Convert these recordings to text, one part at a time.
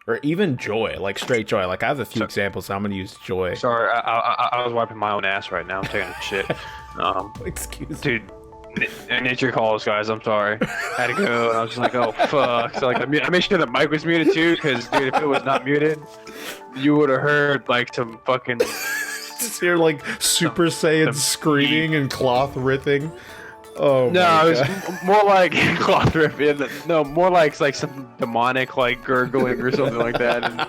Or even joy, like straight joy. Like I have a few examples. So I'm gonna use joy. Sorry, I was wiping my own ass right now. I'm taking a shit. Excuse dude. Nature calls, guys. I'm sorry. I had to go, and I was just like, oh fuck. So like, I made sure the mic was muted too, because dude, if it was not muted, you would have heard like some fucking. Just hear like Super Saiyan screaming and cloth ripping. Oh no, it was more like cloth ripping. No, more like some demonic like gurgling or something like that. And...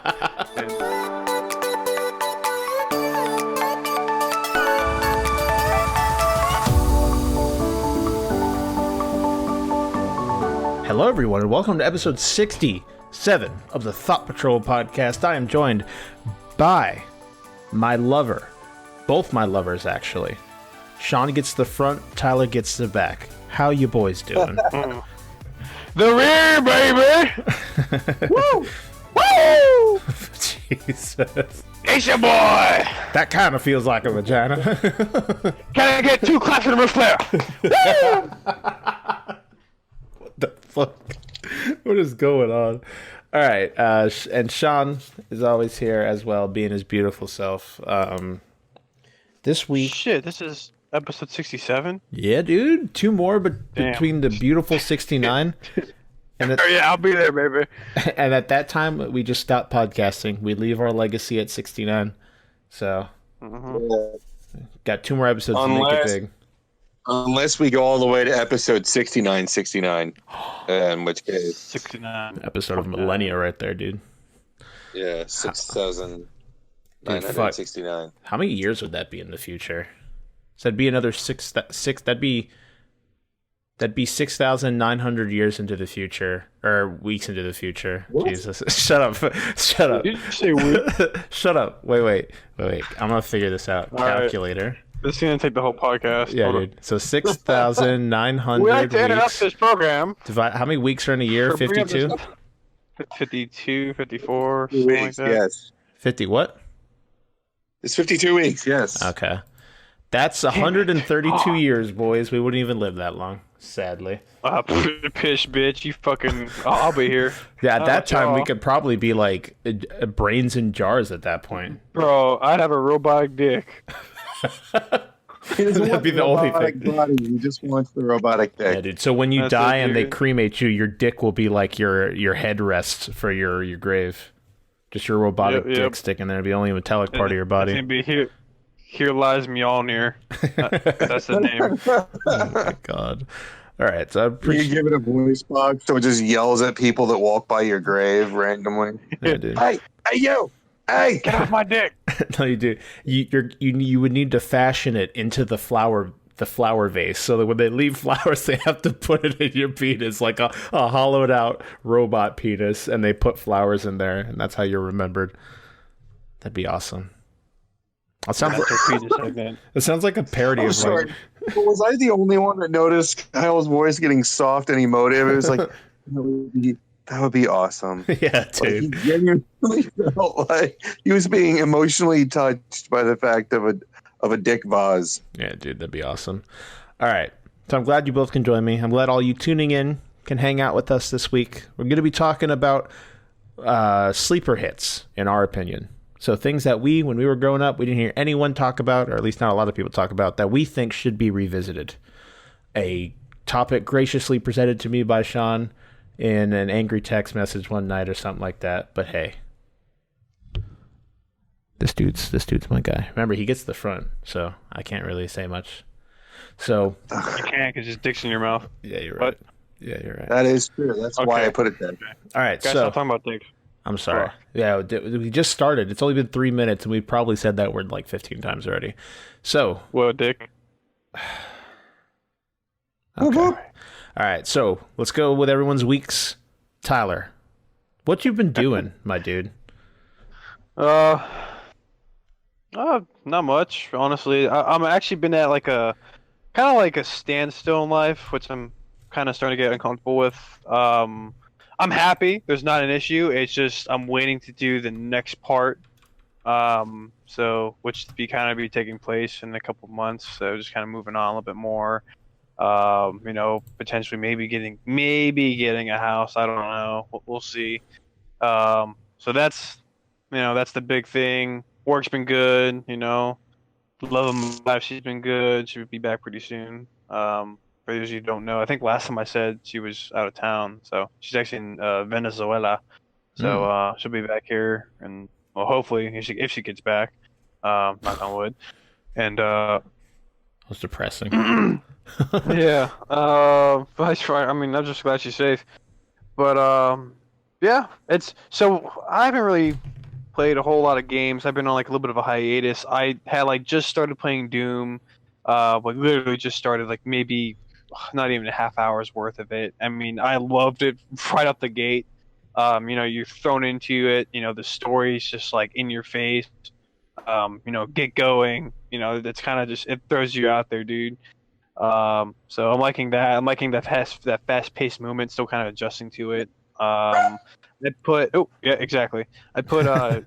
Hello, everyone, and welcome to episode 67 of the Thought Patrol podcast. I am joined by my lover, both my lovers, actually. Shawn gets the front, Tyler gets the back. How you boys doing? The rear, baby! Woo! Woo! Jesus. It's your boy! That kind of feels like a vagina. Can I get 2 claps in the Ric Flair? Woo! What the fuck? What is going on? All right, and Shawn is always here as well, being his beautiful self. This week... Shit, this is episode 67? Yeah, dude. 2 more, but between the beautiful 69... And oh yeah, I'll be there, baby. And at that time, we just stopped podcasting. We leave our legacy at 69. So, got 2 more episodes to make it big. Unless we go all the way to episode 69, in which case 69 episode of millennia right there, dude. Yeah, 6,969. How many years would that be in the future? So that'd be another six. That'd be 6,900 years into the future, or weeks into the future. What? Jesus, shut up! Shut up! Did you say week? Shut up! Wait! I'm gonna figure this out. All Calculator. Right. This is gonna take the whole podcast. Yeah, dude. So 6,900. We like to interrupt this program. How many weeks are in a year? 52. 52, 54, something like that. Yes. 50 what? It's 52 weeks. Yes. Okay. That's 132 years, boys. We wouldn't even live that long, sadly. Pish, bitch. You fucking... I'll be here. Yeah, at that time, we could probably be like brains in jars at that point. Bro, I'd have a robotic dick. That'd be the only thing. Body. He just wants the robotic dick. Yeah, dude. So when you die and they cremate you, your dick will be like your headrest for your grave. Just your robotic dick sticking there. It'll be only a metallic part of your body. It's gonna be here. Here lies Mjolnir. That's the name. Oh my god. All right, so you give it a voice box so it just yells at people that walk by your grave randomly. Yeah, dude. Hey, you! Hey, get off my dick! No, you do. You would need to fashion it into the flower vase, so that when they leave flowers, they have to put it in your penis, like a hollowed out robot penis, and they put flowers in there, and that's how you're remembered. That'd be awesome. It sounds like a parody of sorry. Was I the only one that noticed Kyle's voice getting soft and emotive? It was like, that would be awesome. Yeah, dude. Like, he genuinely felt like he was being emotionally touched by the fact of a dick vase. Yeah, dude, that'd be awesome. All right. So I'm glad you both can join me. I'm glad all you tuning in can hang out with us this week. We're going to be talking about sleeper hits, in our opinion. So things that when we were growing up, we didn't hear anyone talk about, or at least not a lot of people talk about, that we think should be revisited. A topic graciously presented to me by Shawn in an angry text message one night or something like that. But hey, this dude's my guy. Remember, he gets the front, so I can't really say much. So you can't because his dick's in your mouth. Yeah, you're right. Yeah, you're right. That is true. That's why I put it there. All right, guys, stop talking about dicks. I'm sorry. Yeah, we just started. It's only been 3 minutes, and we've probably said that word like 15 times already. So, well, dick. Okay. All right. So let's go with everyone's weeks. Tyler, what you been doing, my dude? Not much, honestly. I'm actually been at like a kind of like a standstill in life, which I'm kind of starting to get uncomfortable with. I'm happy. There's not an issue. It's just I'm waiting to do the next part. Which be taking place in a couple of months. So just kind of moving on a little bit more. Potentially maybe getting a house. I don't know. We'll see. So that's that's the big thing. Work's been good. Love of my life, she's been good. She would be back pretty soon. For those of you who don't know, I think last time I said she was out of town, so she's actually in Venezuela. So she'll be back here, and well, hopefully if she gets back, knock on wood. And That's depressing. yeah, but I try. I mean, I'm just glad she's safe. But yeah, it's so I haven't really played a whole lot of games. I've been on like a little bit of a hiatus. I had like just started playing Doom, like literally just started, like maybe not even a half hour's worth of it. I mean, I loved it right out the gate. You're thrown into it. The story's just like in your face. Get going. That's kind of just, it throws you out there, dude. So I'm liking that. I'm liking that fast-paced movement. Still kind of adjusting to it. I put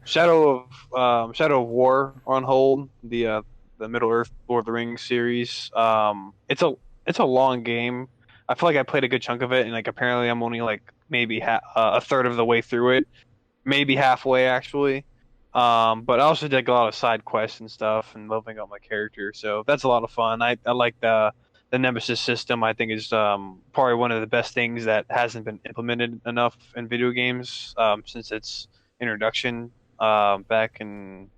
Shadow of War on hold. The Middle Earth Lord of the Rings series. It's a long game. I feel like I played a good chunk of it, and like apparently I'm only like maybe a third of the way through it, maybe halfway actually. But I also did like, a lot of side quests and stuff, and leveling up my character. So that's a lot of fun. I like the Nemesis system. I think is probably one of the best things that hasn't been implemented enough in video games since its introduction back in,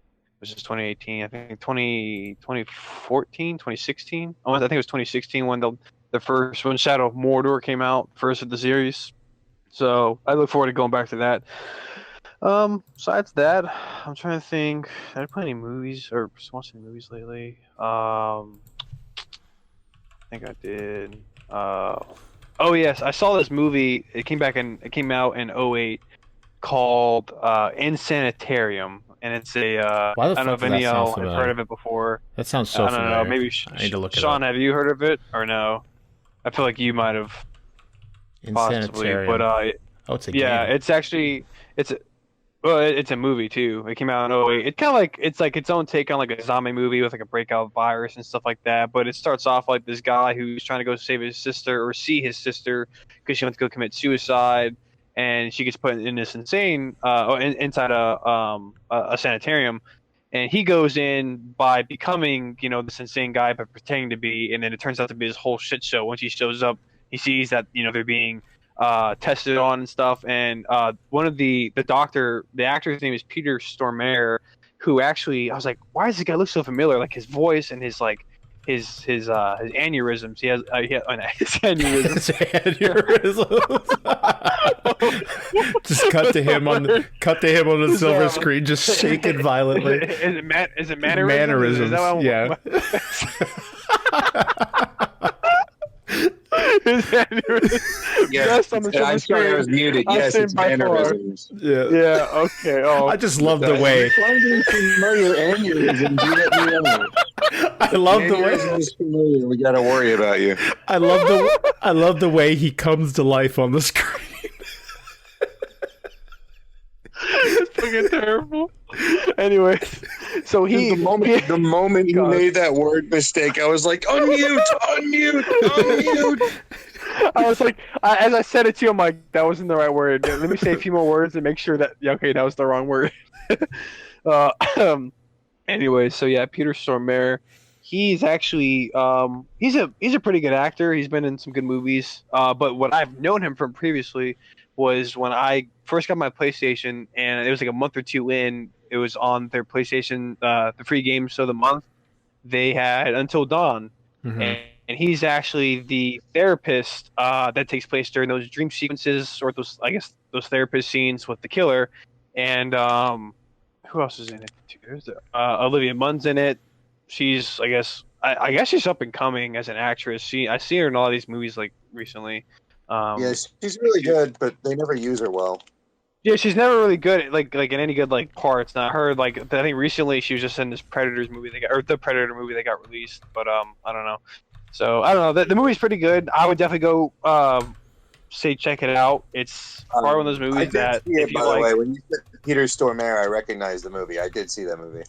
was this 2018? I think 2014, 2016. I think it was 2016 when when Shadow of Mordor came out, first of the series. So I look forward to going back to that. Besides that, I'm trying to think. Did I play any movies or watch any movies lately? I think I did. Oh yes, I saw this movie. It came out in 2008 called Insanitarium, and it's a Why the I don't know fuck if does any that of sound y'all have familiar? heard of it before. That sounds so I don't familiar. know. Maybe I need to look it Shawn, up. have you heard of it or no? I feel like you might have possibly, Insanitarium. but Oh, it's a yeah, game. it's actually it's a movie too. It came out in '08. It kind of like it's like its own take on like a zombie movie with like a breakout virus and stuff like that. But it starts off like this guy who's trying to go save his sister or see his sister because she wants to go commit suicide, and she gets put in this inside a sanitarium, and he goes in by becoming this insane guy but pretending to be, and then it turns out to be this whole shit show. Once he shows up, he sees that they're being tested on and stuff, and one of the actor's name is Peter Stormare, who actually I was like, why does this guy look so familiar? Like his voice and his like his aneurysms. He has his aneurysms. Just cut to him on the silver screen, just shaking violently. Is it mannerisms? Mannerisms, yeah. His aneurysms. Yes, On the I'm sorry I was muted. Yes, it's mannerisms. Yeah. Yeah. Okay. Oh, I just love the way. Finding familiar aneurysms. You let me know. I love the way. Aneurysm is familiar. We got to worry about you. I love the way he comes to life on the screen. It's fucking terrible. Anyways, so The moment he made that word mistake, I was like, unmute. I was like, as I said it to you, I'm like, that wasn't the right word. Let me say a few more words and make sure that that was the wrong word. Anyway, so yeah, Peter Stormare, he's actually he's a pretty good actor. He's been in some good movies. But what I've known him from previously was when I first got my PlayStation, and it was like a month or two in. It was on their PlayStation, the free games of the month. They had Until Dawn, and he's actually the therapist that takes place during those dream sequences, or those therapist scenes with the killer. And who else is in it? There's Olivia Munn's in it. She's I guess she's up and coming as an actress. I see her in a lot of these movies like recently. Yeah, she's really good, but they never use her well. Yeah, she's never really good at like in any good like parts. Not her. Like I think recently she was just in this Predators movie the Predator movie that got released. But I don't know. So I don't know. The movie's pretty good. I would definitely go say check it out. It's probably one of those movies that if you by like. the way, when you said Peter Stormare, I recognized the movie. I did see that movie.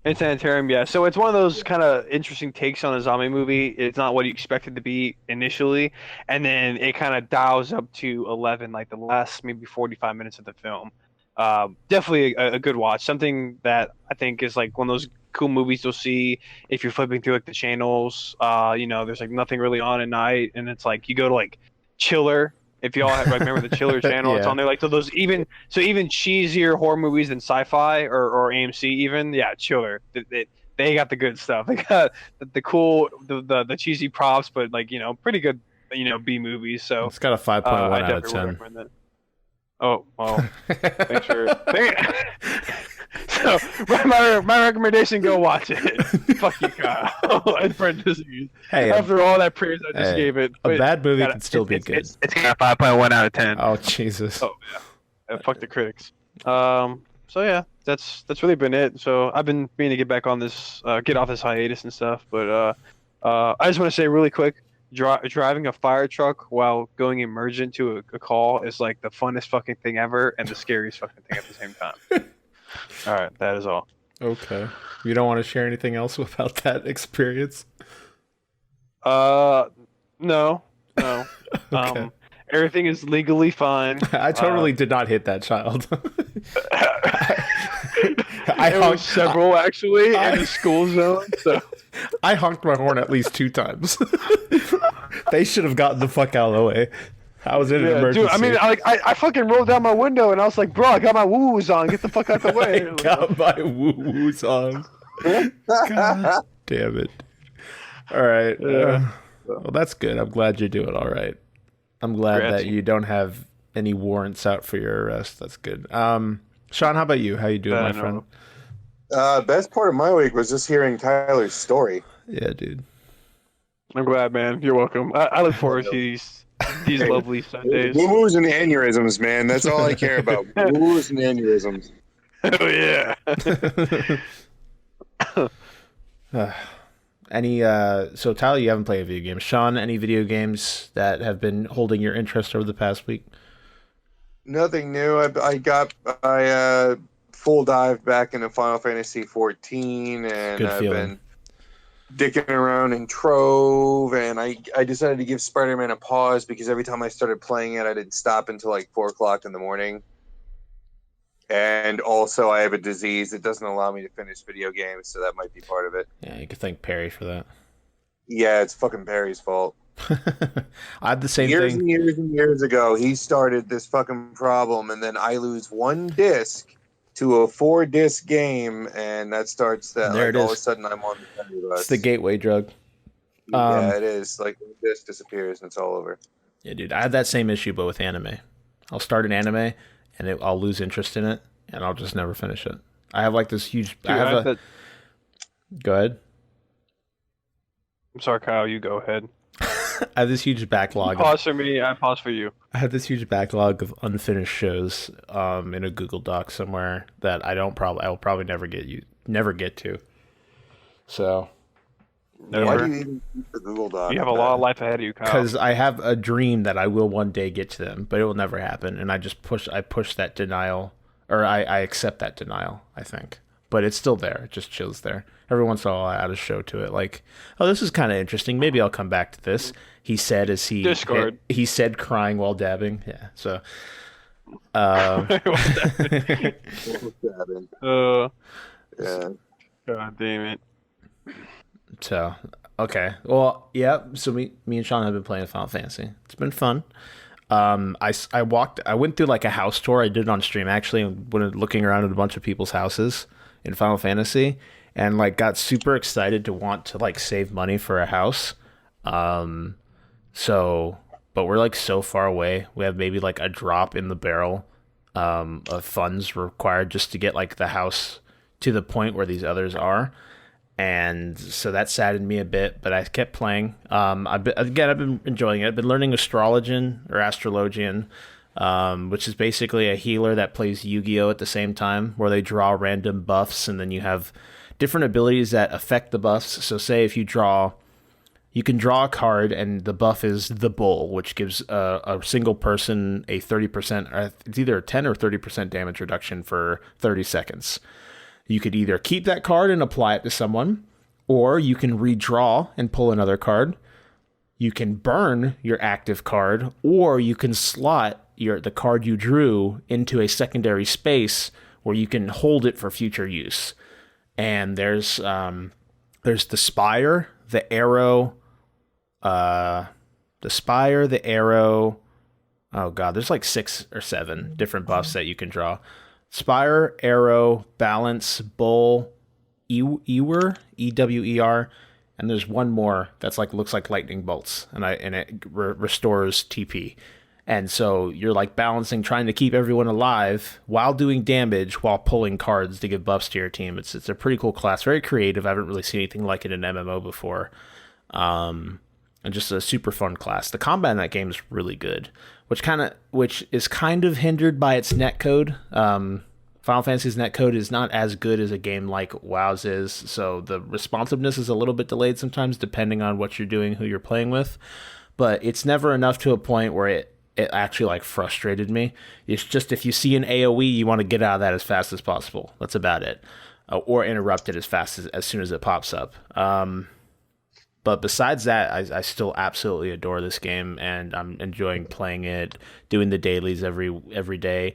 In Sanitarium, yeah. So it's one of those kind of interesting takes on a zombie movie. It's not what you expect it to be initially, and then it kind of dials up to 11, like the last maybe 45 minutes of the film. Definitely a good watch. Something that I think is like one of those cool movies you'll see if you're flipping through like the channels. There's like nothing really on at night, and it's like you go to like Chiller. If y'all have, like, remember the Chiller channel, it's Yeah. on there. Like even cheesier horror movies than Sci-Fi or AMC even. Yeah, Chiller. They got the good stuff. They got the cool the cheesy props, but like pretty good B movies. So It's got a 5.1 I out of definitely would 10. recommend that. Oh well, thanks for. So my recommendation: go watch it. Fuck you, Kyle. In parentheses. Hey, After all that praise I just gave it, a but bad movie gotta- can still be it's, good. It's got a 5.1 out of 10. Oh, Jesus. Oh yeah. Fuck the critics. So yeah, that's really been it. So I've been meaning to get back on this, get off this hiatus and stuff. But I just want to say really quick, driving a fire truck while going emergent to a call is like the funnest fucking thing ever and the scariest fucking thing at the same time. All right, that is all. Okay. You don't want to share anything else about that experience? No. Okay. Everything is legally fine. I totally did not hit that child. There was several actually in the school zone. So I honked my horn at least 2 times. They should have gotten the fuck out of the way. I was in an emergency. dude, I mean, I fucking rolled down my window and I was like, bro, I got my woo-woos on. Get the fuck out the way. I got my woo-woos on. God damn it. All right. Yeah. Well, that's good. I'm glad you're doing all right. I'm glad that you don't have any warrants out for your arrest. That's good. Sean, how about you? How you doing, my friend? Best part of my week was just hearing Tyler's story. Yeah, dude. I'm glad, man. You're welcome. I look forward to these lovely Sundays. Woo-woos and aneurysms, man. That's all I care about. Woo-woos and aneurysms. Oh yeah. So Tyler, you haven't played a video game. Sean, any video games that have been holding your interest over the past week? Nothing new. I full dive back into Final Fantasy 14, and Good I've feeling. been dicking around in Trove, and I decided to give Spider-Man a pause because every time I started playing it, I didn't stop until like 4 o'clock in the morning. And also, I have a disease that doesn't allow me to finish video games, so that might be part of it. Yeah, you could thank Perry for that. Yeah, it's fucking Perry's fault. I had the same Years thing. and years and years ago, he started this fucking problem, and then I lose 1 disc to a 4-disc game, and that starts that. There like, it all of a is. sudden, I'm on the Penny bus. It's the gateway drug. Yeah, it is. Like, the disc disappears, and it's all over. Yeah, dude. I had that same issue, but with anime. I'll start an anime, and I'll lose interest in it, and I'll just never finish it. I have like this huge. Dude, I'm Go ahead. sorry, Kyle. You go ahead. I have this huge backlog. Pause for me. I pause for you. I have this huge backlog of unfinished shows in a Google Doc somewhere that I will probably never get to. So Why do you even keep the Google Doc? You have a lot of life ahead of you, Kyle. because I have a dream that I will one day get to them, but it will never happen, and I push that denial, or I accept that denial, I think. But it's still there. It just chills there. Every once in a while, I add a show to it. Like, oh, this is kind of interesting. Maybe I'll come back to this. He said as he Discord. he said crying while dabbing. Yeah. So. Yeah. God damn it. So okay. Well, yeah. So me and Sean have been playing Final Fantasy. It's been fun. I went through like a house tour. I did it on stream actually, and went looking around at a bunch of people's houses in Final Fantasy, and like got super excited to want to like save money for a house. But we're like so far away. We have maybe like a drop in the barrel of funds required just to get like the house to the point where these others are. And so that saddened me a bit, but I kept playing. I've been enjoying it. I've been learning Astrologian, which is basically a healer that plays Yu-Gi-Oh! At the same time, where they draw random buffs, and then you have different abilities that affect the buffs. So say if you can draw a card, and the buff is the Bull, which gives a single person a 30%, or it's either a 10 or 30% damage reduction for 30 seconds. You could either keep that card and apply it to someone, or you can redraw and pull another card. You can burn your active card, or you can slot the card you drew into a secondary space where you can hold it for future use. And there's the spire, the arrow, oh god, there's like 6 or 7 different buffs that you can draw. Spire, arrow, balance, bull, Ewer, E-W-E-R, and there's one more that's like looks like lightning bolts, and it restores TP. And so you're like balancing, trying to keep everyone alive while doing damage, while pulling cards to give buffs to your team. It's a pretty cool class, very creative. I haven't really seen anything like it in MMO before, and just a super fun class. The combat in that game is really good, which is kind of hindered by its netcode. Final Fantasy's netcode is not as good as a game like WoW's is, so the responsiveness is a little bit delayed sometimes, depending on what you're doing, who you're playing with. But it's never enough to a point where it actually like frustrated me. It's just if you see an AoE, you want to get out of that as fast as possible. That's about it, or interrupt it as soon as it pops up. But besides that, I still absolutely adore this game, and I'm enjoying playing it, doing the dailies every day.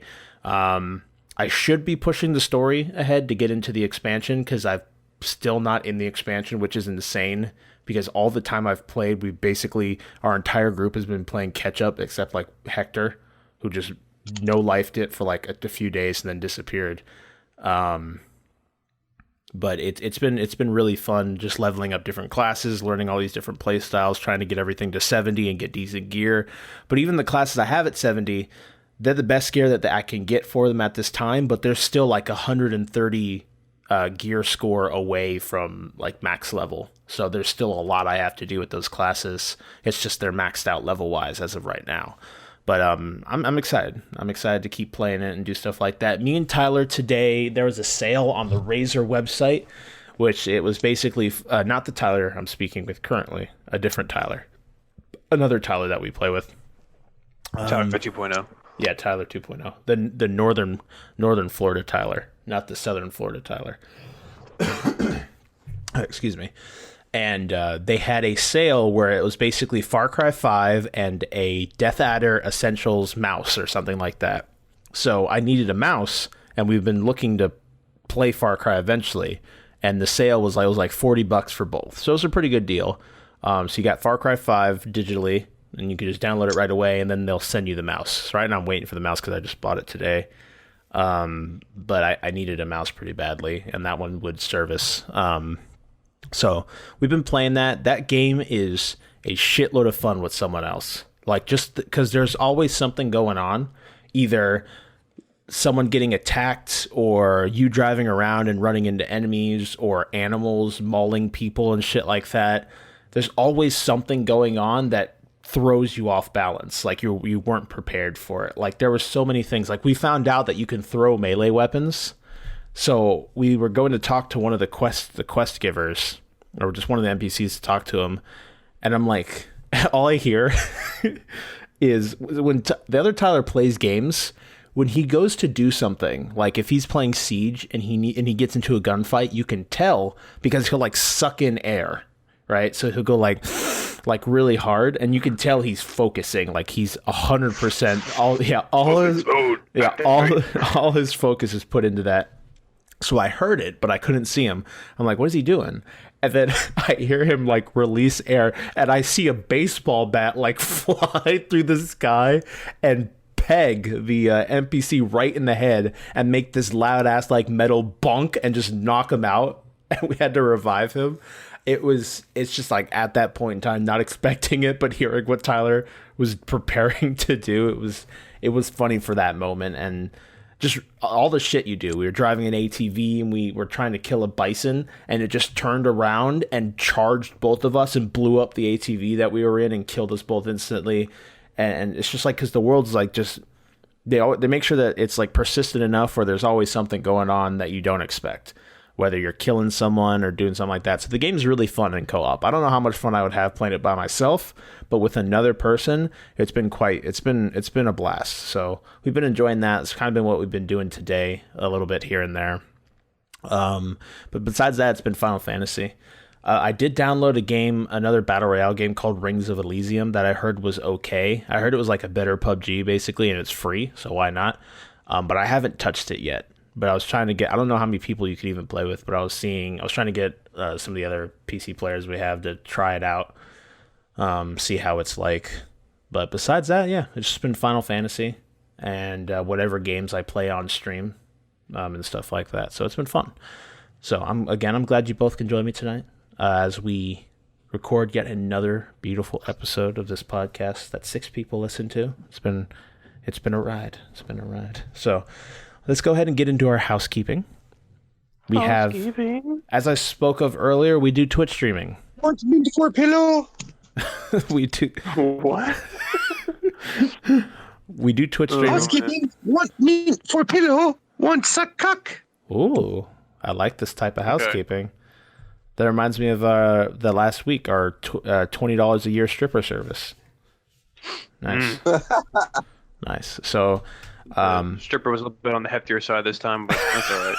I should be pushing the story ahead to get into the expansion, because I'm still not in the expansion, which is insane, because all the time I've played, our entire group has been playing catch up, except like Hector, who just no-lifed it for like a few days and then disappeared. But it's been really fun just leveling up different classes, learning all these different play styles, trying to get everything to 70 and get decent gear. But even the classes I have at 70, they're the best gear that I can get for them at this time, but they're still like 130 gear score away from like max level. So there's still a lot I have to do with those classes. It's just they're maxed out level wise as of right now. But I'm excited. I'm excited to keep playing it and do stuff like that. Me and Tyler today, there was a sale on the Razer website, which it was basically not the Tyler I'm speaking with currently, a different Tyler, another Tyler that we play with. Tyler 2.0. Yeah, Tyler 2.0. The northern Florida Tyler, not the southern Florida Tyler. Excuse me. And they had a sale where it was basically Far Cry 5 and a Death Adder Essentials mouse or something like that. So I needed a mouse, and we've been looking to play Far Cry eventually. And the sale was like $40 for both. So it was a pretty good deal. So you got Far Cry 5 digitally, and you can just download it right away, and then they'll send you the mouse. So right now I'm waiting for the mouse because I just bought it today. But I needed a mouse pretty badly, and that one would service. So we've been playing that. That game is a shitload of fun with someone else. Like, just because there's always something going on, either someone getting attacked, or you driving around and running into enemies, or animals mauling people and shit like that. There's always something going on that throws you off balance. Like you weren't prepared for it. Like there were so many things. Like we found out that you can throw melee weapons. So we were going to talk to one of the quest givers, or just one of the NPCs to talk to him. And I'm like, all I hear is when the other Tyler plays games, when he goes to do something, like if he's playing Siege and he gets into a gunfight, you can tell because he'll like suck in air, right? So he'll go like really hard, and you can tell he's focusing, like he's 100% all his focus is put into that. So I heard it, but I couldn't see him. I'm like, what is he doing? And then I hear him like release air, and I see a baseball bat like fly through the sky and peg the NPC right in the head and make this loud ass like metal bonk and just knock him out. And we had to revive him. It's just like at that point in time, not expecting it, but hearing what Tyler was preparing to do, it was funny for that moment. And just all the shit you do. We were driving an ATV and we were trying to kill a bison, and it just turned around and charged both of us and blew up the ATV that we were in and killed us both instantly. And it's just like, because the world's like just, they make sure that it's like persistent enough where there's always something going on that you don't expect, whether you're killing someone or doing something like that. So the game's really fun in co-op. I don't know how much fun I would have playing it by myself, but with another person, it's been a blast. So we've been enjoying that. It's kind of been what we've been doing today, a little bit here and there. But besides that, it's been Final Fantasy. I did download a game, another Battle Royale game called Rings of Elysium that I heard was okay. I heard it was like a better PUBG, basically, and it's free, so why not? But I haven't touched it yet. But I was trying to get, I don't know how many people you could even play with, but I was trying to get some of the other PC players we have to try it out, see how it's like. But besides that, yeah, it's just been Final Fantasy and whatever games I play on stream and stuff like that. So it's been fun. So I'm glad you both can join me tonight as we record yet another beautiful episode of this podcast that 6 people listen to. It's been a ride. It's been a ride. So let's go ahead and get into our housekeeping. We have, as I spoke of earlier, we do Twitch streaming. Want me for a pillow? We do. What? We do Twitch streaming. Housekeeping. Want me for a pillow? Want suck cock? Ooh, I like this type of housekeeping. Okay. That reminds me of the last week, our $20 a year stripper service. Nice. Nice. So, stripper was a little bit on the heftier side this time, but that's all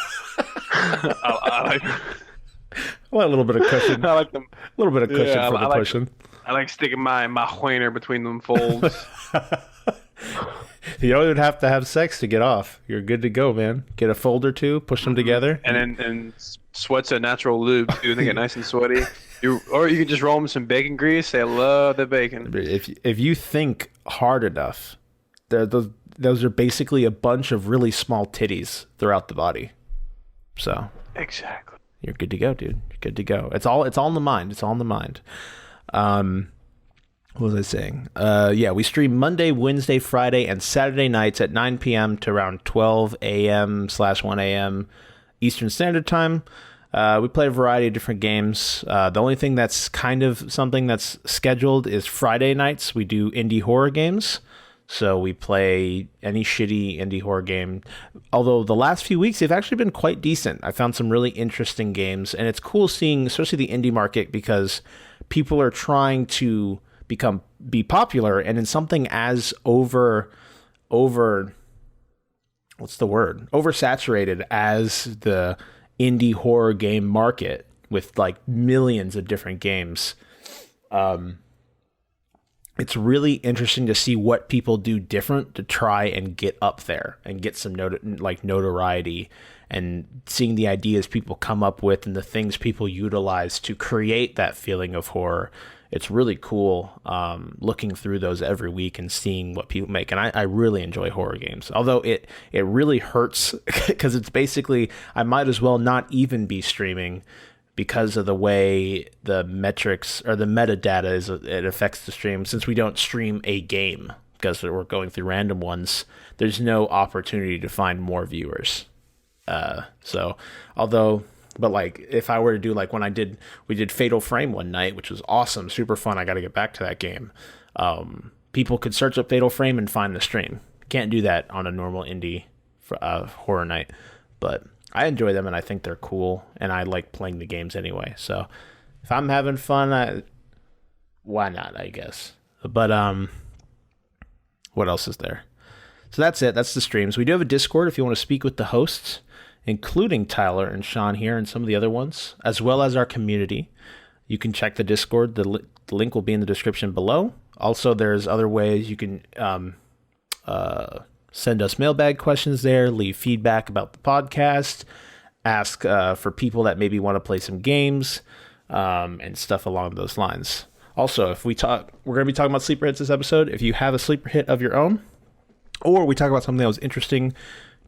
right. I want a little bit of cushion. I like them. A little bit of cushion for the cushion. I like sticking my wiener between them folds. You don't even have to have sex to get off. You're good to go, man. Get a fold or two, push them together, and sweat's a natural lube too. They get nice and sweaty. Or you can just roll them some bacon grease. I love the bacon. If you think hard enough, those are basically a bunch of really small titties throughout the body. So exactly, you're good to go, dude. You're good to go. It's all in the mind. It's all in the mind. What was I saying? Yeah, we stream Monday, Wednesday, Friday, and Saturday nights at 9 p.m. to around 12 a.m/1 a.m. Eastern Standard Time. We play a variety of different games. The only thing that's kind of something that's scheduled is Friday nights. We do indie horror games. So we play any shitty indie horror game. Although the last few weeks, they've actually been quite decent. I found some really interesting games. And it's cool seeing, especially the indie market, because people are trying to be popular, and in something as oversaturated as the indie horror game market with like millions of different games. It's really interesting to see what people do different to try and get up there and get some notoriety, and seeing the ideas people come up with and the things people utilize to create that feeling of horror. It's really cool looking through those every week and seeing what people make. And I really enjoy horror games, although it really hurts because it's basically, I might as well not even be streaming because of the way the metrics or the metadata it affects the stream. Since we don't stream a game because we're going through random ones, there's no opportunity to find more viewers. But like if I were to do like when we did Fatal Frame one night, which was awesome, super fun. I got to get back to that game. People could search up Fatal Frame and find the stream. Can't do that on a normal indie horror night, but I enjoy them and I think they're cool, and I like playing the games anyway. So if I'm having fun, why not? I guess. But what else is there? So that's it. That's the streams. We do have a Discord if you want to speak with the hosts, including Tyler and Shawn here and some of the other ones, as well as our community. You can check the Discord. The link will be in the description below. Also, there's other ways you can send us mailbag questions there, leave feedback about the podcast, ask for people that maybe want to play some games, and stuff along those lines. Also, we're going to be talking about sleeper hits this episode. If you have a sleeper hit of your own, or we talk about something that was interesting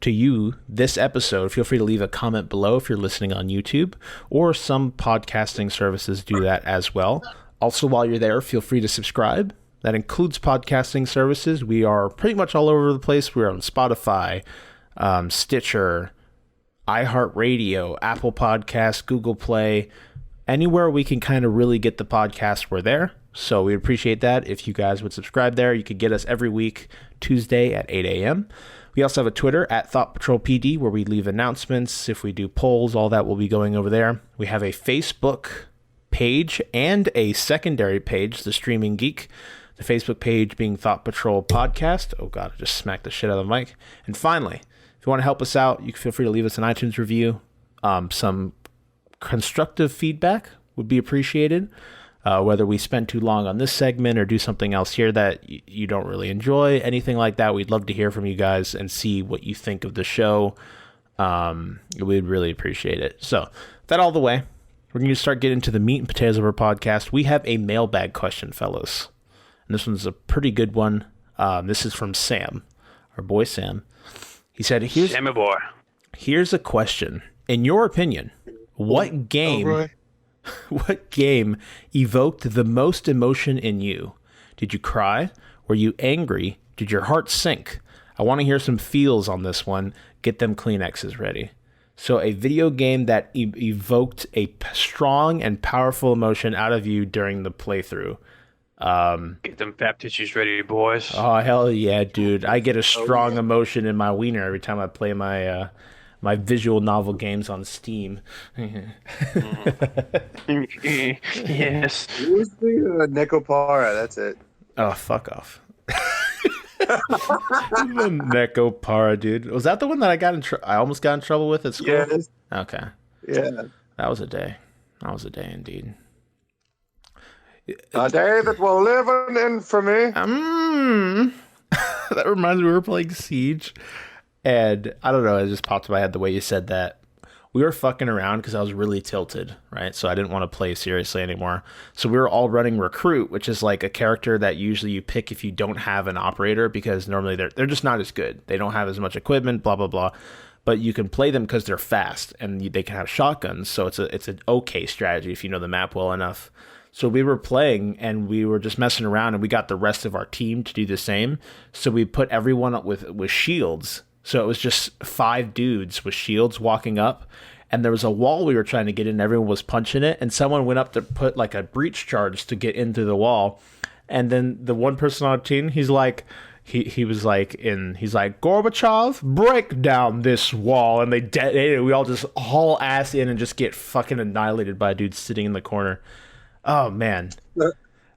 to you this episode, feel free to leave a comment below if you're listening on YouTube, or some podcasting services do that as well. Also, while you're there, feel free to subscribe. That includes podcasting services. We are pretty much all over the place. We're on Spotify, Stitcher, iHeartRadio, Apple Podcasts, Google Play. Anywhere we can kind of really get the podcast, we're there. So we'd appreciate that if you guys would subscribe there. You could get us every week, Tuesday at 8 a.m. We also have a Twitter at ThoughtPatrolPD where we leave announcements. If we do polls, all that will be going over there. We have a Facebook page and a secondary page, The Streaming Geek. The Facebook page being Thought Patrol Podcast. Oh God, I just smacked the shit out of the mic. And finally, if you want to help us out, you can feel free to leave us an iTunes review. Some constructive feedback would be appreciated. Whether we spend too long on this segment or do something else here that you don't really enjoy, anything like that, we'd love to hear from you guys and see what you think of the show. We'd really appreciate it. So, that all the way, we're going to start getting into the meat and potatoes of our podcast. We have a mailbag question, fellas. And this one's a pretty good one. This is from Sam, our boy Sam. He said, Sammy boy. Here's a question. In your opinion, what game evoked the most emotion in you? Did you cry? Were you angry? Did your heart sink? I want to hear some feels on this one. Get them Kleenexes ready. So a video game that evoked a strong and powerful emotion out of you during the playthrough. Get them fat tissues ready, boys. Oh, hell yeah, dude. I get a strong emotion in my wiener every time I play my my visual novel games on Steam. Yes. Who's the Necopara? That's it. Oh, fuck off. The Necopara, dude. Was that the one that I almost got in trouble with at school? Yes. Okay. Yeah. That was a day. That was a day indeed. A day that will live in infamy. That reminds me, we were playing Siege, and I don't know, it just popped in my head the way you said that. We were fucking around because I was really tilted, right? So I didn't want to play seriously anymore. So we were all running Recruit, which is like a character that usually you pick if you don't have an operator, because normally they're just not as good. They don't have as much equipment, blah, blah, blah. But you can play them because they're fast, and they can have shotguns. So it's an okay strategy if you know the map well enough. So we were playing, and we were just messing around, and we got the rest of our team to do the same. So we put everyone up with shields. So it was just 5 dudes with shields walking up, and there was a wall we were trying to get in. Everyone was punching it, and someone went up to put like a breach charge to get into the wall. And then the one person on the team, he's like, Gorbachev, break down this wall, and they detonated. We all just haul ass in and just get fucking annihilated by a dude sitting in the corner. Oh man,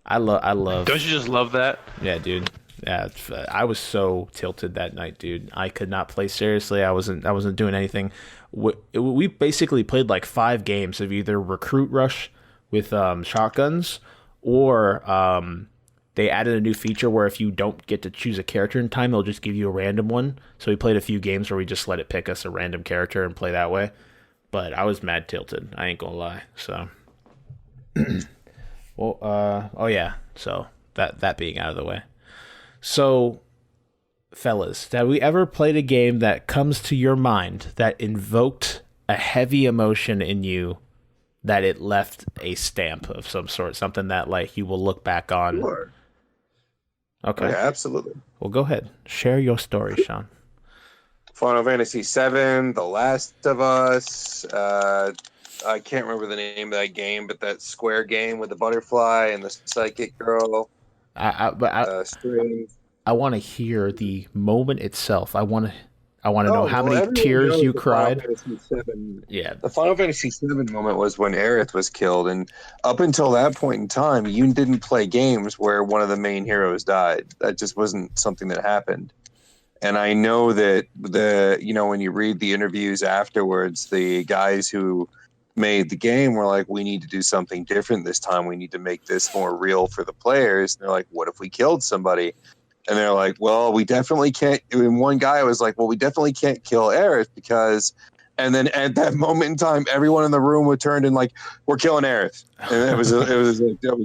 I love. Don't you just love that? Yeah, dude. Yeah, I was so tilted that night, dude. I could not play seriously. I wasn't doing anything. We basically played like 5 games of either Recruit Rush with shotguns, or they added a new feature where if you don't get to choose a character in time, it'll just give you a random one. So we played a few games where we just let it pick us a random character and play that way. But I was mad tilted. I ain't gonna lie. So, well, oh yeah. So that being out of the way. So, fellas, have we ever played a game that comes to your mind that invoked a heavy emotion in you, that it left a stamp of some sort, something that like you will look back on? Sure. Okay. Yeah, absolutely. Well, go ahead. Share your story, Shawn. Final Fantasy VII, The Last of Us. I can't remember the name of that game, but that Square game with the butterfly and the psychic girl. I want to hear the moment itself. I want to know how many tears you cried. Yeah. The Final Fantasy VII moment was when Aerith was killed, and up until that point in time, you didn't play games where one of the main heroes died. That just wasn't something that happened. And I know that when you read the interviews afterwards, the guys who made the game were like, we need to do something different this time. We need to make this more real for the players. And they're like, what if we killed somebody? And they're like, well, we definitely can't. And one guy was like, well, we definitely can't kill Aerith because. And then at that moment in time, everyone in the room would turn and like, we're killing Aerith. And it was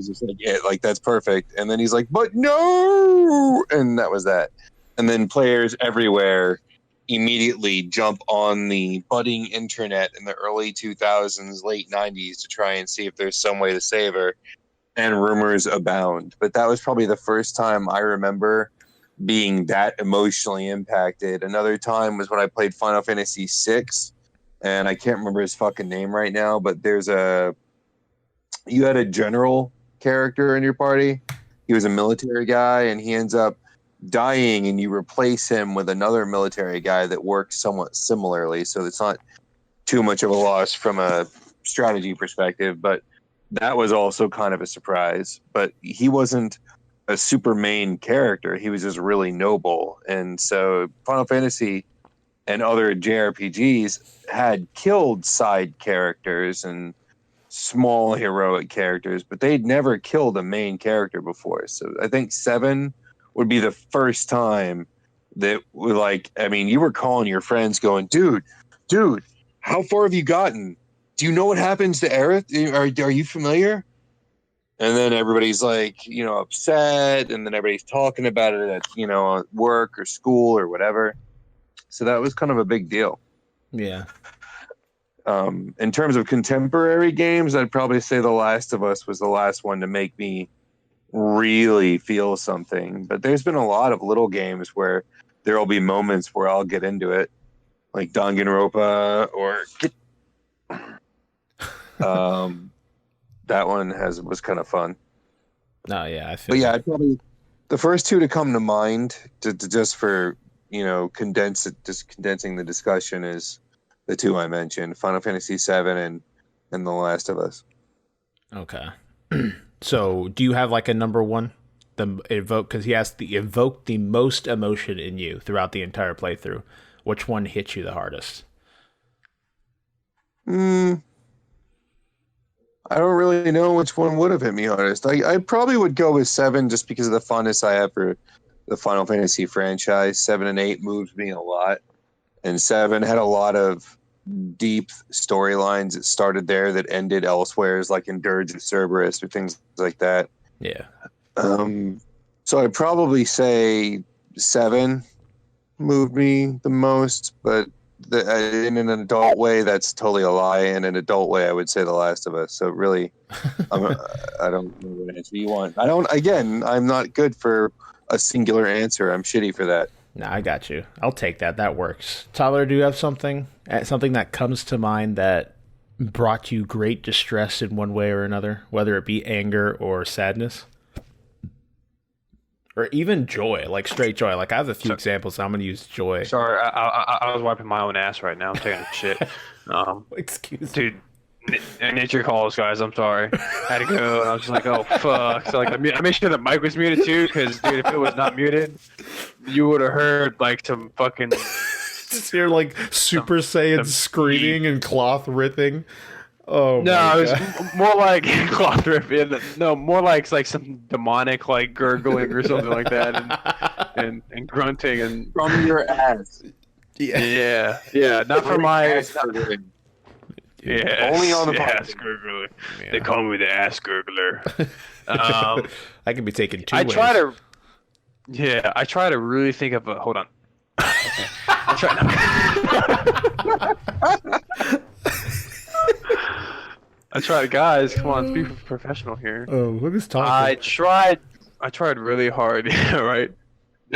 just like, yeah, like that's perfect. And then he's like, but no. And that was that. And then players everywhere immediately jump on the budding internet in the early 2000s, late 90s to try and see if there's some way to save her. And rumors abound. But that was probably the first time I remember being that emotionally impacted. Another time was when I played Final Fantasy VI, and I can't remember his fucking name right now, but you had a general character in your party. He was a military guy, and he ends up dying, and you replace him with another military guy that works somewhat similarly. So it's not too much of a loss from a strategy perspective, but that was also kind of a surprise. But he wasn't a super main character. He was just really noble. And so Final Fantasy and other JRPGs had killed side characters and small heroic characters, but they'd never killed a main character before. So I think 7 would be the first time that we you were calling your friends going, dude, how far have you gotten? Do you know what happens to Aerith? Are you familiar? And then everybody's upset, and then everybody's talking about it at work or school or whatever. So that was kind of a big deal. Yeah. In terms of contemporary games, I'd probably say The Last of Us was the last one to make me really feel something. But there's been a lot of little games where there will be moments where I'll get into it, like Danganronpa or that one was kind of fun. No, yeah, I feel. But yeah, I'd probably the first two to come to mind, just for condensing the discussion, is the two I mentioned: Final Fantasy VII and The Last of Us. Okay. So, do you have like a number one? Because he has to evoke the most emotion in you throughout the entire playthrough. Which one hit you the hardest? I don't really know which one would have hit me hardest. I probably would go with 7 just because of the fondness I have for the Final Fantasy franchise. 7 and 8 moved me a lot. And 7 had a lot of deep storylines that started there that ended elsewhere, like in Dirge of Cerberus or things like that. Yeah. So I'd probably say 7 moved me the most, but in an adult way, that's totally a lie. In an adult way, I would say The Last of Us. So really, I don't know what answer you want. I'm not good for a singular answer. I'm shitty for that. No, I got you. I'll take that. That works. Tyler, do you have something that comes to mind that brought you great distress in one way or another, whether it be anger or sadness? Or even joy, like straight joy. Like I have a few examples. So I'm going to use joy. Sorry, I was wiping my own ass right now. I'm taking a shit. Excuse me. Dude, nature calls, guys. I'm sorry. I had to go, and I was just like, oh, fuck. So, I made sure the mic was muted, too, because, dude, if it was not muted, you would have heard, some fucking... Just hear, Super Saiyan screaming and cloth ripping. Oh, no, it was more like cloth ripping. No, more like some demonic, gurgling or something like that, and grunting and... From your ass. Yeah. Not from my... ass. Yeah, only on the ass gurgler. Yeah. They call me the ass gurgler. I can be taken two ways. I try to really think of a. Hold on. Okay. I tried, guys. Come on, let's be professional here. Oh, look who's talking. I tried really hard. Yeah, right.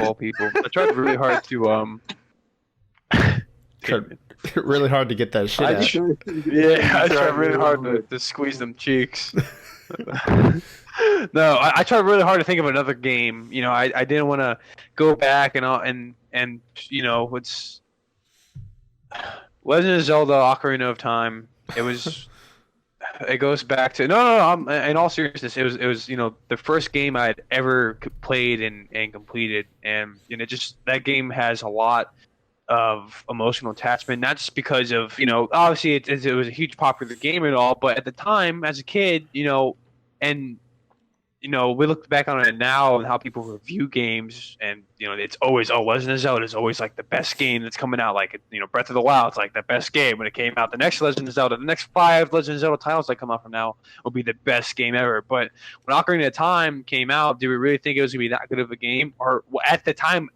All people. I tried really hard to really hard to get that shit out. I tried really hard to squeeze them cheeks. No, I tried really hard to think of another game. I didn't want to go back and what's Legend of Zelda: Ocarina of Time. It goes back to no. In all seriousness, it was the first game I'd ever played and completed, and just that game has a lot of emotional attachment, not just because of obviously it was a huge popular game and all, but at the time as a kid, and we look back on it now and how people review games, and it's always Legend of Zelda is always the best game that's coming out, Breath of the Wild is the best game when it came out. The next Legend of Zelda, the next 5 Legend of Zelda titles that come out from now will be the best game ever. But when Ocarina of Time came out, did we really think it was gonna be that good of a game? Or at the time,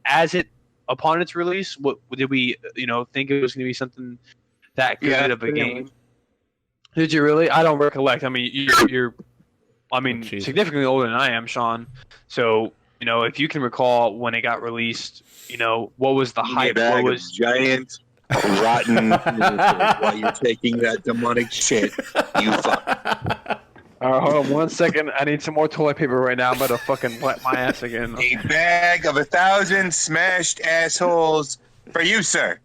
upon its release, what did we think it was going to be something that good of a game? Did you really? I don't recollect. I mean, you're significantly older than I am, Shawn. So if you can recall when it got released, what was the hype? What was giant rotten while you're taking that demonic shit? You fuck. All right, hold on 1 second. I need some more toilet paper right now. I'm about to fucking wet my ass again. A bag of 1,000 smashed assholes for you, sir.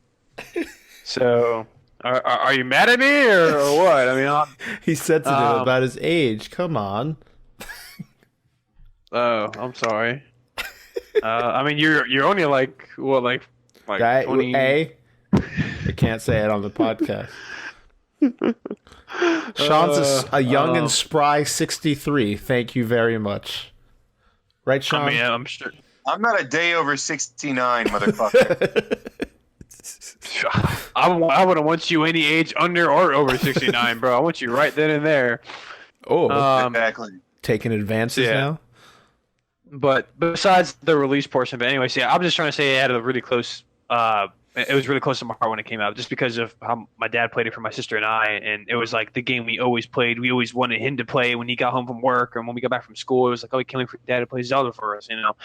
So, are you mad at me or what? I mean, he's sensitive about his age. Come on. Oh, I'm sorry. I mean, you're only like 20. I can't say it on the podcast. Sean's a young and spry 63. Thank you very much. Right, Shawn? I mean, I'm sure. I'm not a day over 69, motherfucker. I wouldn't want you any age under or over 69, bro. I want you right then and there. Oh, Exactly. taking advances now? But besides the release portion, but anyways, yeah, I'm just trying to say it had a really close. It was really close to my heart when it came out, just because of how my dad played it for my sister and I, and it was like the game we always played. We always wanted him to play when he got home from work, and when we got back from school, it was like, oh, we can't wait for dad to play Zelda for us, you know.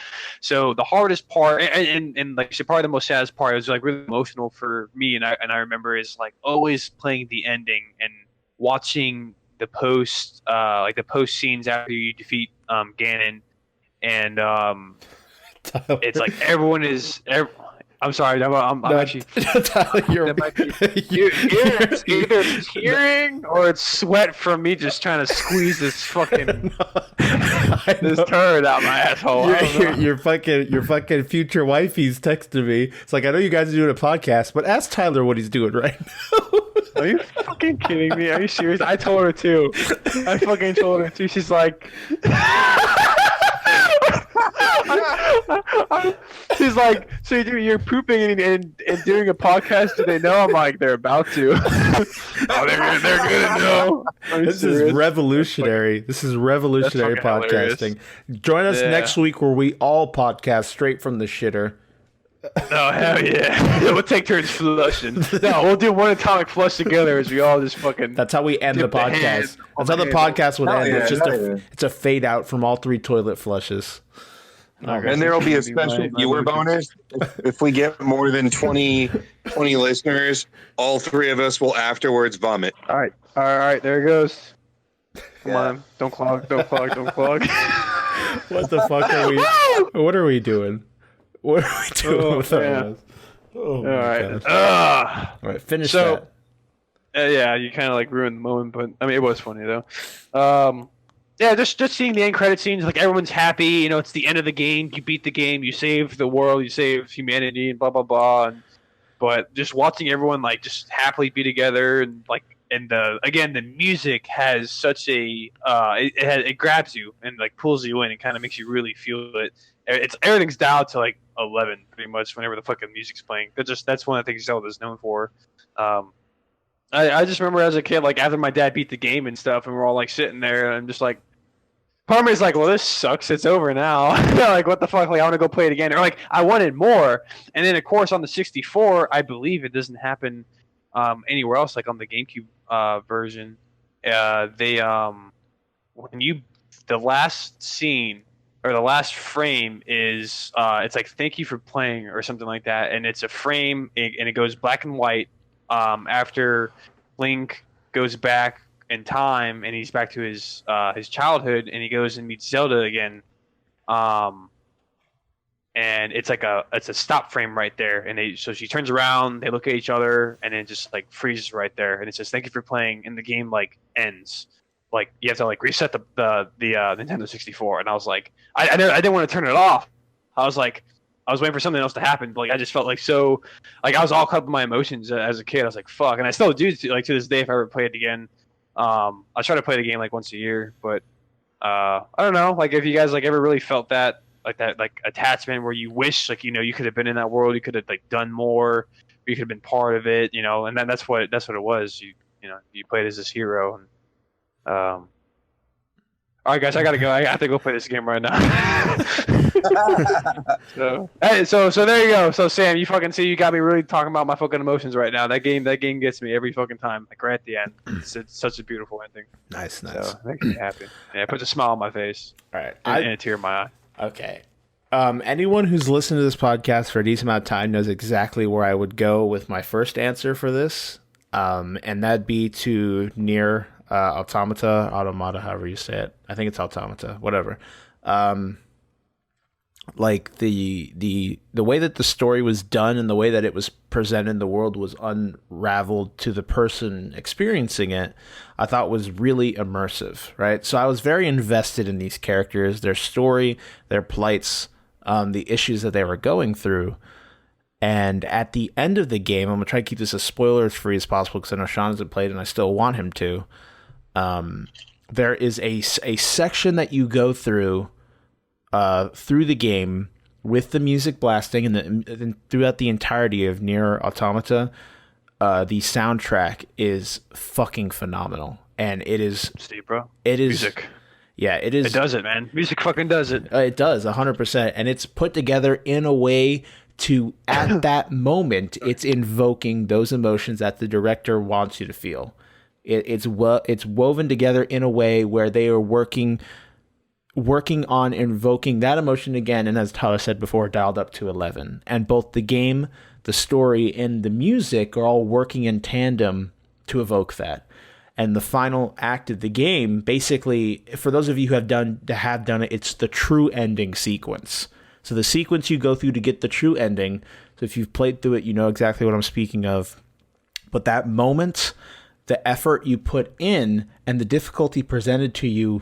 So the hardest part, and like I said, probably the most saddest part, it was like really emotional for me, and I remember is like always playing the ending and watching the post, like the post scenes after you defeat Ganon, and it's like everyone is. I'm sorry. I'm actually. Tyler, It's either tearing or it's sweat from me just trying to squeeze this fucking this turd out my asshole. Your fucking future wifey's texting me. It's like, I know you guys are doing a podcast, but ask Tyler what he's doing right now. Are you fucking kidding me? Are you serious? I told her too. I fucking told her too. She's like. She's like, so you're pooping and doing a podcast? Do they know? I'm like, they're about to. Oh, they're gonna know. This is revolutionary. This is revolutionary podcasting. Join us next week where we all podcast straight from the shitter. Oh, hell yeah. We'll take turns flushing. No, we'll do one atomic flush together as we all just fucking. That's how we end the podcast. That's how the podcast would end. It's just it's a fade out from all 3 toilet flushes. And there will be a special viewer bonus. If we get more than 20 listeners, all 3 of us will afterwards vomit. All right, there it goes. Come on, don't clog. What the fuck are we? What are we doing? What are we doing with our all right. All right, finish that. Yeah, you kind of like ruined the moment, but I mean, it was funny though. Yeah, just seeing the end credit scenes, like everyone's happy. You know, it's the end of the game. You beat the game. You save the world. You save humanity, and blah blah blah. But just watching everyone like just happily be together, and like, and again, the music has such a it grabs you and like pulls you in and kind of makes you really feel it. It's everything's dialed to like 11 pretty much whenever the fucking music's playing. That's one of the things Zelda's known for. I just remember as a kid, like after my dad beat the game and stuff, and we're all like sitting there, and I'm just like. Part of me is like, well, this sucks. It's over now. Like, what the fuck? Like, I want to go play it again. Or like, I wanted more. And then, of course, on the 64, I believe it doesn't happen anywhere else. Like on the GameCube version, the last scene or the last frame is it's like thank you for playing or something like that, and it's a frame and it goes black and white after Link goes back in time and he's back to his childhood and he goes and meets Zelda again, and it's like it's a stop frame right there, and so she turns around, they look at each other, and it just like freezes right there, and it says thank you for playing, and the game like ends. Like you have to like reset the Nintendo 64, and I was like I didn't want to turn it off. I was waiting for something else to happen, but like I just felt like so like I was all caught up in my emotions as a kid. I was like fuck, and I still do like to this day if I ever play it again. I try to play the game like once a year, but I don't know, like if you guys like ever really felt that attachment where you wish like you could have been in that world, you could have like done more, you could have been part of it, and then that's what it was. You played as this hero, and all right guys, I gotta go. I have to go play this game right now. So there you go. So Sam, you fucking see, you got me really talking about my fucking emotions right now. That game gets me every fucking time. Like right at the end, it's such a beautiful ending. Nice. So it makes me happy. Yeah, it puts a smile on my face. All right, and a tear in my eye. Okay. Anyone who's listened to this podcast for a decent amount of time knows exactly where I would go with my first answer for this, and that'd be to Nier Automata, however you say it. I think it's Automata, whatever. Like the way that the story was done and the way that it was presented in the world was unraveled to the person experiencing it, I thought was really immersive, right? So I was very invested in these characters, their story, their plights, the issues that they were going through. And at the end of the game, I'm going to try to keep this as spoilers free as possible because I know Shawn hasn't played and I still want him to. There is a section that you go through the game with the music blasting, and throughout the entirety of Nier Automata, the soundtrack is fucking phenomenal. And it is... Steve, bro. It is... Music. Yeah, it is... It does it, man. Music fucking does it. It does, 100%. And it's put together in a way to, at that moment, it's invoking those emotions that the director wants you to feel. It's woven together in a way where they are working on invoking that emotion again, and as Tyler said before, dialed up to 11. And both the game, the story, and the music are all working in tandem to evoke that. And the final act of the game, basically, for those of you who have done it, it's the true ending sequence. So the sequence you go through to get the true ending. So if you've played through it, you know exactly what I'm speaking of. But that moment, the effort you put in, and the difficulty presented to you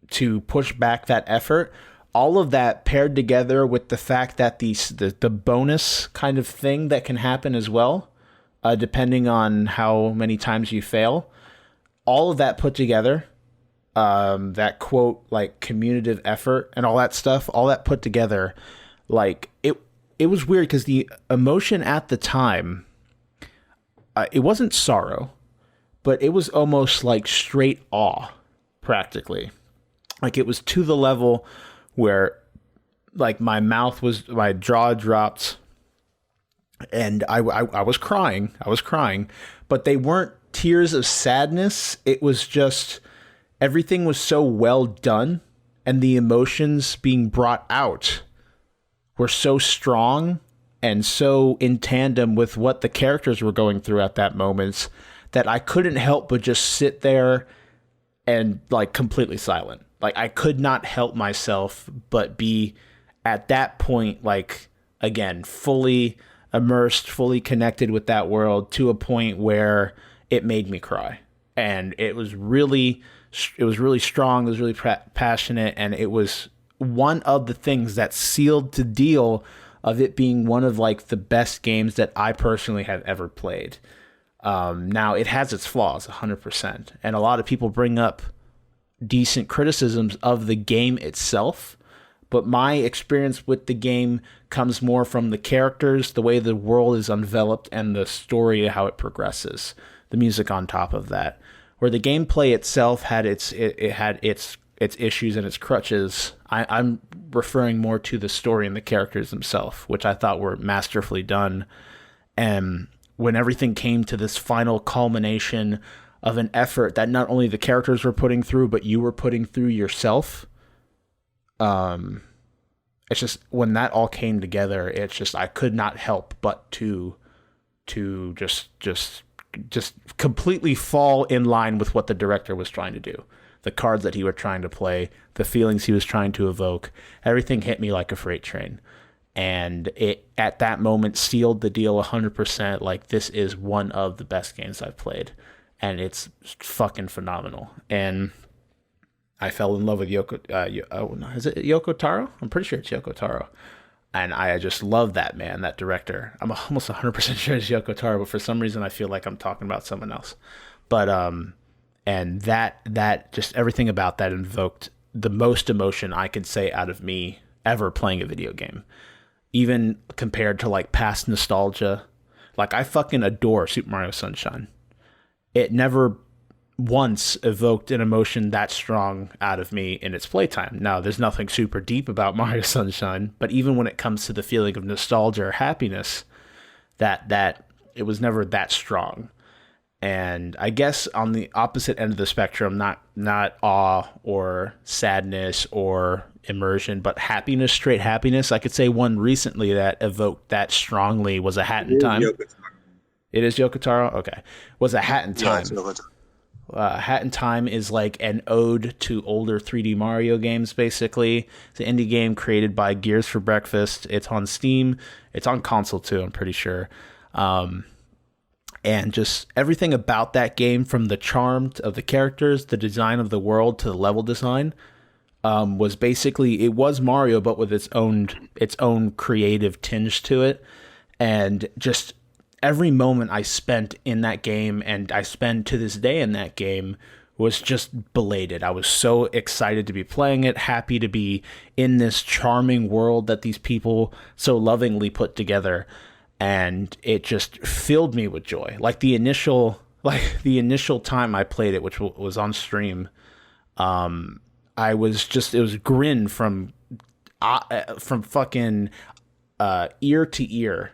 to push back that effort, all of that paired together with the fact that the bonus kind of thing that can happen as well, depending on how many times you fail, all of that put together, that quote, like, communicative effort and all that stuff, all that put together, like, it was weird because the emotion at the time, it wasn't sorrow, but it was almost like straight awe, practically. Like, it was to the level where, like, my jaw dropped, and I was crying. But they weren't tears of sadness. It was just, everything was so well done, and the emotions being brought out were so strong and so in tandem with what the characters were going through at that moment that I couldn't help but just sit there and, like, completely silent. Like, I could not help myself but be, at that point, like, again, fully immersed, fully connected with that world to a point where it made me cry. And it was really strong, it was really passionate, and it was one of the things that sealed the deal of it being one of, like, the best games that I personally have ever played. Now, it has its flaws, 100%. And a lot of people bring up decent criticisms of the game itself, but my experience with the game comes more from the characters, the way the world is enveloped, and the story, how it progresses. The music on top of that. Where the gameplay itself had its issues and its crutches, I'm referring more to the story and the characters themselves, which I thought were masterfully done. And when everything came to this final culmination of an effort that not only the characters were putting through, but you were putting through yourself, it's just, when that all came together, it's just, I could not help but to just completely fall in line with what the director was trying to do. The cards that he was trying to play, the feelings he was trying to evoke, everything hit me like a freight train. And it, at that moment, sealed the deal 100%. Like, this is one of the best games I've played. And it's fucking phenomenal. And I fell in love with is it Yoko Taro? I'm pretty sure it's Yoko Taro. And I just love that man, that director. I'm almost 100% sure it's Yoko Taro, but for some reason I feel like I'm talking about someone else. But, and that just everything about that invoked the most emotion I could say out of me ever playing a video game. Even compared to, like, past nostalgia. Like, I fucking adore Super Mario Sunshine. It never once evoked an emotion that strong out of me in its playtime. Now, there's nothing super deep about Mario Sunshine, but even when it comes to the feeling of nostalgia or happiness, that it was never that strong. And I guess on the opposite end of the spectrum, not awe or sadness or immersion, but happiness, straight happiness. I could say one recently that evoked that strongly was A Hat in Time. It is Yoko Taro? Okay. Was A Hat in Time. Yeah, Hat in Time is like an ode to older 3D Mario games, basically. It's an indie game created by Gears for Breakfast. It's on Steam. It's on console, too, I'm pretty sure. And just everything about that game, from the charm of the characters, the design of the world, to the level design, was basically, it was Mario, but with its own creative tinge to it. And just every moment I spent in that game, and I spend to this day in that game, was just belated. I was so excited to be playing it, happy to be in this charming world that these people so lovingly put together, and it just filled me with joy. Like the initial time I played it, which was on stream, it was grin from fucking ear to ear.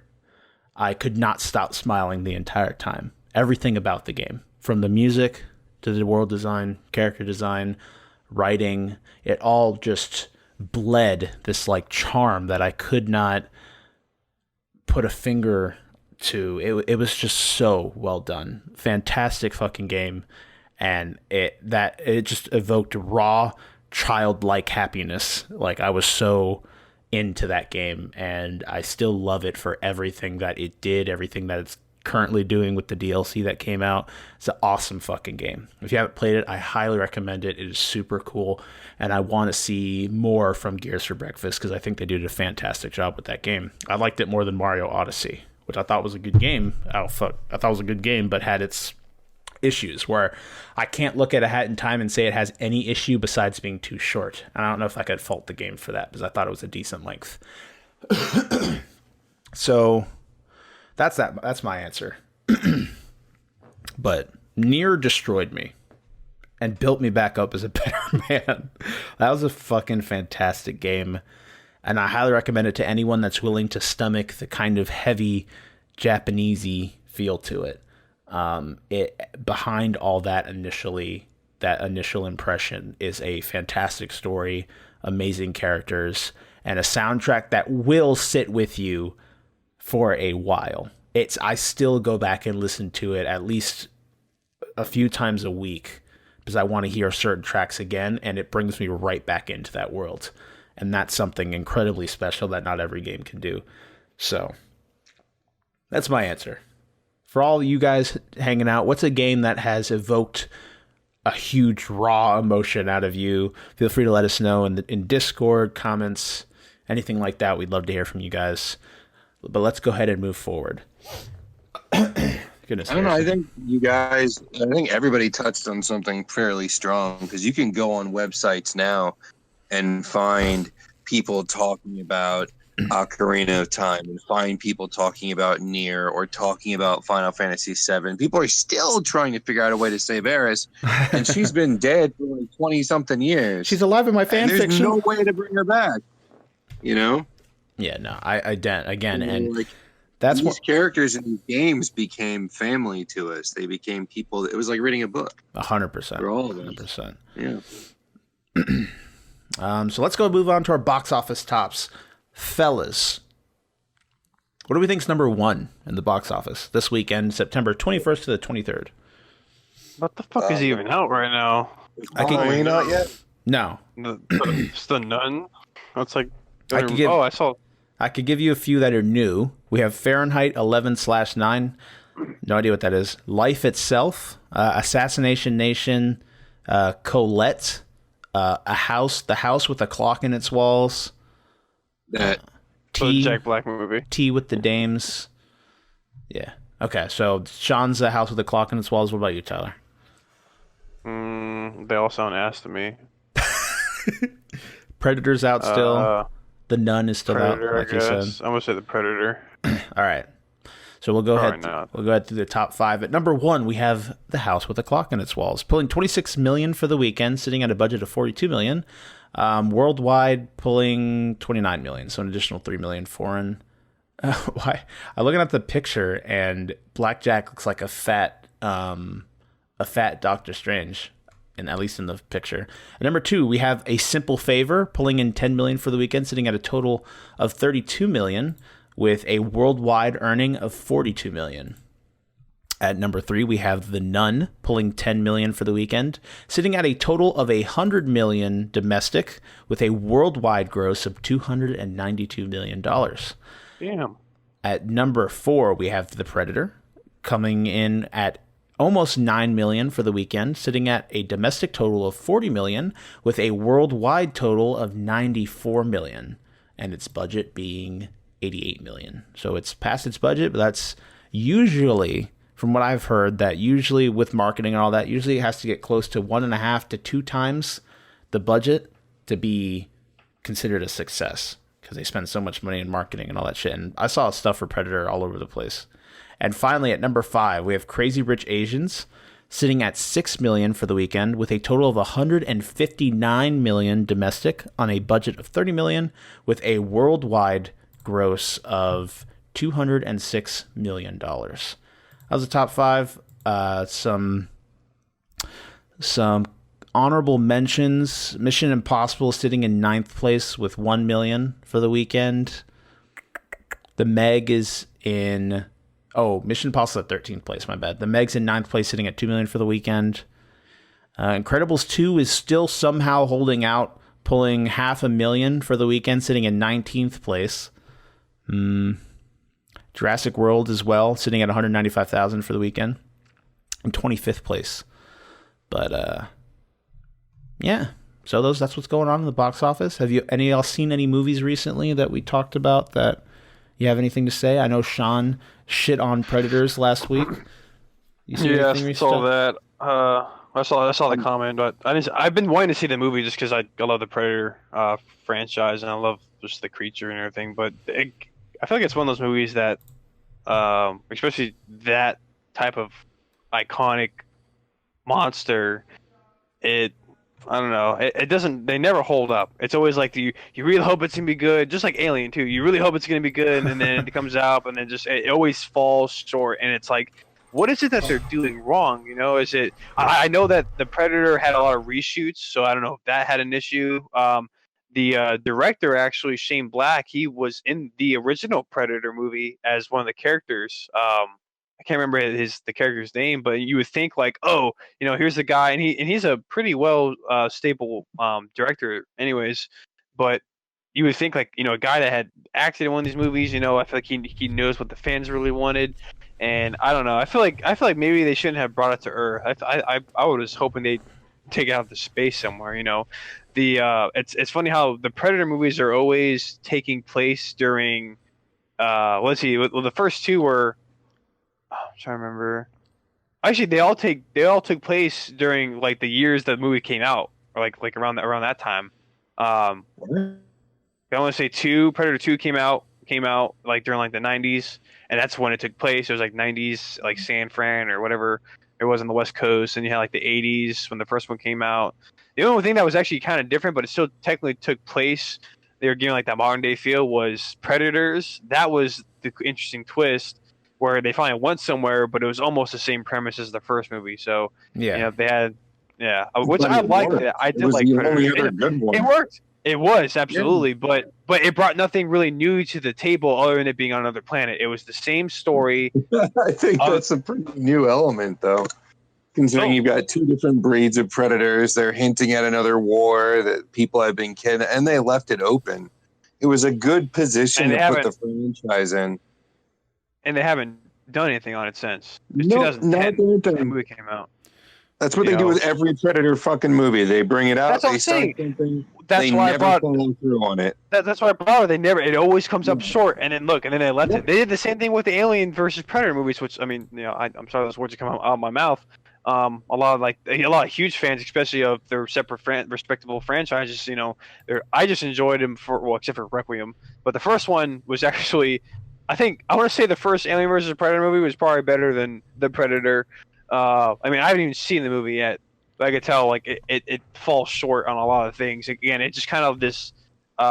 I could not stop smiling the entire time. Everything about the game, from the music to the world design, character design, writing, it all just bled this like charm that I could not put a finger to. It was just so well done. Fantastic fucking game. And it just evoked raw childlike happiness. Like, I was so into that game, and I still love it for everything that it did, everything that it's currently doing with the DLC that came out. It's an awesome fucking game. If you haven't played it, I highly recommend it. It is super cool, and I want to see more from Gears for Breakfast because I think they did a fantastic job with that game. I liked it more than Mario Odyssey, which I thought was a good game. I thought it was a good game, but had its issues where I can't look at A Hat in Time and say it has any issue besides being too short. And I don't know if I could fault the game for that because I thought it was a decent length. So that's that. That's my answer. But Nier destroyed me and built me back up as a better man. That was a fucking fantastic game, and I highly recommend it to anyone that's willing to stomach the kind of heavy Japanesey feel to it. Behind all that initial impression is a fantastic story, amazing characters, and a soundtrack that will sit with you for a while. I still go back and listen to it at least a few times a week because I want to hear certain tracks again, and it brings me right back into that world. And that's something incredibly special that not every game can do. So that's my answer. For all you guys hanging out, what's a game that has evoked a huge raw emotion out of you? Feel free to let us know in Discord, comments, anything like that. We'd love to hear from you guys. But let's go ahead and move forward. Goodness. I don't know. I think everybody touched on something fairly strong because you can go on websites now and find people talking about Ocarina of Time and find people talking about Nier or talking about Final Fantasy VII. People are still trying to figure out a way to save Eris, and she's been dead for like 20-something years. She's alive in my fan fiction. There's no way to bring her back. You know? Yeah, no, I don't. Again, and like, that's these characters in these games became family to us. They became people. It was like reading a book. 100%. For all of us. 100%. Yeah. So let's go move on to our box office tops. Fellas, what do we think's number one in the box office this weekend, September 21st to the 23rd? What the fuck is even out right now? Halloween out yet? No. It's the Nun. That's like. I could give you a few that are new. We have Fahrenheit 11/9. No idea what that is. Life Itself, Assassination Nation, Colette, The House with a Clock in its walls. The Jack Black movie. Tea with the Dames. Yeah. Okay, so Sean's The House with a Clock in its walls. What about you, Tyler? They all sound ass to me. Predator's out still. The Nun is still Predator, out, like you said. I'm gonna say the Predator. All right. So we'll go ahead. We'll go ahead through the top five. At number one, we have The House with a Clock in its walls, pulling $26 million for the weekend, sitting at a budget of $42 million. Worldwide, pulling $29 million, so an additional $3 million foreign. Why? I'm looking at the picture, and Blackjack looks like a fat Doctor Strange, and at least in the picture. At number two, we have A Simple Favor, pulling in $10 million for the weekend, sitting at a total of $32 million, with a worldwide earning of $42 million. At number three, we have The Nun, pulling $10 million for the weekend, sitting at a total of $100 million domestic, with a worldwide gross of $292 million. Damn. At number four, we have The Predator, coming in at almost $9 million for the weekend, sitting at a domestic total of $40 million, with a worldwide total of $94 million, and its budget being $88 million. So it's past its budget, but that's usually, from what I've heard, that usually with marketing and all that, usually it has to get close to 1.5 to 2 times the budget to be considered a success, because they spend so much money in marketing and all that shit. And I saw stuff for Predator all over the place. And finally, at number 5, we have Crazy Rich Asians, sitting at $6 million for the weekend, with a total of $159 million domestic on a budget of $30 million, with a worldwide gross of $206 million. That was the top 5. Some honorable mentions. Mission Impossible sitting in 9th place with $1 million for the weekend. The Meg is in... Mission Impossible at 13th place, my bad. The Meg's in 9th place, sitting at $2 million for the weekend. Incredibles 2 is still somehow holding out, pulling $500,000 for the weekend, sitting in 19th place. Jurassic World as well, sitting at $195,000 for the weekend, in 25th place. But yeah, so that's what's going on in the box office. Have any of y'all seen any movies recently that we talked about that you have anything to say? I know Sean shit on Predators last week. You seen anything I saw that. I saw the comment, but I've been wanting to see the movie just because I love the Predator franchise and I love just the creature and everything. But I feel like it's one of those movies that, especially that type of iconic monster, I don't know. It doesn't. They never hold up. It's always like you really hope it's gonna be good, just like Alien too. You really hope it's gonna be good, and then it comes out, and then it always falls short. And it's like, what is it that they're doing wrong? You know, is it? I know that the Predator had a lot of reshoots, so I don't know if that had an issue. The director, actually, Shane Black, he was in the original Predator movie as one of the characters. I can't remember the character's name, but you would think like, oh, you know, here's the guy, and he's a pretty well stable director, anyways. But you would think like, you know, a guy that had acted in one of these movies, you know, I feel like he knows what the fans really wanted, and I don't know. I feel like maybe they shouldn't have brought it to Earth. I was hoping they'd take it out to space somewhere, you know. It's funny how the Predator movies are always taking place during let's see, well, the first two were, I'm trying to remember. Actually, they all took place during like the years the movie came out, or like around that time. I want to say Predator 2 came out like during like the 90s, and that's when it took place. It was like 90s, like San Fran or whatever it was on the West Coast, and you had like the 80s when the first one came out. The only thing that was actually kind of different, but it still technically took place, they were giving like that modern day feel, was Predators. That was the interesting twist, where they finally went somewhere, but it was almost the same premise as the first movie. So yeah, you know, they had which I liked it. I did like Predators. It worked. It was absolutely, but it brought nothing really new to the table other than it being on another planet. It was the same story. I think that's a pretty new element, though, considering you've got 2 different breeds of predators. They're hinting at another war that people have been kidding, and they left it open. It was a good position to put the franchise in. And they haven't done anything on it since. It's 2010 when the movie came out. That's what they do with every Predator fucking movie. They bring it out. That's what I'm saying. That's why I brought through on it. That's why I brought it. It always comes up short, and then they left it. They did the same thing with the Alien versus Predator movies, which, I mean, you know, I'm sorry those words are coming out of my mouth. A lot of huge fans, especially of their separate respectable franchises, you know, I just enjoyed them except for Requiem. But the first one was actually, I want to say the first Alien versus Predator movie was probably better than the Predator. I mean, I haven't even seen the movie yet, but I could tell like it falls short on a lot of things. Again, it just kind of this you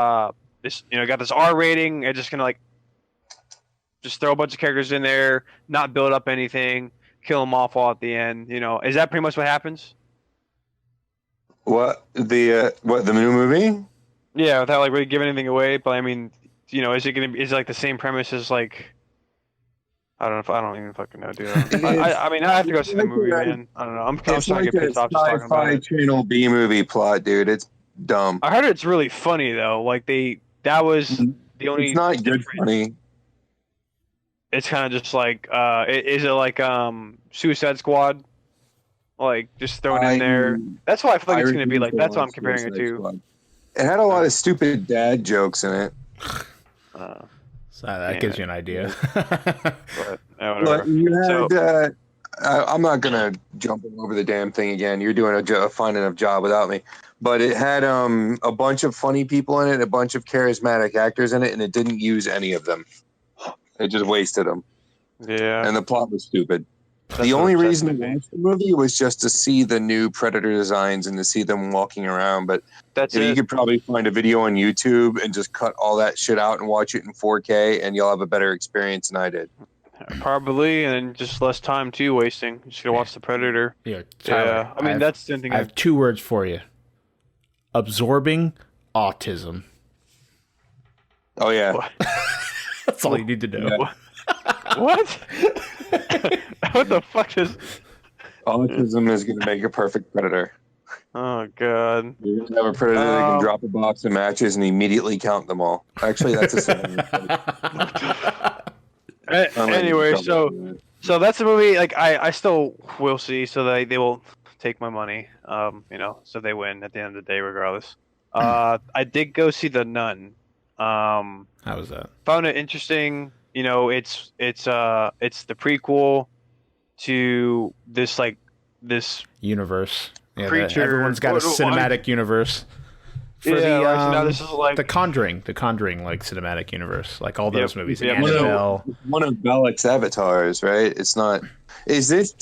know, got this R rating. It just kind of like just throw a bunch of characters in there, not build up anything, kill them off all at the end. You know, is that pretty much what happens? What the new movie? Yeah, without like really giving anything away. But I mean, you know, is it like the same premise as like? I don't even fucking know, dude. I mean, I have to go see the movie, man. I don't know. I'm starting to get pissed off just talking about it. Channel B movie plot, dude. It's dumb. I heard it's really funny though. Like that was the only. It's not good funny. It's kind of just like, is it like Suicide Squad? Like just thrown in there. That's why I feel like it's gonna be like. That's what I'm comparing it to. It had a lot of stupid dad jokes in it. So that gives you an idea. But, Look, you had, So- I'm not gonna jump over the damn thing again. You're doing a fine enough job without me. But it had a bunch of funny people in it, a bunch of charismatic actors in it, and it didn't use any of them. It just wasted them. Yeah. And the plot was stupid. That's The what only upsets reason to me. watch the movie was just to see the new Predator designs and to see them walking around. But That's you it. could probably find a video on YouTube and just cut all that shit out and watch it in 4K, and you'll have a better experience than I did. Probably, and just less time too wasting. Just gonna watch the Predator. Yeah, Tyler, Yeah, I mean that's the thing. I have 2 words for you. Absorbing autism. Oh yeah, What? That's all you need to know. Yeah. What? What the fuck is? autism is going to make a perfect Predator. Oh god. You're going to have a Predator that can drop a box of matches and immediately count them all. Actually, that's a saying. Anyway, so that's a movie. Like I still will see. So they will take my money. So they win at the end of the day, regardless. I did go see The Nun. How was that? Found it interesting. It's the prequel to this Universe. Yeah, creature. everyone's got a cinematic universe. For now this is like the Conjuring, like cinematic universe, like all those movies. Yep. Annabelle. One of Valak's avatars, right? It's not. Is this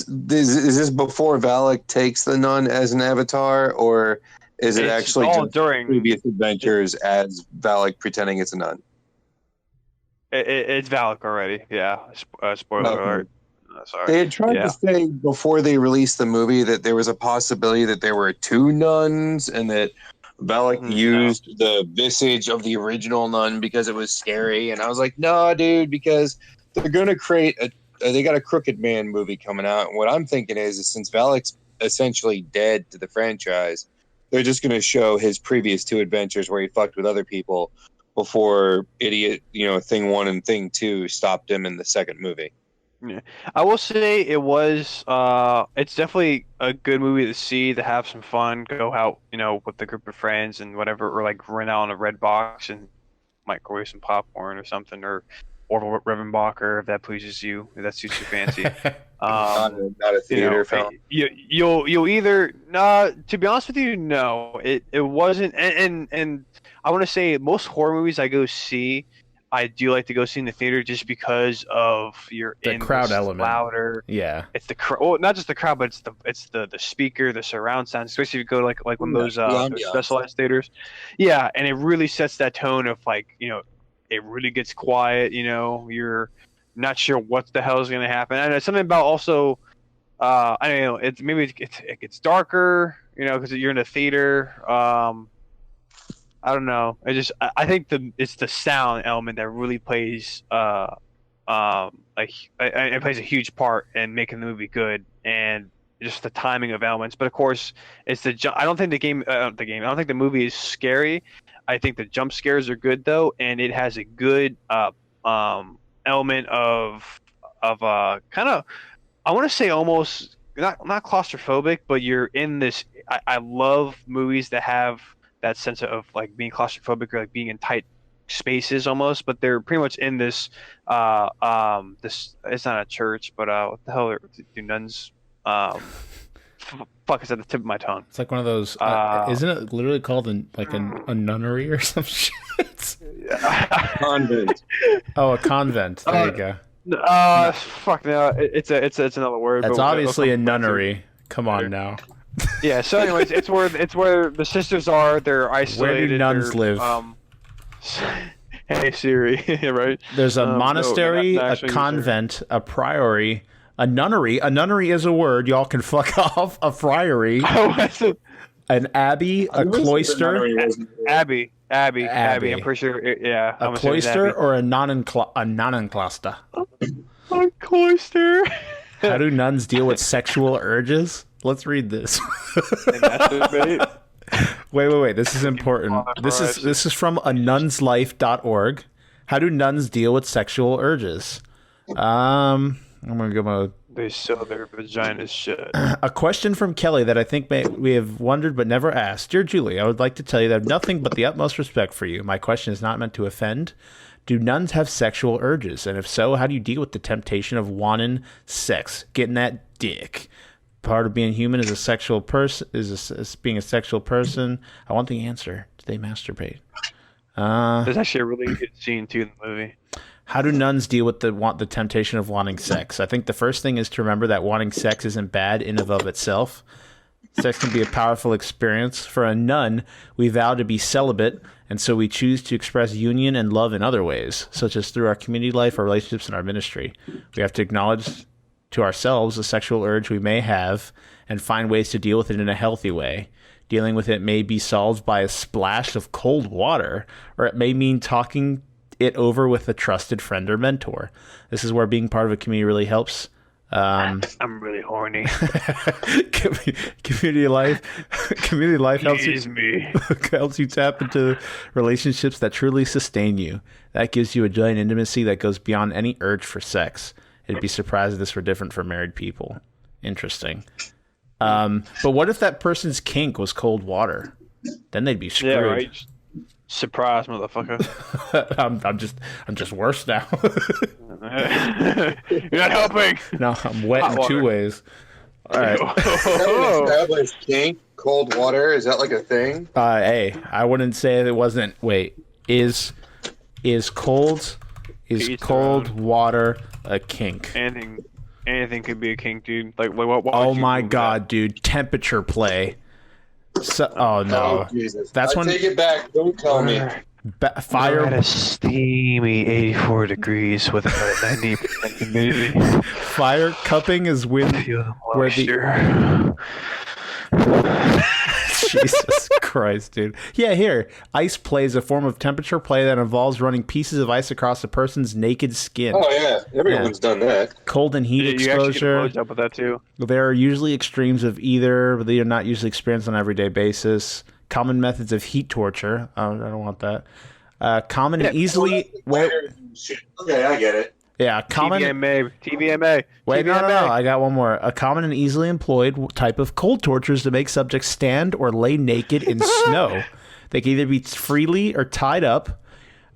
before Valak takes the nun as an avatar, or is it It's actually all just during previous adventures as Valak pretending it's a nun? it's Valak already. Yeah. Spoiler Okay. alert. Sorry. They had tried Yeah. to say before they released the movie that there was a possibility that there were 2 nuns and that Valak No. used the visage of the original nun because it was scary. And I was like, no, dude, because they're going to create they got a Crooked Man movie coming out. And what I'm thinking is since Valak's essentially dead to the franchise, they're just going to show his previous 2 adventures where he fucked with other people before Idiot, Thing 1 and Thing 2 stopped him in the second movie. I will say it was it's definitely a good movie to see, to have some fun, go out, with a group of friends and whatever, or like rent out on a red box and microwave some popcorn or something, or Revenbacher if that pleases you, if that suits your fancy. Not a theater film. You'll either to be honest with you, no, it wasn't, and I want to say most horror movies I go see, I do like to go see in the theater just because of The crowd element. Louder. Yeah. It's the crowd. Well, not just the crowd, but it's the speaker, the surround sound. Especially if you go to like one of those specialized theaters. Yeah, and it really sets that tone of it really gets quiet. You're not sure what the hell is going to happen. And it's something about also, I don't know. It gets darker. Because you're in a theater. I don't know. I think it's the sound element that really plays it plays a huge part in making the movie good, and just the timing of elements. But of course, it's I don't think I don't think the movie is scary. I think the jump scares are good though, and it has a good element of kind of, I want to say almost not claustrophobic, but you're in this. I love movies that have that sense of like being claustrophobic or like being in tight spaces almost, but they're pretty much in this this, it's not a church, but what the hell do nuns fuck, it's at the tip of my tongue. It's like one of those isn't it literally called a nunnery or some shit? Convent. Oh, a convent. There you go. Fuck no, it's another word. That's but obviously a nunnery. Come on now. Yeah, so anyways, it's where the sisters are. They're isolated. Where do nuns live? Hey Siri, right? There's a monastery, not a actually convent, a priory, a nunnery. A nunnery is a word. Y'all can fuck off. A friary, an abbey, a cloister, Abbey. I'm pretty sure. Yeah, a cloister, or a nonencloster. A cloister. How do nuns deal with sexual urges? Let's read this. Wait. This is important. This is from anunslife.org. How do nuns deal with sexual urges? I'm gonna go. They sew their vaginas shut. A question from Kelly that I think we have wondered but never asked. Dear Julie, I would like to tell you that I have nothing but the utmost respect for you. My question is not meant to offend, Do nuns have sexual urges? And if so, how do you deal with the temptation of wanting sex, getting that dick? Part of being human is a sexual person. Is being a sexual person. I want the answer. Do they masturbate? There's actually a really good scene too in the movie. How do nuns deal with the temptation of wanting sex? I think the first thing is to remember that wanting sex isn't bad in and of itself. Sex can be a powerful experience. For a nun, we vow to be celibate, and so we choose to express union and love in other ways, such as through our community life, our relationships, and our ministry. We have to acknowledge to ourselves a sexual urge we may have and find ways to deal with it in a healthy way. Dealing with it may be solved by a splash of cold water, or it may mean talking it over with a trusted friend or mentor. This is where being part of a community really helps. I'm really horny. Community life helps Tease me. helps you tap into relationships that truly sustain you. That gives you a joy and intimacy that goes beyond any urge for sex. I'd be surprised if this were different for married people. Interesting. But what if that person's kink was cold water? Then they'd be screwed. Yeah, right. Surprise, motherfucker. I'm just worse now. You're not helping. No, I'm wet in two ways. All right. Established kink, cold water. Is that like a thing? Hey, I wouldn't say it wasn't. Wait, is cold water a kink? Anything could be a kink, dude. Like what? Oh my god, dude! Temperature play. So, oh no, Oh, Jesus. That's when take it back. Don't tell me. Fire. We're at a steamy 84 degrees with about 90% humidity. Fire cupping is when Feel the where moisture. Jesus Christ, dude. Yeah, here. Ice play is a form of temperature play that involves running pieces of ice across a person's naked skin. Oh yeah, everyone's done that. Cold and heat exposure. You actually get a blowjob with that too. There are usually extremes of either, but they are not usually experienced on an everyday basis. Common methods of heat torture. I don't want that. Common and easily. Okay, I get it. Yeah, common. TVMA. Wait, no, I got one more. A common and easily employed type of cold torture is to make subjects stand or lay naked in snow. They can either be freely or tied up.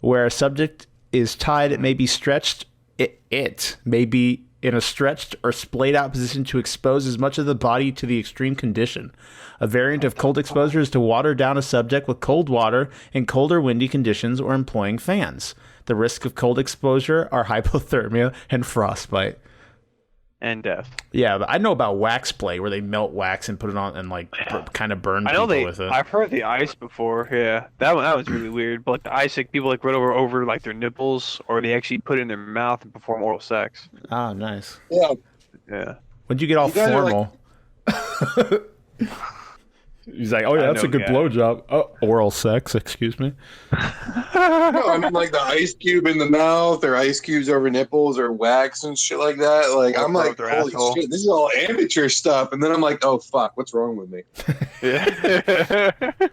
Where a subject is tied, it may be stretched. It may be in a stretched or splayed out position to expose as much of the body to the extreme condition. A variant of cold exposure is to water down a subject with cold water in cold or windy conditions or employing fans. The risk of cold exposure are hypothermia and frostbite. And death. Yeah, but I know about wax play where they melt wax and put it on and like kind of burn people with it. I've heard the ice before. Yeah, that was really weird. But like the ice, like people like run over like their nipples, or they actually put it in their mouth and perform oral sex. Oh, nice. Yeah. When'd you get all formal? He's like, oh yeah, that's a good blowjob. Oh, oral sex, excuse me. No, I mean like the ice cube in the mouth, or ice cubes over nipples, or wax and shit like that. Like I'm like, holy shit, this is all amateur stuff. And then I'm like, oh fuck, what's wrong with me? Yeah.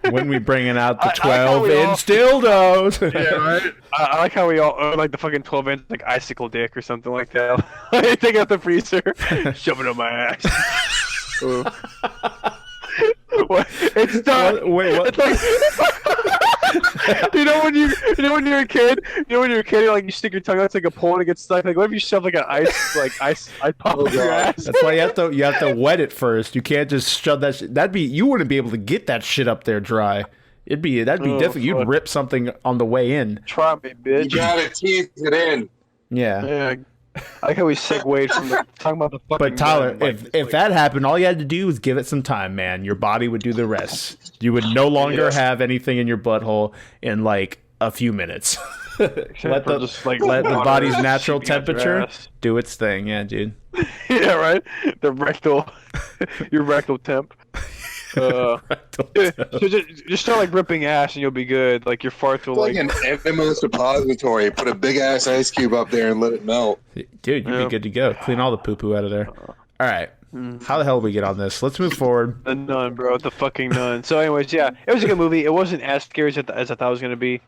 When we bringing out the 12-inch dildos. Yeah, right. I like how we all like the fucking 12-inch like icicle dick or something like that. Take out the freezer, shove it on my ass. Ooh. What? It's done. Wait, what? It's like, you know when you're a kid, like you stick your tongue out, it's like a pole and it gets stuck. Like what if you shove like an ice pop in your ass? That's why you have to wet it first. You can't just shove that shit. You wouldn't be able to get that shit up there dry. That'd be difficult. You'd rip something on the way in. Try me, bitch. You gotta tease it in. Yeah. Yeah. I like how we segued from talking about the fucking. But Tyler, gun, if that happened, all you had to do was give it some time, man. Your body would do the rest. You would no longer have anything in your butthole in like a few minutes. let the body's natural temperature do its thing. Yeah, dude. Yeah, right. Your rectal temp. So just start like ripping ass and you'll be good. Like your farts will like an enema suppository. Put a big ass ice cube up there and let it melt. Dude, you'd be good to go. Clean all the poo poo out of there. All right. How the hell did we get on this? Let's move forward. The nun, bro. The fucking nun. So, anyways, yeah, it was a good movie. It wasn't as scary as I thought it was gonna be.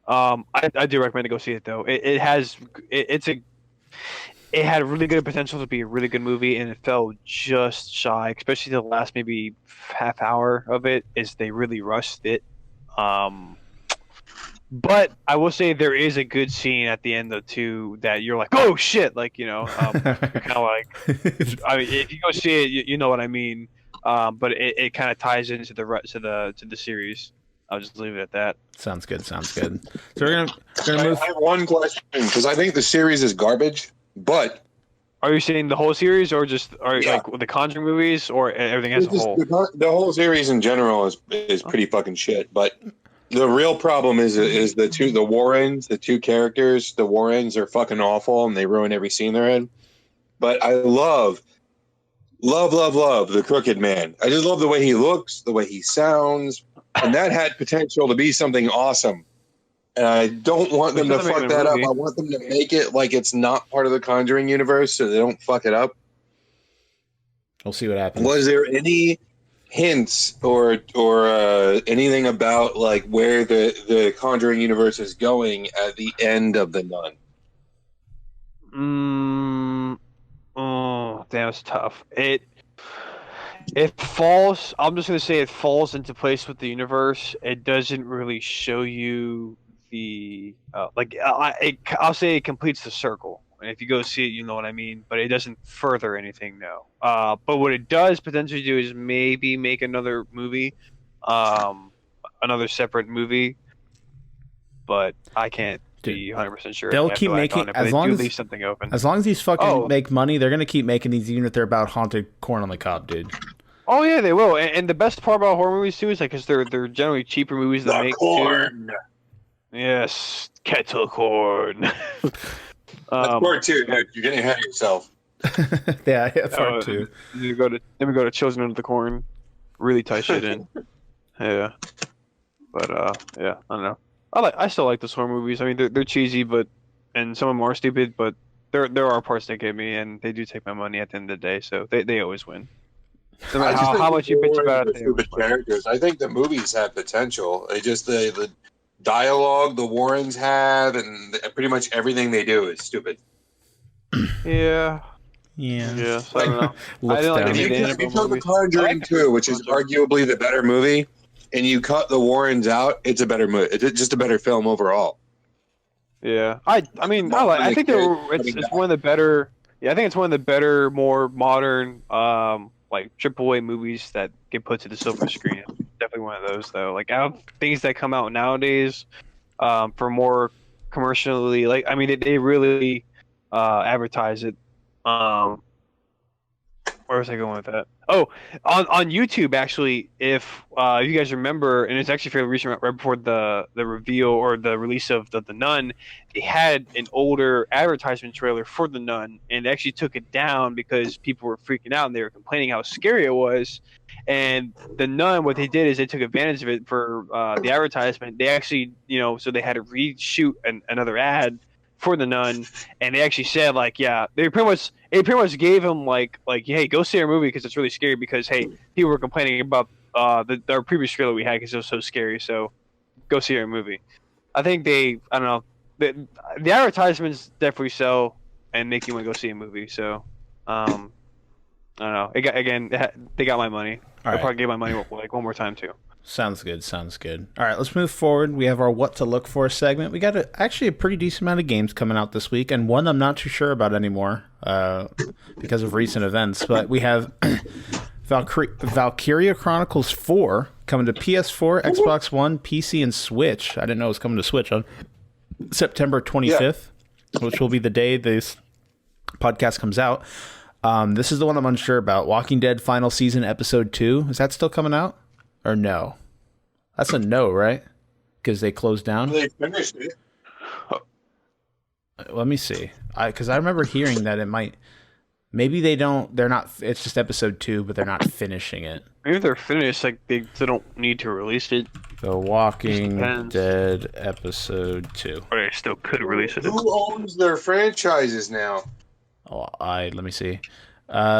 I do recommend to go see it though. It had really good potential to be a really good movie, and it fell just shy, especially the last maybe half hour of it, is they really rushed it. But I will say there is a good scene at the end of 2 that you're like, oh shit, like you're kind of like, I mean, if you go see it, you know what I mean. But it kind of ties into the series. I'll just leave it at that. Sounds good. So we're gonna move. I have one question because I think the series is garbage, but Are you saying the whole series, or just like the Conjuring movies, or everything as a whole? The whole series in general is pretty fucking shit. But the real problem is the Warrens, the 2 characters. The Warrens are fucking awful, and they ruin every scene they're in. But I love the Crooked Man. I just love the way he looks, the way he sounds, and that had potential to be something awesome. And I don't want them to fuck that up. I want them to make it like it's not part of the Conjuring universe, so they don't fuck it up. We'll see what happens. Was there any hints or anything about like where the Conjuring universe is going at the end of The Nun? Oh, damn, it's tough. It falls. I'm just gonna say it falls into place with the universe. It doesn't really show you the I'll say it completes the circle. And if you go see it, you know what I mean. But it doesn't further anything, no. But what it does potentially do is maybe make another movie, another separate movie. But I can't be 100% sure. They'll keep making it, as long as leave something open. As long as these fucking make money, they're gonna keep making these, even if they're about haunted corn on the cob, dude. Oh yeah, they will. And the best part about horror movies too is like, because they're generally cheaper movies to make too. Yes, kettle corn. That's part 2, dude. You're getting ahead of yourself. Yeah, part 2. Then we go to Children of the Corn. Really tie shit in. Yeah, but yeah, I don't know. I still like those horror movies. I mean, they're cheesy, and some of them are stupid, but there are parts that get me, and they do take my money at the end of the day. So they always win. No matter how much you bitch about it, stupid characters. I think the movies have potential. They just the dialogue the Warrens have, and pretty much everything they do is stupid. Yeah. Yeah. So I don't know. I didn't like any of the If you took The Conjuring 2, which is arguably the better movie, and you cut the Warrens out, it's a better movie. It's just a better film overall. Yeah. I mean, I think it's one of the better. Yeah, I think it's one of the better, more modern, like AAA movies that get put to the silver screen. Definitely one of those, though. Like, out of things that come out nowadays, for more commercially, like, I mean, they really advertise it. Where was I going with that? Oh, on YouTube, actually, if you guys remember, and it's actually fairly recent, right before the reveal or the release of the Nun, they had an older advertisement trailer for the Nun, and they actually took it down because people were freaking out and they were complaining how scary it was. And the Nun, what they did is they took advantage of it for the advertisement. They actually, so they had to reshoot another ad for the Nun, and they actually said, like, yeah, it pretty much gave them like, hey, go see our movie because it's really scary, because hey, people were complaining about our previous trailer we had because it was so scary, so go see our movie. I think I don't know, the advertisements definitely sell and make you want to go see a movie. So I don't know. They got my money. I'll probably give my money like one more time too. Sounds good. All right, let's move forward. We have our What to Look For segment. We got actually a pretty decent amount of games coming out this week, and one I'm not too sure about anymore because of recent events. But we have Valkyria Chronicles 4 coming to PS4, Xbox One, PC, and Switch. I didn't know it was coming to Switch on September 25th, which will be the day this podcast comes out. This is the one I'm unsure about. Walking Dead Final Season Episode 2. Is that still coming out? Or no? That's a no, right? Because they closed down? They finished it. Let me see. Because I remember hearing that it might... Maybe they're not... It's just episode 2, but they're not finishing it. Maybe they're finished, like they don't need to release it. The Walking Dead episode 2. Or they still could release it. Who owns their franchises now? Oh, let me see.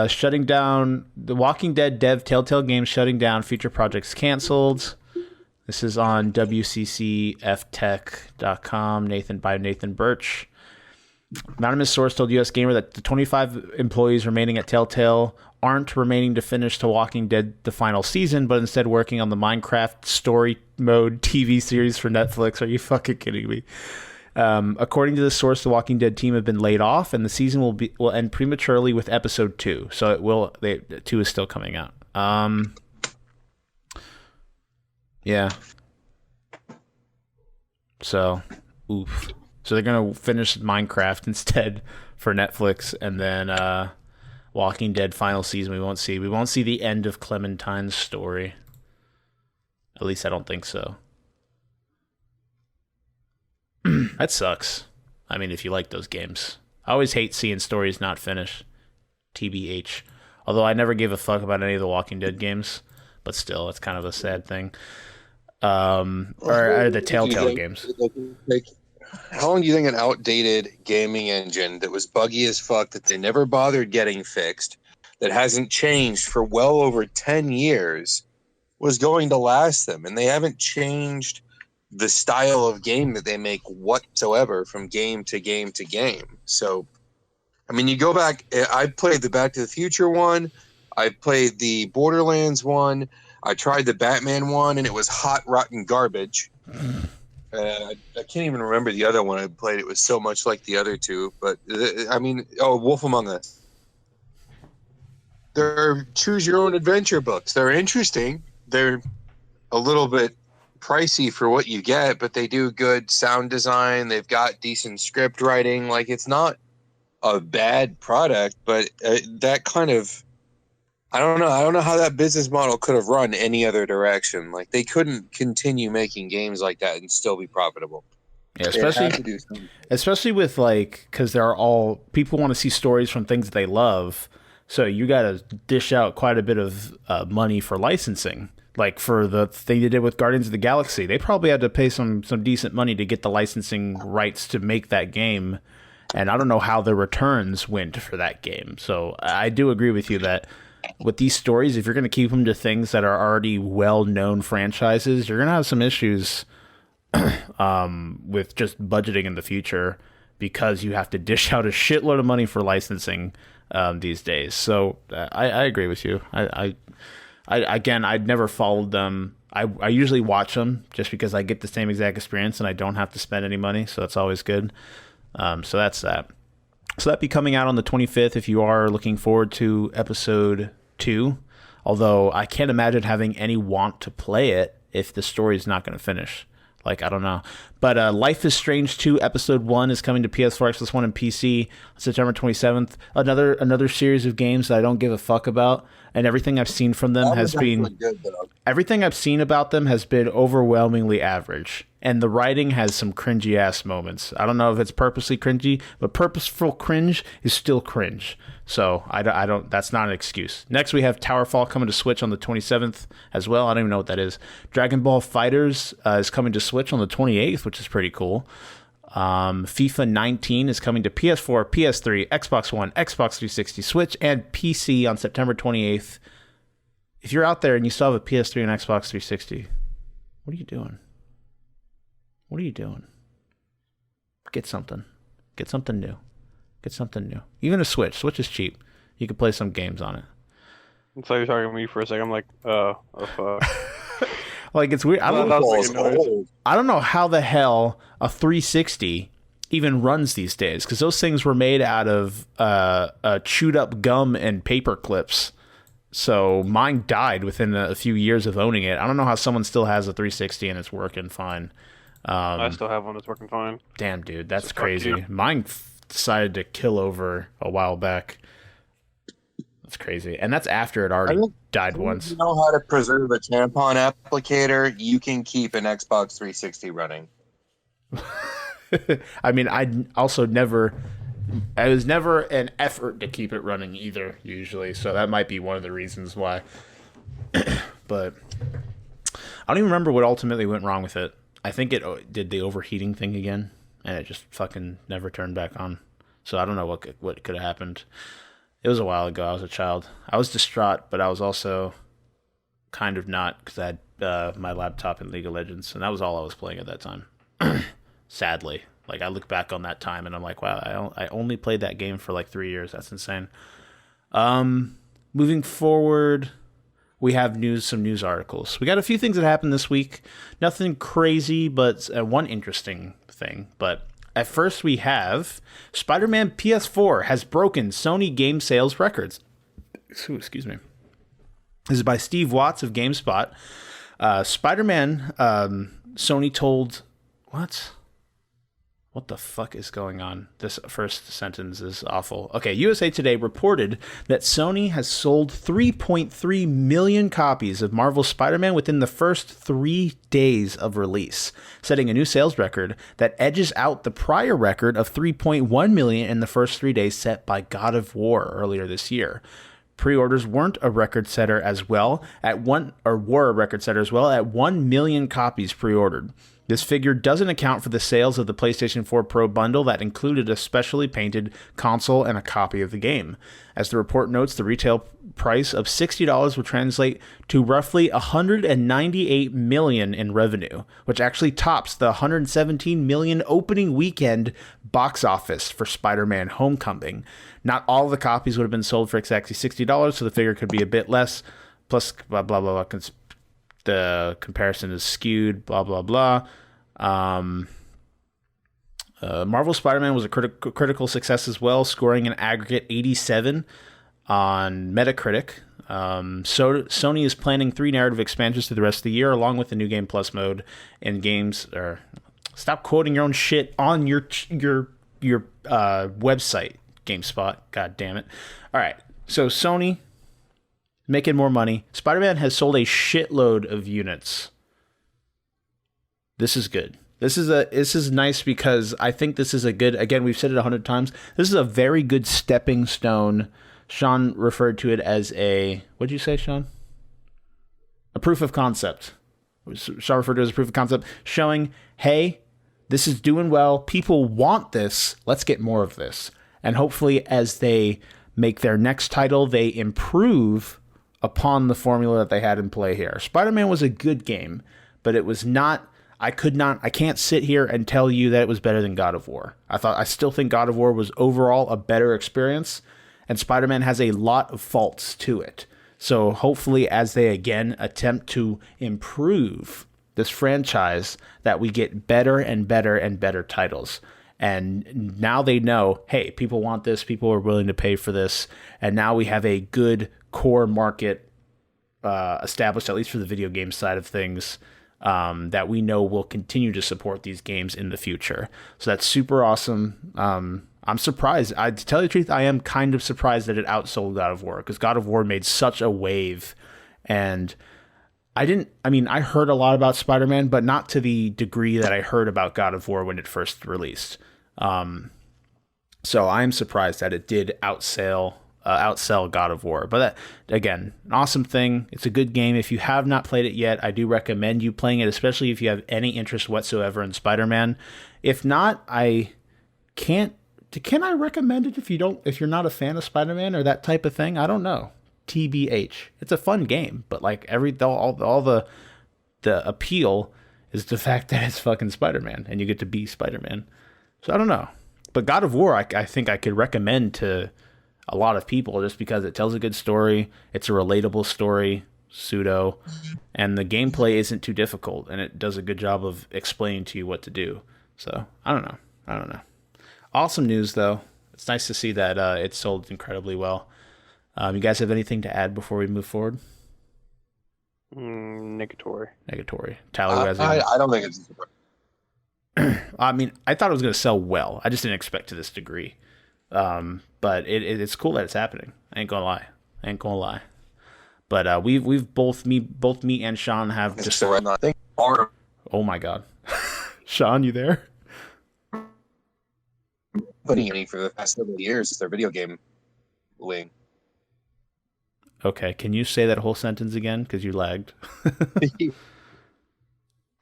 Shutting down the Walking Dead dev Telltale Games shutting down, future projects canceled. This is on WCCFtech.com. Nathan Birch. Anonymous source told US Gamer that the 25 employees remaining at Telltale aren't remaining to finish The Walking Dead the final season, but instead working on the Minecraft story mode TV series for Netflix. Are you fucking kidding me? According to the source, the Walking Dead team have been laid off, and the season will end prematurely with episode 2. So it will. 2 is still coming out. Yeah. So, oof. So they're gonna finish Minecraft instead for Netflix, and then Walking Dead final season we won't see. We won't see the end of Clementine's story. At least I don't think so. That sucks. I mean, if you like those games. I always hate seeing stories not finished. TBH. Although I never gave a fuck about any of the Walking Dead games. But still, it's kind of a sad thing. Or the Telltale games. How long do you think an outdated gaming engine that was buggy as fuck, that they never bothered getting fixed, that hasn't changed for well over 10 years, was going to last them? And they haven't changed the style of game that they make whatsoever from game to game to game. So, I mean, you go back, I played the Back to the Future one, I played the Borderlands one, I tried the Batman one, and it was hot, rotten garbage. I can't even remember the other one I played. It was so much like the other two. But, I mean, Wolf Among Us. They're choose-your-own-adventure books. They're interesting. They're a little bit pricey for what you get, but they do good sound design. They've got decent script writing. Like, it's not a bad product, but that kind of... I don't know how that business model could have run any other direction. Like, they couldn't continue making games like that and still be profitable. Yeah, especially with, like, because they're all people want to see stories from things that they love, so you got to dish out quite a bit of money for licensing. Like for the thing they did with Guardians of the Galaxy, they probably had to pay some decent money to get the licensing rights to make that game. And I don't know how the returns went for that game. So I do agree with you that with these stories, if you're going to keep them to things that are already well-known franchises, you're going to have some issues with just budgeting in the future, because you have to dish out a shitload of money for licensing these days. So I agree with you. I'd never followed them. I usually watch them just because I get the same exact experience and I don't have to spend any money. So that's always good. So that's that. So that'll be coming out on the 25th if you are looking forward to episode 2. Although I can't imagine having any want to play it if the story is not going to finish. Like, I don't know. But Life is Strange 2 Episode 1 is coming to PS4, Xbox One, and PC on September 27th. Another series of games that I don't give a fuck about. And everything I've seen from them has been... Everything I've seen about them has been overwhelmingly average. And the writing has some cringy-ass moments. I don't know if it's purposely cringy, but purposeful cringe is still cringe. So I don't. That's not an excuse. Next, we have Towerfall coming to Switch on the 27th as well. I don't even know what that is. Dragon Ball FighterZ is coming to Switch on the 28th, which is pretty cool. FIFA 19 is coming to PS4, PS3, Xbox One, Xbox 360, Switch, and PC on September 28th. If you're out there and you still have a PS3 and Xbox 360, what are you doing? What are you doing? Get something. Get something new. Get something new. Even a Switch. Switch is cheap. You can play some games on it. So you're talking to me for a second. I'm like, fuck. Like, it's weird. I don't know how the hell a 360 even runs these days, because those things were made out of chewed up gum and paper clips. So mine died within a few years of owning it. I don't know how someone still has a 360 and it's working fine. I still have one that's working fine. Damn, dude, that's crazy. Mine decided to kill over a while back. That's crazy. And that's after it already died once. If you know how to preserve a tampon applicator, you can keep an Xbox 360 running. I mean, it was never an effort to keep it running either, usually. So that might be one of the reasons why. But I don't even remember what ultimately went wrong with it. I think it did the overheating thing again, and it just fucking never turned back on. So I don't know what could have happened. It was a while ago. I was a child. I was distraught, but I was also kind of not, because I had my laptop in League of Legends, and that was all I was playing at that time. Sadly. Like, I look back on that time, and I'm like, wow, I only played that game for like 3 years. That's insane. moving forward, we have some news articles. We got a few things that happened this week. Nothing crazy, but one interesting thing. But at first, we have Spider-Man PS4 has broken Sony game sales records. Excuse me. This is by Steve Watts of GameSpot. Spider-Man, Sony told... What the fuck is going on? This first sentence is awful. Okay, USA Today reported that Sony has sold 3.3 million copies of Marvel's Spider-Man within the first 3 days of release, setting a new sales record that edges out the prior record of 3.1 million in the first 3 days set by God of War earlier this year. Pre-orders weren't a record setter as well were a record setter as well at 1 million copies pre-ordered. This figure doesn't account for the sales of the PlayStation 4 Pro bundle that included a specially painted console and a copy of the game. As the report notes, the retail price of $60 would translate to roughly $198 million in revenue, which actually tops the $117 million opening weekend box office for Spider-Man Homecoming. Not all the copies would have been sold for exactly $60, so the figure could be a bit less. Plus, blah, blah, blah, blah. The comparison is skewed, blah, blah, blah. Marvel Spider-Man was a critical success as well, scoring an aggregate 87 on Metacritic. So Sony is planning 3 narrative expansions through the rest of the year, along with the new Game Plus mode and games. Or stop quoting your own shit on your website, GameSpot. God damn it! All right, so Sony making more money. Spider-Man has sold a shitload of units. This is good. This is nice because I think this is a good, again, we've said it 100 times. This is a very good stepping stone. Sean referred to it as what'd you say, Sean? A proof of concept. Sean referred to it as a proof of concept, showing, hey, this is doing well. People want this. Let's get more of this. And hopefully as they make their next title, they improve upon the formula that they had in play here. Spider-Man was a good game, but it was not, I can't sit here and tell you that it was better than God of War. I still think God of War was overall a better experience, and Spider-Man has a lot of faults to it. So hopefully as they again attempt to improve this franchise, that we get better and better and better titles. And now they know, hey, people want this, people are willing to pay for this, and now we have a good core market established, at least for the video game side of things, that we know will continue to support these games in the future. So that's super awesome. I'm surprised. To tell you the truth, I am kind of surprised that it outsold God of War, because God of War made such a wave, and I heard a lot about Spider-Man, but not to the degree that I heard about God of War when it first released. So I'm surprised that it did outsell God of War. But that, again, an awesome thing. It's a good game. If you have not played it yet, I do recommend you playing it, especially if you have any interest whatsoever in Spider-Man. If not, can I recommend it if you're not a fan of Spider-Man or that type of thing? I don't know. TBH. It's a fun game, but like all the appeal is the fact that it's fucking Spider-Man and you get to be Spider-Man. So I don't know. But God of War, I think I could recommend to a lot of people just because it tells a good story. It's a relatable story, and the gameplay isn't too difficult, and it does a good job of explaining to you what to do. So I don't know. Awesome news, though. It's nice to see that it sold incredibly well. You guys have anything to add before we move forward? Negatory. Tyler, you guys I don't think it's... I mean, I thought it was going to sell well. I just didn't expect to this degree. But it's cool that it's happening. I ain't gonna lie. But we've both me and Sean have just... Oh my God. Sean, you there? Putting in for the past several years is their video game wing. Okay, can you say that whole sentence again? Because you lagged.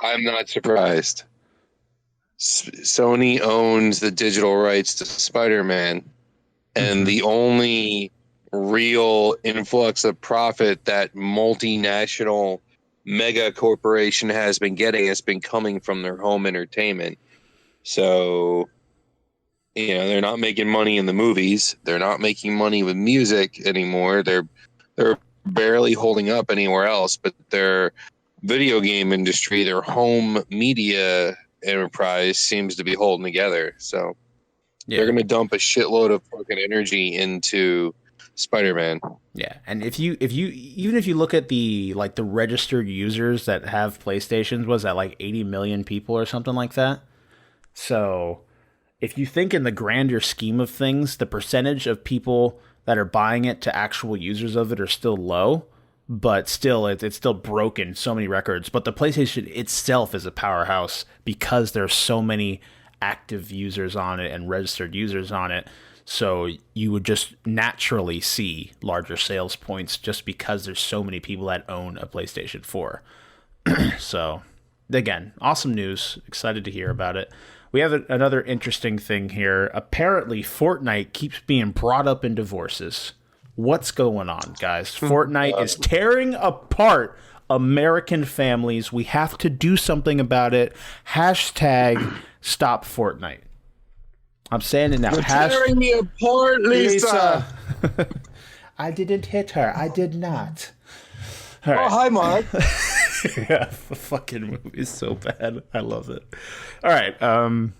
I'm not surprised. Sony owns the digital rights to Spider-Man, and the only real influx of profit that multinational mega corporation has been getting has been coming from their home entertainment. So, they're not making money in the movies. They're not making money with music anymore. They're they're barely holding up anywhere else, but their video game industry, their home media enterprise seems to be holding together. So they're going to dump a shitload of fucking energy into Spider-Man. Yeah, and if you even if you look at the registered users that have PlayStations, was that like 80 million people or something like that? So if you think in the grander scheme of things, the percentage of people that are buying it to actual users of it are still low, but still it's still broken so many records. But the PlayStation itself is a powerhouse because there's so many active users on it and registered users on it. So you would just naturally see larger sales points just because there's so many people that own a PlayStation 4. So again, awesome news. Excited to hear about it. We have another interesting thing here. Apparently, Fortnite keeps being brought up in divorces. What's going on, guys? Fortnite is tearing apart American families. We have to do something about it. Hashtag stop Fortnite. I'm saying it now. You're tearing me apart, Lisa. I didn't hit her. I did not. All right. Oh, hi, Mark. Yeah, the fucking movie is so bad. I love it. All right. Oh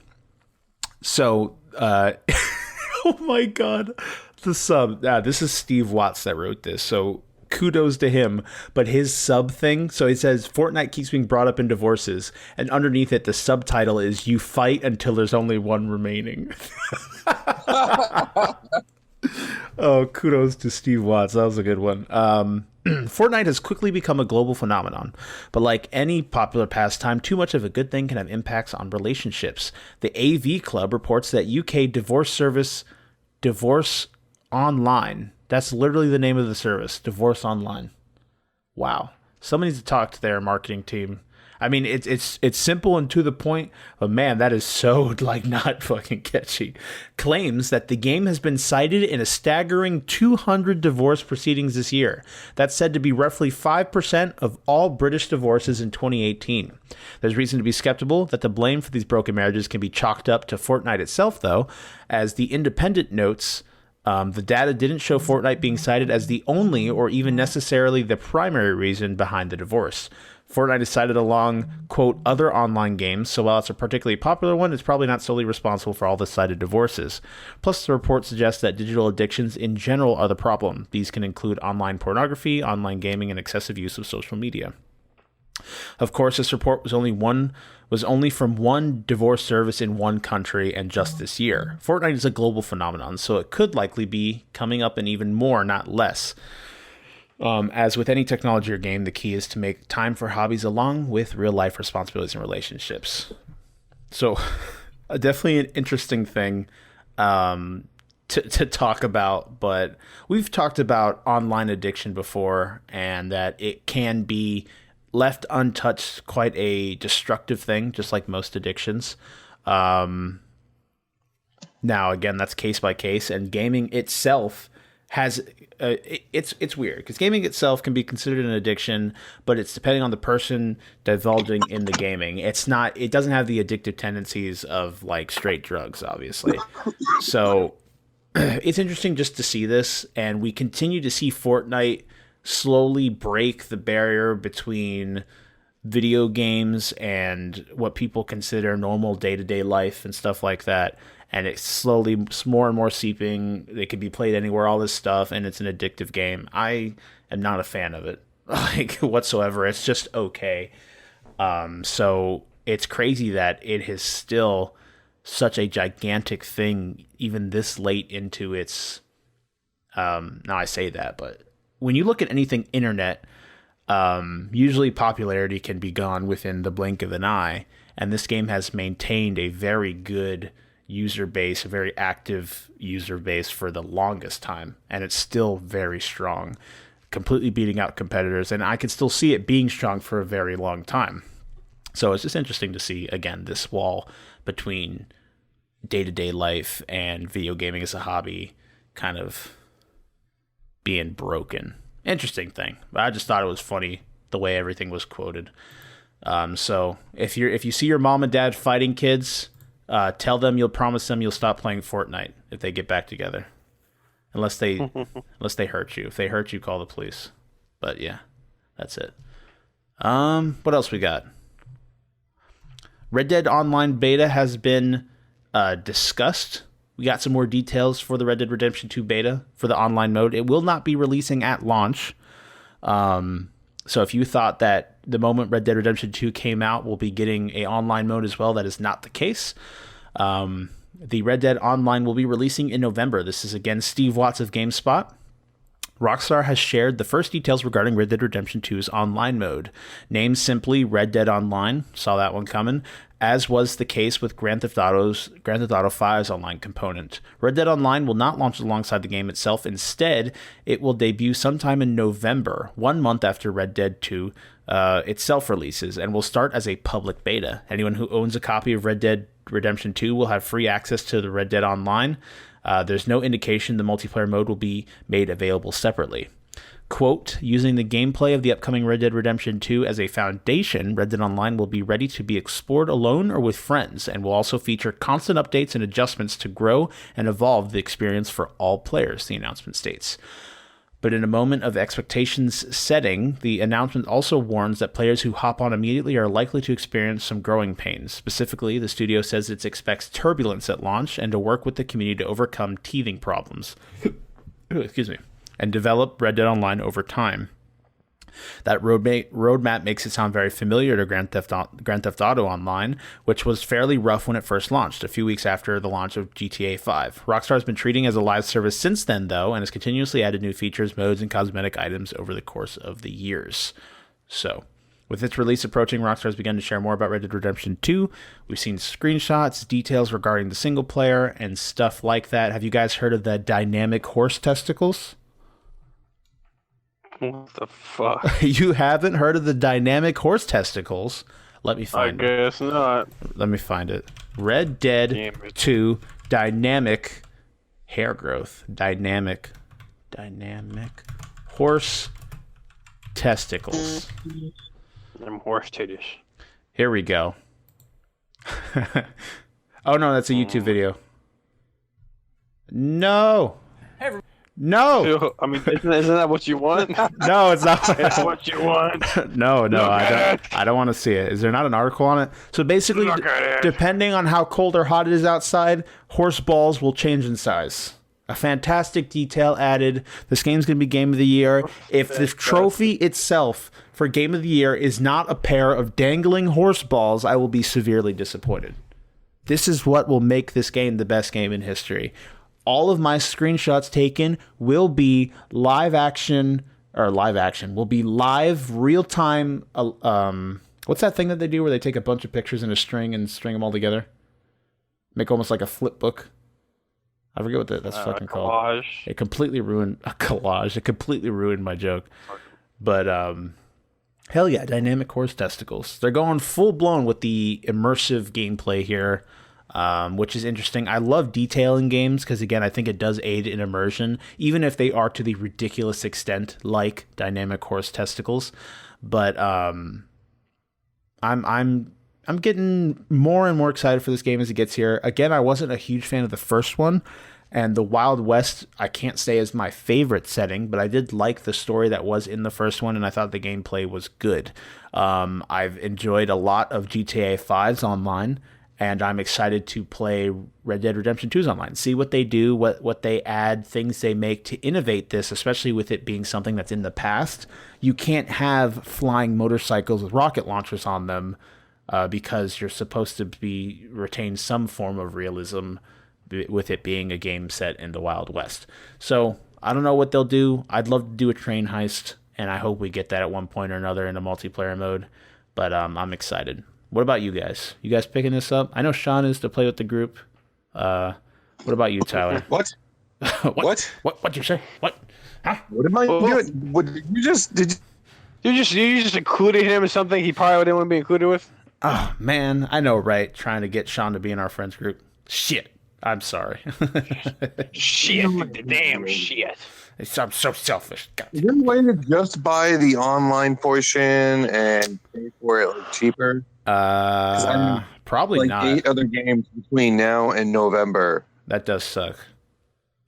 my God. The sub. This is Steve Watts that wrote this. So kudos to him. But his sub thing. So it says Fortnite keeps being brought up in divorces, and underneath it, the subtitle is "You fight until there's only one remaining." Oh, kudos to Steve Watts. That was a good one. Fortnite has quickly become a global phenomenon, but like any popular pastime, too much of a good thing can have impacts on relationships. The AV Club reports that UK divorce service Divorce Online, that's literally the name of the service, Divorce Online. Wow. Someone needs to talk to their marketing team. I mean, it's simple and to the point, but man, that is so not fucking catchy. Claims that the game has been cited in a staggering 200 divorce proceedings this year. That's said to be roughly 5% of all British divorces in 2018. There's reason to be skeptical that the blame for these broken marriages can be chalked up to Fortnite itself, though, as The Independent notes. The data didn't show Fortnite being cited as the only or even necessarily the primary reason behind the divorce. Fortnite is cited along, quote, other online games, so while it's a particularly popular one, it's probably not solely responsible for all the cited divorces. Plus, the report suggests that digital addictions in general are the problem. These can include online pornography, online gaming, and excessive use of social media. Of course, this report was only from one divorce service in one country and just this year. Fortnite is a global phenomenon, so it could likely be coming up in even more, not less. As with any technology or game, the key is to make time for hobbies along with real-life responsibilities and relationships. So, definitely an interesting thing to talk about, but we've talked about online addiction before and that it can be left untouched quite a destructive thing, just like most addictions. Now, again, that's case by case, and gaming itself has it's weird because gaming itself can be considered an addiction, but it's depending on the person divulging in the gaming. It doesn't have the addictive tendencies of like straight drugs, obviously. So it's interesting just to see this, and we continue to see Fortnite slowly break the barrier between video games and what people consider normal day-to-day life and stuff like that. And it's slowly more and more seeping. It can be played anywhere, all this stuff, and it's an addictive game. I am not a fan of it, whatsoever. It's just okay. So it's crazy that it is still such a gigantic thing, even this late into its. Now I say that, but when you look at anything internet, usually popularity can be gone within the blink of an eye, and this game has maintained a very good user base, a very active user base for the longest time, and it's still very strong, completely beating out competitors, and I can still see it being strong for a very long time. So it's just interesting to see, again, this wall between day-to-day life and video gaming as a hobby kind of being broken. Interesting thing. But I just thought it was funny the way everything was quoted. So if you see your mom and dad fighting kids, tell them you'll promise them you'll stop playing Fortnite if they get back together. unless they hurt you. If they hurt you, call the police. But yeah, that's it. What else we got? Red Dead Online beta has been discussed. We got some more details for the Red Dead Redemption 2 beta for the online mode. It will not be releasing at launch. So if you thought that the moment Red Dead Redemption 2 came out, we'll be getting a online mode as well, that is not the case. The Red Dead Online will be releasing in November. This is, again, Steve Watts of GameSpot. Rockstar has shared the first details regarding Red Dead Redemption 2's online mode. Named simply Red Dead Online, saw that one coming, as was the case with Grand Theft Auto 5's online component. Red Dead Online will not launch alongside the game itself. Instead, it will debut sometime in November, 1 month after Red Dead 2 itself releases, and will start as a public beta. Anyone who owns a copy of Red Dead Redemption 2 will have free access to the Red Dead Online. There's no indication the multiplayer mode will be made available separately. Quote, using the gameplay of the upcoming Red Dead Redemption 2 as a foundation, Red Dead Online will be ready to be explored alone or with friends, and will also feature constant updates and adjustments to grow and evolve the experience for all players, the announcement states. But in a moment of expectations setting, the announcement also warns that players who hop on immediately are likely to experience some growing pains. Specifically, the studio says it expects turbulence at launch and to work with the community to overcome teething problems. Excuse me. And develop Red Dead Online over time. That roadmap makes it sound very familiar to Grand Theft Auto Online, which was fairly rough when it first launched, a few weeks after the launch of GTA 5. Rockstar has been treating it as a live service since then, though, and has continuously added new features, modes, and cosmetic items over the course of the years. So, with its release approaching, Rockstar has begun to share more about Red Dead Redemption 2. We've seen screenshots, details regarding the single player, and stuff like that. Have you guys heard of the dynamic horse testicles? What the fuck? You haven't heard of the dynamic horse testicles? Let me find it. I guess not. Let me find it. Red Dead 2 dynamic hair growth. Dynamic horse testicles. Them horse titties. Here we go. Oh no, that's a YouTube video. No. No. I mean, isn't that what you want? No, it's not. It's what you want. No, I don't want to see it. Is there not an article on it? So basically, depending on how cold or hot it is outside, horse balls will change in size. A fantastic detail added. This game's going to be Game of the Year. If the trophy itself for Game of the Year is not a pair of dangling horse balls, I will be severely disappointed. This is what will make this game the best game in history. All of my screenshots taken will be live real time. What's that thing that they do where they take a bunch of pictures in a string and string them all together? Make almost like a flip book. I forget what that's fucking called. It completely ruined a collage. It completely ruined my joke. But hell yeah, dynamic horse testicles. They're going full blown with the immersive gameplay here. Which is interesting. I love detail in games because, again, I think it does aid in immersion, even if they are to the ridiculous extent like dynamic horse testicles. But I'm getting more and more excited for this game as it gets here. Again, I wasn't a huge fan of the first one, and the Wild West I can't say is my favorite setting, but I did like the story that was in the first one, and I thought the gameplay was good. I've enjoyed a lot of GTA 5's online. And I'm excited to play Red Dead Redemption 2's online, see what they do, what they add, things they make to innovate this, especially with it being something that's in the past. You can't have flying motorcycles with rocket launchers on them because you're supposed to retain some form of realism with it being a game set in the Wild West. So I don't know what they'll do. I'd love to do a train heist, and I hope we get that at one point or another in a multiplayer mode. But I'm excited. What about you guys? You guys picking this up? I know Shawn is to play with the group. What about you, Tyler? What? What'd you say? What? Huh? What am I doing? What did you just included him in something he probably didn't want to be included with? Oh man, I know, right? Trying to get Shawn to be in our friends group. Shit. I'm sorry. Shit. Damn shit. I'm so selfish. God. Is there a way to just buy the online portion and pay for it cheaper? Probably not. 8 other games between now and November. That does suck.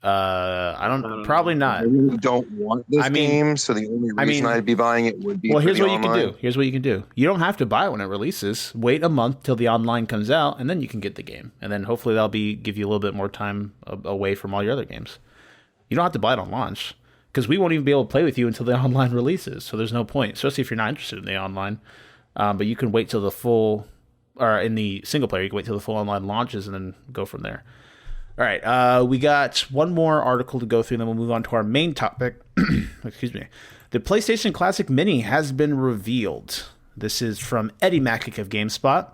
I don't. don't Probably know. I not. really don't want this I mean- game, so the only I reason mean- I'd be buying it would be Well, for here's the what online. you can do. Here's what you can do. You don't have to buy it when it releases. Wait a month till the online comes out, and then you can get the game. And then hopefully that'll give you a little bit more time away from all your other games. You don't have to buy it on launch because we won't even be able to play with you until the online releases. So there's no point, especially if you're not interested in the online. But you can wait till the full, or in the single player, you can wait till the full online launches and then go from there. All right, we got one more article to go through, and then we'll move on to our main topic. Excuse me. The PlayStation Classic Mini has been revealed. This is from Eddie Makic of GameSpot.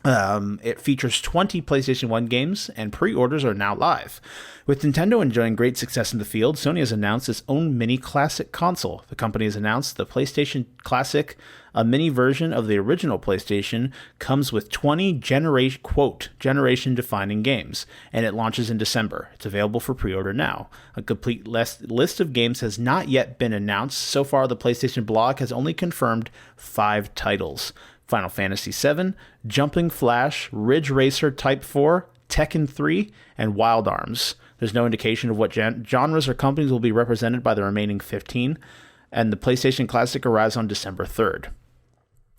It features 20 PlayStation 1 games, and pre-orders are now live. With Nintendo enjoying great success in the field, Sony has announced its own mini classic console. The company has announced the PlayStation Classic, a mini version of the original PlayStation, comes with 20 generation-defining games, and it launches in December. It's available for pre-order now. A complete list of games has not yet been announced. So far, the PlayStation blog has only confirmed 5 titles. Final Fantasy VII, Jumping Flash, Ridge Racer Type 4, Tekken 3, and Wild Arms. There's no indication of what genres or companies will be represented by the remaining 15, and the PlayStation Classic arrives on December 3rd.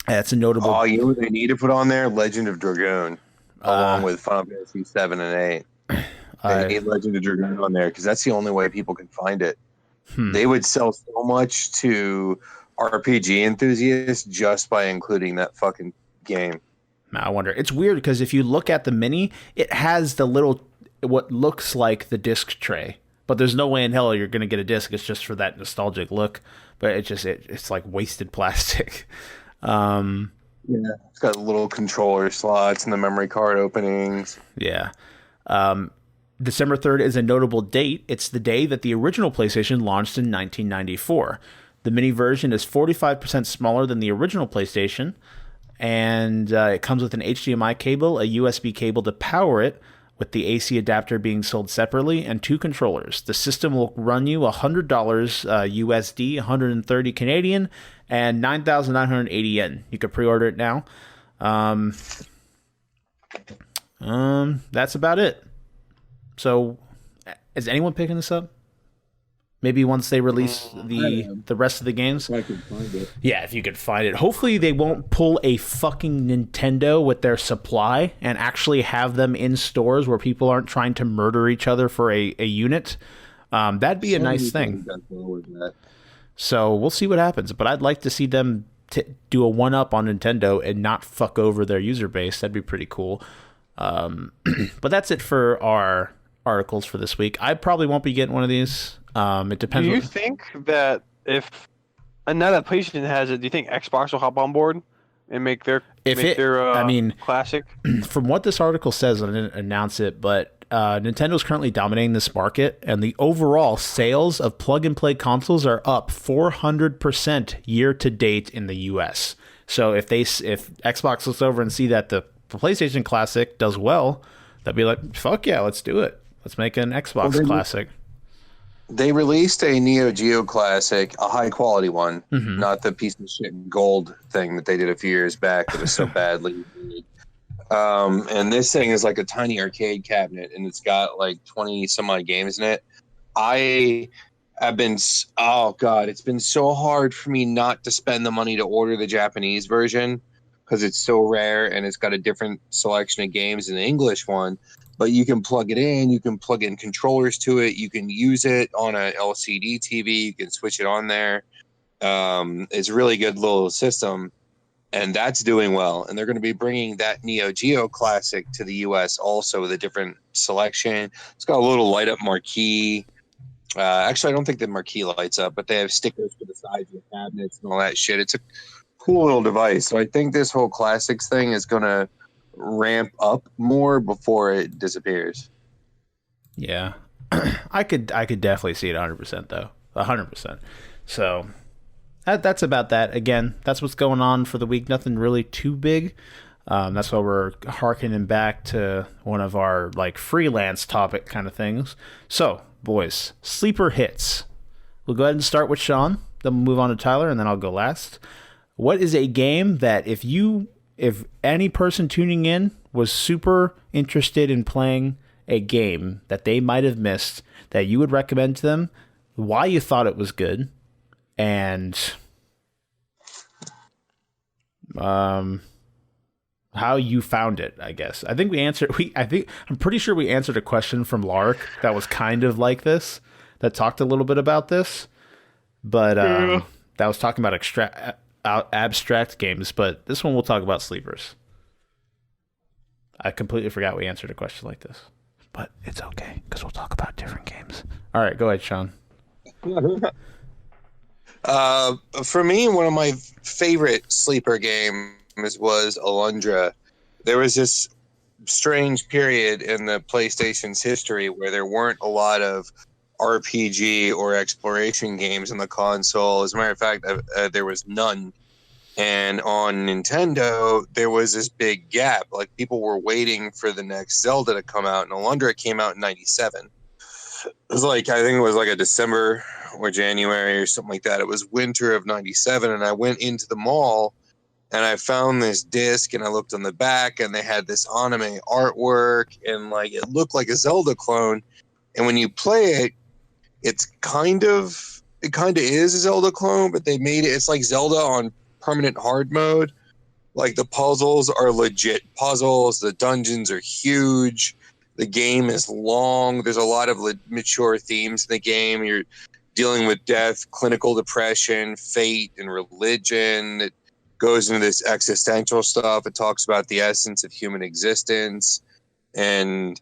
That's a notable... Oh, you know what they need to put on there? Legend of Dragoon, along with Final Fantasy 7 and 8. They need Legend of Dragoon on there, because that's the only way people can find it. They would sell so much to RPG enthusiasts just by including that fucking game. I wonder. It's weird because if you look at the Mini, it has the little, what looks like the disc tray, but there's no way in hell you're going to get a disc. It's just for that nostalgic look, but it's like wasted plastic. Yeah, it's got little controller slots and the memory card openings. Yeah. December 3rd is a notable date. It's the day that the original PlayStation launched in 1994. The mini version is 45% smaller than the original PlayStation, and it comes with an HDMI cable, a USB cable to power it, with the AC adapter being sold separately, and 2 controllers. The system will run you $100 USD, 130 Canadian, and 9,980 yen. You can pre-order it now. That's about it. So, is anyone picking this up? Maybe once they release the rest of the games. I can find it. Yeah, if you could find it. Hopefully they won't pull a fucking Nintendo with their supply and actually have them in stores where people aren't trying to murder each other for a unit. That'd be a nice thing. So we'll see what happens. But I'd like to see them do a one-up on Nintendo and not fuck over their user base. That'd be pretty cool. But that's it for our articles for this week. I probably won't be getting one of these. It depends. Do you think that and now that PlayStation has it, do you think Xbox will hop on board and make their classic? From what this article says, I didn't announce it, but Nintendo is currently dominating this market, and the overall sales of plug-and-play consoles are up 400% year to date in the U.S. So if Xbox looks over and see that the PlayStation Classic does well, they'll be like, "Fuck yeah, let's do it. Let's make an Xbox Classic." They released a Neo Geo Classic, a high quality one, not the piece of shit gold thing that they did a few years back that was so badly made. And this thing is like a tiny arcade cabinet, and it's got like 20 some odd games in it. I have been, oh God, it's been so hard for me not to spend the money to order the Japanese version because it's so rare and it's got a different selection of games than the English one. But you can plug it in, you can plug in controllers to it, you can use it on an LCD TV, you can switch it on there. It's a really good little system, and that's doing well. And they're going to be bringing that Neo Geo Classic to the US also with a different selection. It's got a little light up marquee. Actually, I don't think the marquee lights up, but they have stickers for the sides of the cabinets and all that shit. It's a cool little device. So I think this whole classics thing is going to ramp up more before it disappears. Yeah. I could definitely see it 100% though. 100%. So that's about that. Again, that's what's going on for the week. Nothing really too big. That's why we're harkening back to one of our like freelance topic kind of things. So, boys, sleeper hits. We'll go ahead and start with Shawn. Then we'll move on to Tyler, and then I'll go last. What is a game that if any person tuning in was super interested in playing a game that they might have missed that you would recommend to them, why you thought it was good, and how you found it, I guess. I think I'm pretty sure we answered a question from Lark that was kind of like this, that talked a little bit about this, but that was talking about abstract games, but this one we'll talk about sleepers. I completely forgot we answered a question like this, but it's okay because we'll talk about different games. All right, go ahead, Shawn. For me, one of my favorite sleeper games was Alundra. There was this strange period in the PlayStation's history where there weren't a lot of RPG or exploration games on the console. As a matter of fact, there was none. And on Nintendo, there was this big gap. Like, people were waiting for the next Zelda to come out, and Alundra came out in 97. It was like, I think it was like a December or January or something like that. It was winter of 97, and I went into the mall, and I found this disc, and I looked on the back, and they had this anime artwork, and like it looked like a Zelda clone. And when you play it, it kind of is a Zelda clone, but they made it's like Zelda on permanent hard mode. Like, the puzzles are legit puzzles, the dungeons are huge, the game is long, there's a lot of mature themes in the game. You're dealing with death, clinical depression, fate, and religion. It goes into this existential stuff. It talks about the essence of human existence, and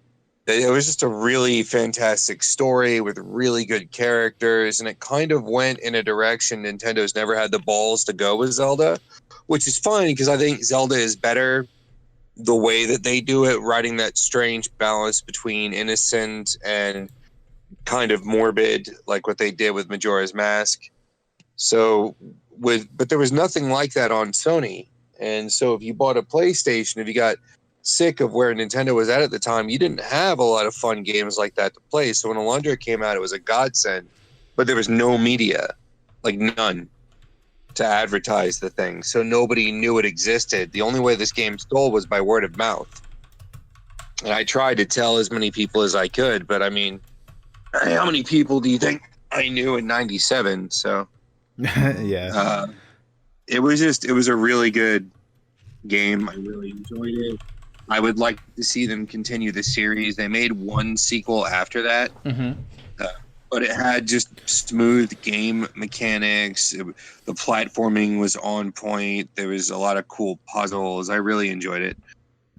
it was just a really fantastic story with really good characters, and it kind of went in a direction Nintendo's never had the balls to go with Zelda, which is fine because I think Zelda is better the way that they do it, writing that strange balance between innocent and kind of morbid, like what they did with Majora's Mask. But there was nothing like that on Sony, and so if you bought a PlayStation, if you got sick of where Nintendo was at the time, you didn't have a lot of fun games like that to play. So when Alundra came out, it was a godsend, but there was no media, like none, to advertise the thing. So nobody knew it existed. The only way this game stole was by word of mouth. And I tried to tell as many people as I could, but I mean, how many people do you think I knew in 97? So yeah. It was a really good game. I really enjoyed it. I would like to see them continue the series. They made one sequel after that, but it had just smooth game mechanics. The platforming was on point. There was a lot of cool puzzles. I really enjoyed it.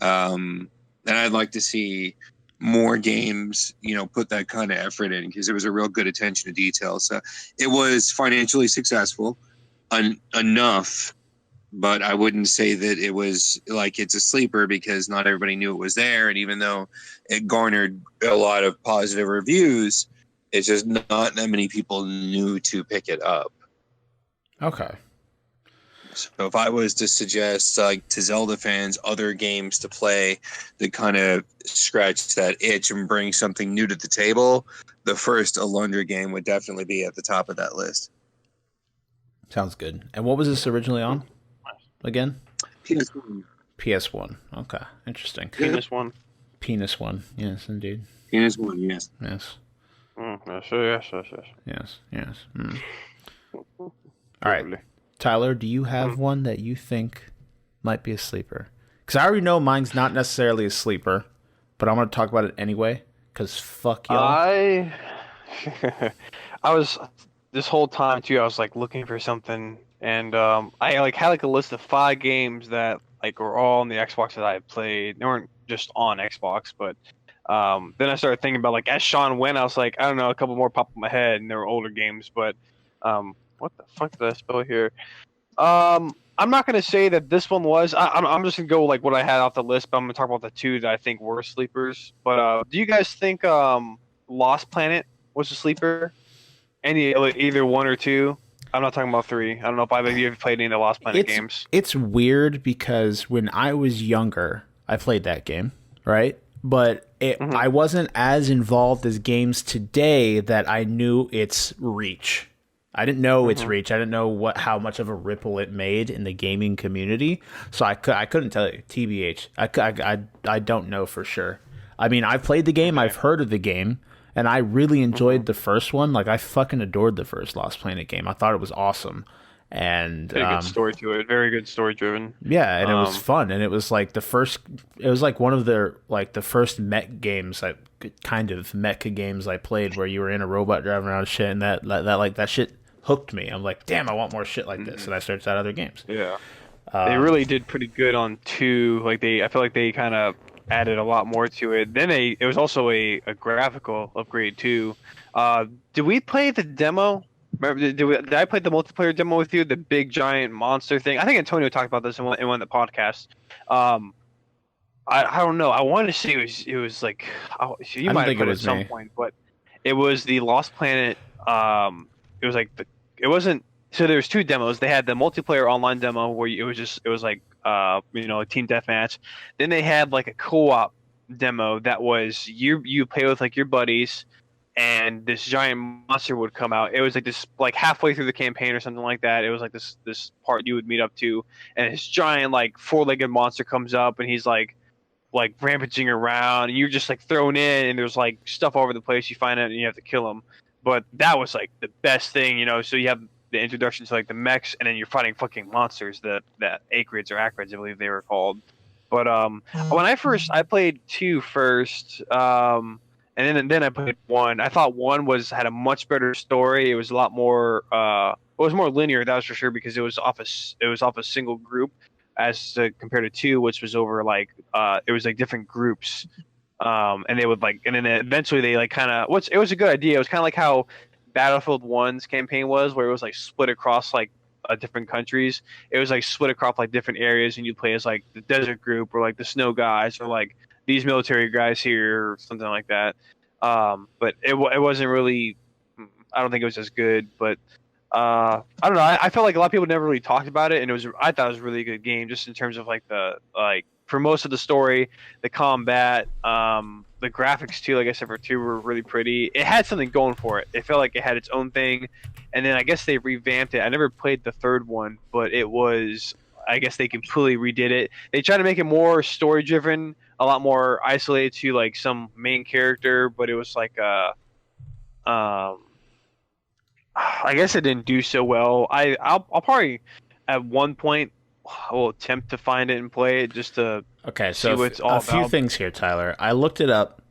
And I'd like to see more games, put that kind of effort in, because there was a real good attention to detail. So it was financially successful enough. But I wouldn't say that it was like it's a sleeper, because not everybody knew it was there. And even though it garnered a lot of positive reviews, it's just not that many people knew to pick it up. Okay. So if I was to suggest, like, to Zelda fans, other games to play that kind of scratch that itch and bring something new to the table, the first Alundra game would definitely be at the top of that list. Sounds good. And what was this originally on? Again? PS1. PS1. Okay. Interesting. Penis one. Penis one. Yes, indeed. PS1, yes. Yes. Yes. Mm. All right. Tyler, do you have one that you think might be a sleeper? Because I already know mine's not necessarily a sleeper, but I'm going to talk about it anyway, because fuck y'all. I was, this whole time too, I was like looking for something. And I like had like a list of 5 games that like were all on the Xbox that I had played. They weren't just on Xbox, but then I started thinking about, like, as Shawn went, I was like, I don't know, a couple more popped in my head, and they were older games. But what the fuck did I spell here? I'm not gonna say that this one was. I'm just gonna go like what I had off the list, but I'm gonna talk about the 2 that I think were sleepers. But do you guys think Lost Planet was a sleeper? Either 1 or 2? I'm not talking about 3. I don't know if either of you have played any of the Lost Planet games. It's weird because when I was younger, I played that game, right? But I wasn't as involved as games today that I knew its reach. I didn't know its reach. I didn't know how much of a ripple it made in the gaming community. So I couldn't tell you, TBH. I don't know for sure. I mean, I've played the game, I've heard of the game, and I really enjoyed the first one. Like, I fucking adored the first Lost Planet game. I thought it was awesome. And Pretty good story to it. Very good story driven. yeah, and it was fun, and it was like one of the first mech games, like kind of mecha games I played, where you were in a robot driving around and shit, and that shit hooked me. I'm like, damn, I want more shit like this, and I searched out other games. Yeah, they really did pretty good on 2. Like I feel like they kind of added a lot more to it. Then it was also a graphical upgrade too. Did we play the demo? Remember, did I play the multiplayer demo with you? The big giant monster thing. I think Antonio talked about this in one of the podcasts. I don't know. I wanted to say it was like you might have put it at some point, but it was the Lost Planet. It was like it wasn't. So there was 2 demos. They had the multiplayer online demo where it was like a team deathmatch. Then they had like a co-op demo that was you play with like your buddies, and this giant monster would come out. It was like this, like halfway through the campaign or something like that. It was like this part you would meet up to, and this giant like 4-legged monster comes up, and he's like rampaging around, and you're just like thrown in, and there's like stuff all over the place. You find out, and you have to kill him. But that was like the best thing, So you have the introduction to like the mechs, and then you're fighting fucking monsters, that acrids or acrids, I believe they were called. But when I played 2 first. And then I played 1. I thought 1 had a much better story. It was a lot more. It was more linear, that was for sure, because it was off a single group, compared to 2, which was over like it was like different groups, and they would like, and then eventually they like kind of. It was a good idea. It was kind of like how Battlefield 1's campaign was, where it was like split across like different countries. It was like split across like different areas, and you play as like the desert group, or like the snow guys, or like these military guys here, or something like that. But it wasn't really. I don't think it was as good, but I don't know. I felt like a lot of people never really talked about it, and I thought it was a really good game, just in terms of like for most of the story, the combat, the graphics too. Like I said, for 2 were really pretty. It had something going for it. It felt like it had its own thing, and then I guess they revamped it. I never played the 3rd one, but it was. I guess they completely redid it. They tried to make it more story driven, a lot more isolated to like some main character, but it was like I guess it didn't do so well. I'll probably at one point I will attempt to find it and play it just to see what it's all about. A few things here, Tyler. I looked it up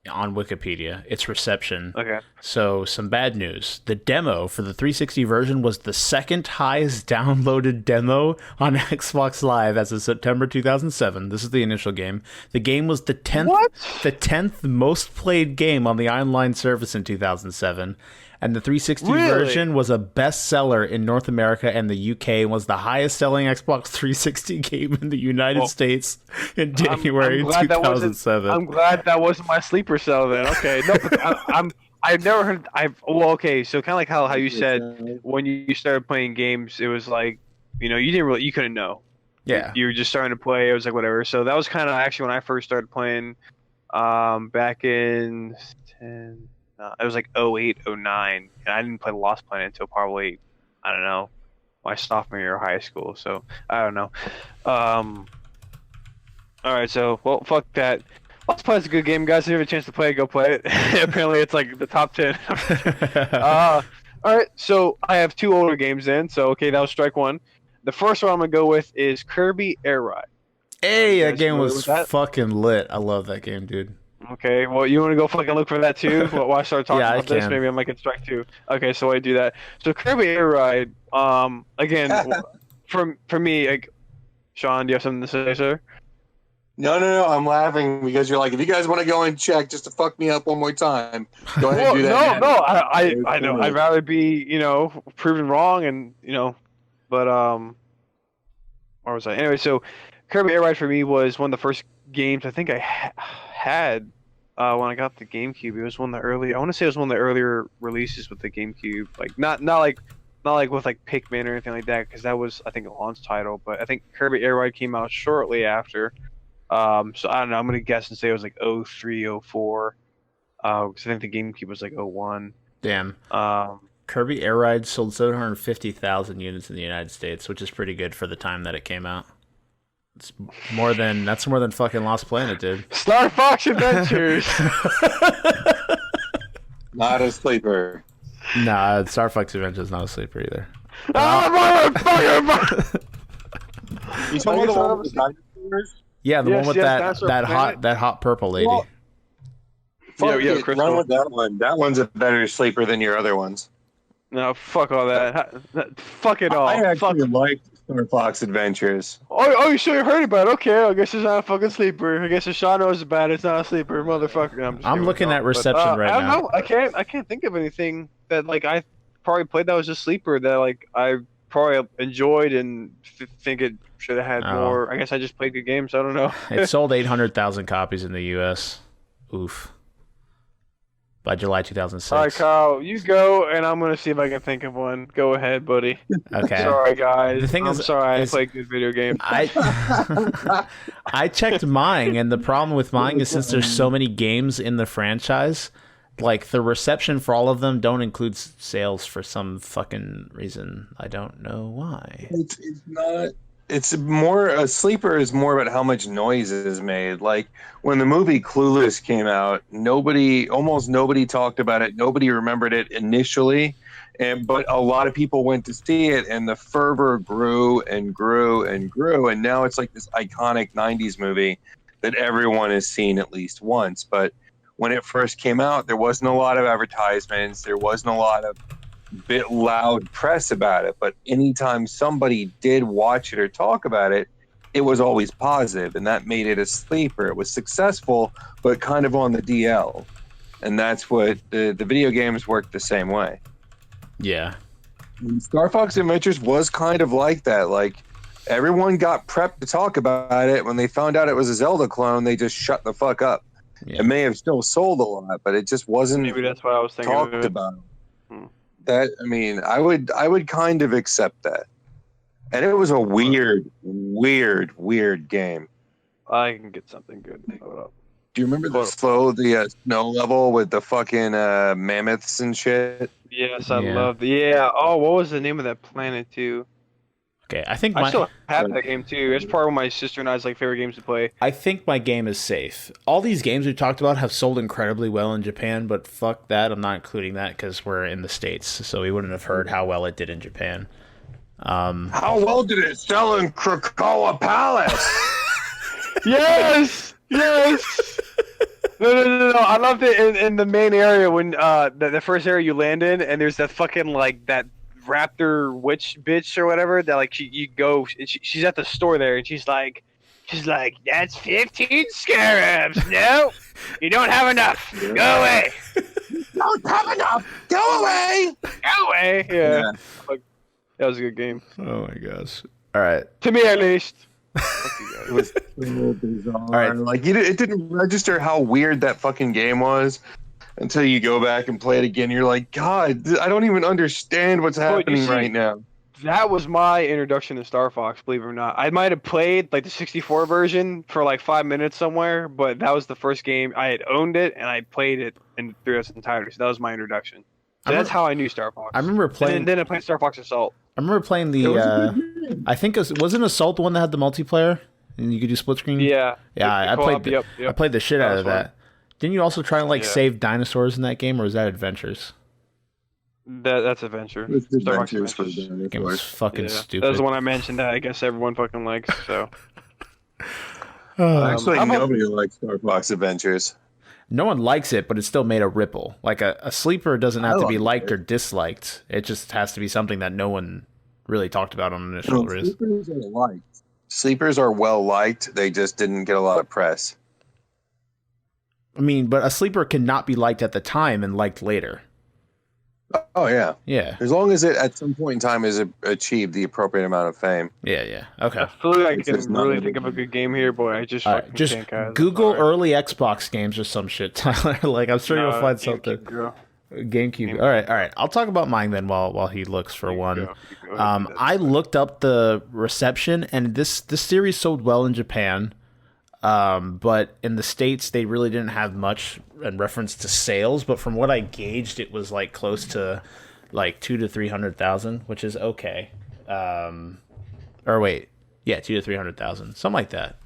on Wikipedia, its reception. Okay. So some bad news. The demo for the 360 version was the 2nd highest downloaded demo on Xbox Live as of September 2007. This is the initial game. The game was the 10th most played game on the online service in 2007. And the 360 version was a bestseller in North America and the UK, and was the highest selling Xbox 360 game in the United States in January 2007. I'm glad that wasn't my sleeper cell then. Okay, no, but I've never heard. Okay, so kind of like how you said when you started playing games, it was like you couldn't know. Yeah, you were just starting to play. It was like whatever. So that was kind of actually when I first started playing, back in 10. It was like 08, 09, and I didn't play Lost Planet until probably, I don't know, my sophomore year of high school. So I don't know. All right, so well, fuck that. Lost Planet's a good game, guys. If you have a chance to play it, go play it. Apparently, it's like the top 10. All right, so I have 2 older games in. So okay, that was strike 1. The first one I'm gonna go with is Kirby Air Ride. Hey, that game was fucking lit. I love that game, dude. Okay, well, you want to go fucking look for that too? While I start talking about this, maybe I might get strike 2. Okay, so I do that. So Kirby Air Ride, again, for me, like, Shawn, do you have something to say, sir? No, I'm laughing because you're like, if you guys want to go and check just to fuck me up one more time, go ahead and do that. No, I know. I'd rather be, proven wrong, and but where was I? Anyway, so Kirby Air Ride for me was one of the first games I think I had when I got the GameCube. It was one of the early. I want to say it was one of the earlier releases with the GameCube. Like not like with like Pikmin or anything like that, because that was, I think, a launch title. But I think Kirby Air Ride came out shortly after. So I don't know. I'm gonna guess and say it was like 03, 04. Because I think the GameCube was like 01. Damn. Kirby Air Ride sold 750,000 units in the United States, which is pretty good for the time that it came out. It's that's more than fucking Lost Planet, dude. Star Fox Adventures. Not a sleeper. Nah, Star Fox Adventures is not a sleeper either. You talking about the one with the dinosaurs? Yeah, the one with that hot purple lady. Well, Yeah, Crystal. run with that one. That one's a better sleeper than your other ones. No, fuck all that. Fuck it all. I actually Fuck. like Star Fox Adventures. Oh, you sure you heard about it? Okay, I guess it's not a fucking sleeper. I guess if Shawn knows about it, it's not a sleeper, motherfucker. I'm looking at reception right now. I don't now. know. I can't think of anything that like I probably played that was a sleeper that like I probably enjoyed and think it should have had more. I guess I just played good games. I don't know. It sold 800,000 copies in the U.S. Oof. By July 2006. All right, Kyle, you go, and I'm gonna see if I can think of one. Go ahead, buddy. Okay. Sorry, guys. The thing I'm is, sorry. I play good video games. I checked mine, and the problem with mine is since there's so many games in the franchise, like the reception for all of them don't include sales for some fucking reason. I don't know why. It's not. It's more a sleeper is more about how much noise is made. Like when the movie Clueless came out, almost nobody talked about it. Nobody remembered it initially, but a lot of people went to see it, and the fervor grew and grew and grew, and now it's like this iconic '90s movie that everyone has seen at least once. But when it first came out, there wasn't a lot of advertisements. There wasn't a lot of bit loud press about it, but anytime somebody did watch it or talk about it, it was always positive, and that made it a sleeper. It was successful, but kind of on the DL, and that's what the video games work the same way. Yeah. And Star Fox Adventures was kind of like that. Like everyone got prepped to talk about it. When they found out it was a Zelda clone, they just shut the fuck up. Yeah. It may have still sold a lot, but it just wasn't Maybe that's what I was thinking. talked about. That, I mean, I would kind of accept that. And it was a weird game. I can get something good. Hold up. Do you remember the snow level with the fucking mammoths and shit? Yes, I love. Yeah. Oh, what was the name of that planet too? Okay, I think I still have that game too. It's probably one of my sister and I's like favorite games to play. I think my game is safe. All these games we've talked about have sold incredibly well in Japan, but fuck that, I'm not including that because we're in the States, so we wouldn't have heard how well it did in Japan. How well did it sell in Krakoa Palace? Yes. No. I loved it in the main area when the first area you land in, and there's that fucking like that raptor witch bitch or whatever that like she's at the store there and she's like that's 15 scarabs. No, you don't have enough. Go away. Don't have enough. Go away. Yeah. Like, that was a good game. Oh my gosh. All right. To me at least. It was so bizarre. All right. Like it didn't register how weird that fucking game was until you go back and play it again. You're like, God, I don't even understand what's happening right now. That was my introduction to Star Fox, believe it or not. I might have played like the 64 version for like 5 minutes somewhere, but that was the first game. I had owned it and I played it through its entirety. So that was my introduction. So that's how I knew Star Fox. I remember playing. And then I played Star Fox Assault. I remember playing the. I think wasn't Assault the one that had the multiplayer and you could do split screen. Yeah. I played. Yep. I played the shit out of that. Didn't you also try and save dinosaurs in that game, or was that Adventures? That's Adventure. Star Fox Adventures. That game was fucking stupid. That was the one I mentioned that I guess everyone fucking likes. So. Actually, nobody likes Star Fox Adventures. No one likes it, but it still made a ripple. Like a sleeper doesn't have to be liked or disliked. It just has to be something that no one really talked about on initial release. Sleepers are liked. Sleepers are well liked. They just didn't get a lot of press. I mean, but a sleeper cannot be liked at the time and liked later. Oh, yeah. Yeah. As long as it, at some point in time, has achieved the appropriate amount of fame. Yeah. Okay. I feel like I can really think of a good game here, boy. I just fucking can't, guys. Google early Xbox games or some shit, Tyler. Like, I'm sure you'll find something. GameCube. All right. I'll talk about mine then while he looks for one. I looked up the reception, and this series sold well in Japan. But in the States, they really didn't have much in reference to sales. But from what I gauged, it was like close to like 200,000 to 300,000, which is okay. Or wait, Yeah, 2 to 300,000, something like that.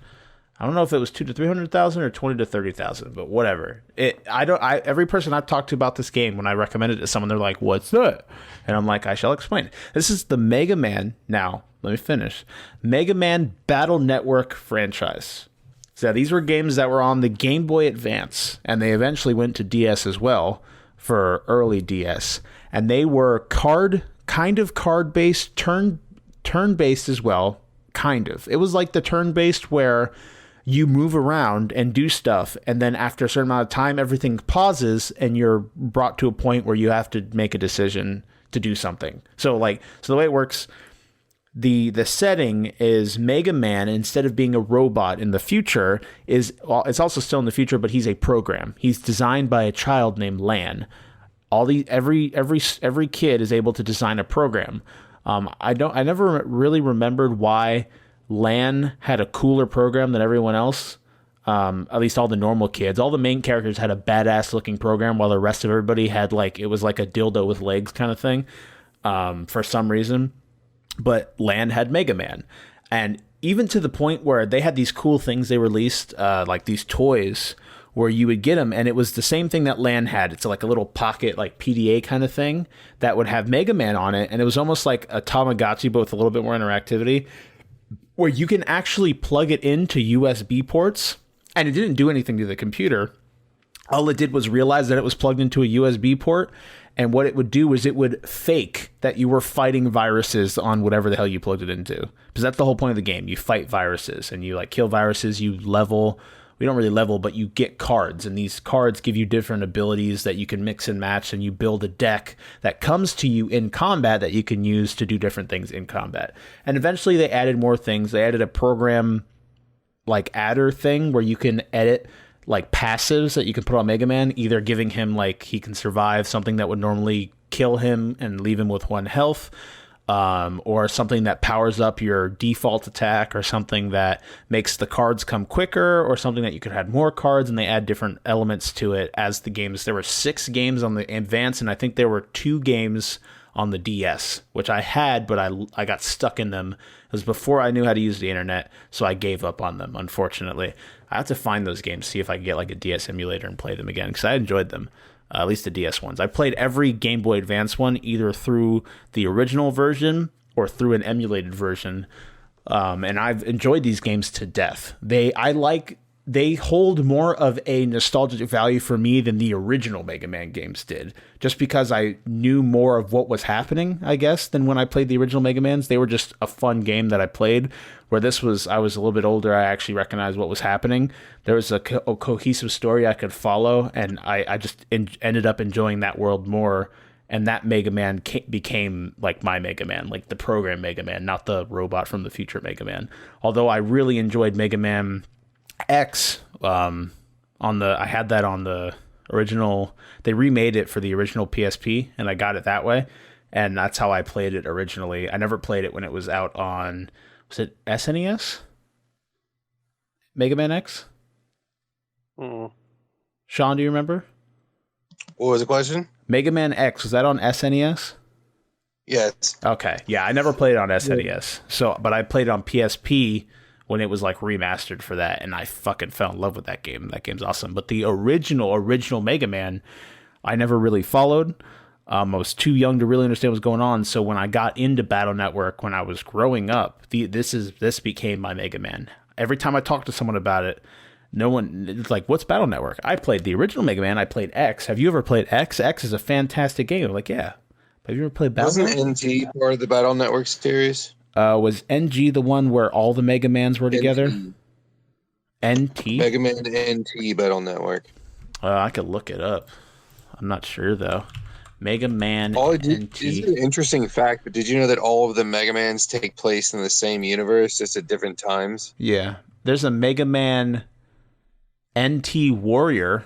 I don't know if it was 2 to 300,000 or 20 to 30,000, but whatever. Every person I've talked to about this game, when I recommend it to someone, they're like, "What's that?" And I'm like, "I shall explain." This is the Mega Man. Now, let me finish. Mega Man Battle Network franchise. So these were games that were on the Game Boy Advance, and they eventually went to DS as well for early DS. And they were kind of card-based, turn-based as well, kind of. It was like the turn-based where you move around and do stuff, and then after a certain amount of time, everything pauses, and you're brought to a point where you have to make a decision to do something. So the way it works, the setting is Mega Man, instead of being a robot in the future, it's also still in the future, but he's a program. He's designed by a child named Lan. Every kid is able to design a program. I never really remembered why Lan had a cooler program than everyone else. At least all the normal kids. All the main characters had a badass looking program, while the rest of everybody had it was like a dildo with legs kind of thing, for some reason. But Lan had Mega Man. And even to the point where they had these cool things they released, like these toys, where you would get them, and it was the same thing that Lan had. It's like a little pocket, like PDA kind of thing that would have Mega Man on it, and it was almost like a Tamagotchi, but with a little bit more interactivity, where you can actually plug it into USB ports, and it didn't do anything to the computer. All it did was realize that it was plugged into a USB port, and what it would do is it would fake that you were fighting viruses on whatever the hell you plugged it into. Because that's the whole point of the game. You fight viruses, and you kill viruses, you level. We don't really level, but you get cards, and these cards give you different abilities that you can mix and match, and you build a deck that comes to you in combat that you can use to do different things in combat. And eventually they added more things. They added a program adder thing where you can edit passives that you can put on Mega Man, either giving him he can survive something that would normally kill him and leave him with 1 health, or something that powers up your default attack, or something that makes the cards come quicker, or something that you could add more cards, and they add different elements to it as the games. There were 6 games on the Advance, and I think there were 2 games on the DS, which I had, but I got stuck in them. It was before I knew how to use the internet, so I gave up on them, unfortunately. I have to find those games, see if I can get a DS emulator and play them again, because I enjoyed them. At least the DS ones. I played every Game Boy Advance one either through the original version or through an emulated version, and I've enjoyed these games to death. They hold more of a nostalgic value for me than the original Mega Man games did, just because I knew more of what was happening, I guess, than when I played the original Mega Mans. They were just a fun game that I played, where I was a little bit older, I actually recognized what was happening. There was a cohesive story I could follow, and I just ended up enjoying that world more, and that Mega Man became my Mega Man, the program Mega Man, not the robot from the future Mega Man. Although I really enjoyed Mega Man X, I had that on the original. They remade it for the original PSP, and I got it that way, and that's how I played it originally. I never played it when it was out on, was it SNES? Mega Man X? Shawn, do you remember? What was the question? Mega Man X, was that on SNES? Yes. Okay, yeah, I never played it on SNES, but I played it on PSP when it was remastered for that, and I fucking fell in love with that game. That game's awesome. But the original Mega Man, I never really followed. I was too young to really understand what was going on. So when I got into Battle Network when I was growing up, this became my Mega Man. Every time I talked to someone about it, it's like, what's Battle Network? I played the original Mega Man. I played X. Have you ever played X? X is a fantastic game. I'm like, yeah. Have you ever played Battle Network? Wasn't NT part of the Battle Network series? Was NG the one where all the Mega Mans were together? NT? Mega Man NT Battle Network. I could look it up. I'm not sure, though. Mega Man NT. It's an interesting fact, but did you know that all of the Mega Mans take place in the same universe, just at different times? Yeah. There's a Mega Man NT Warrior.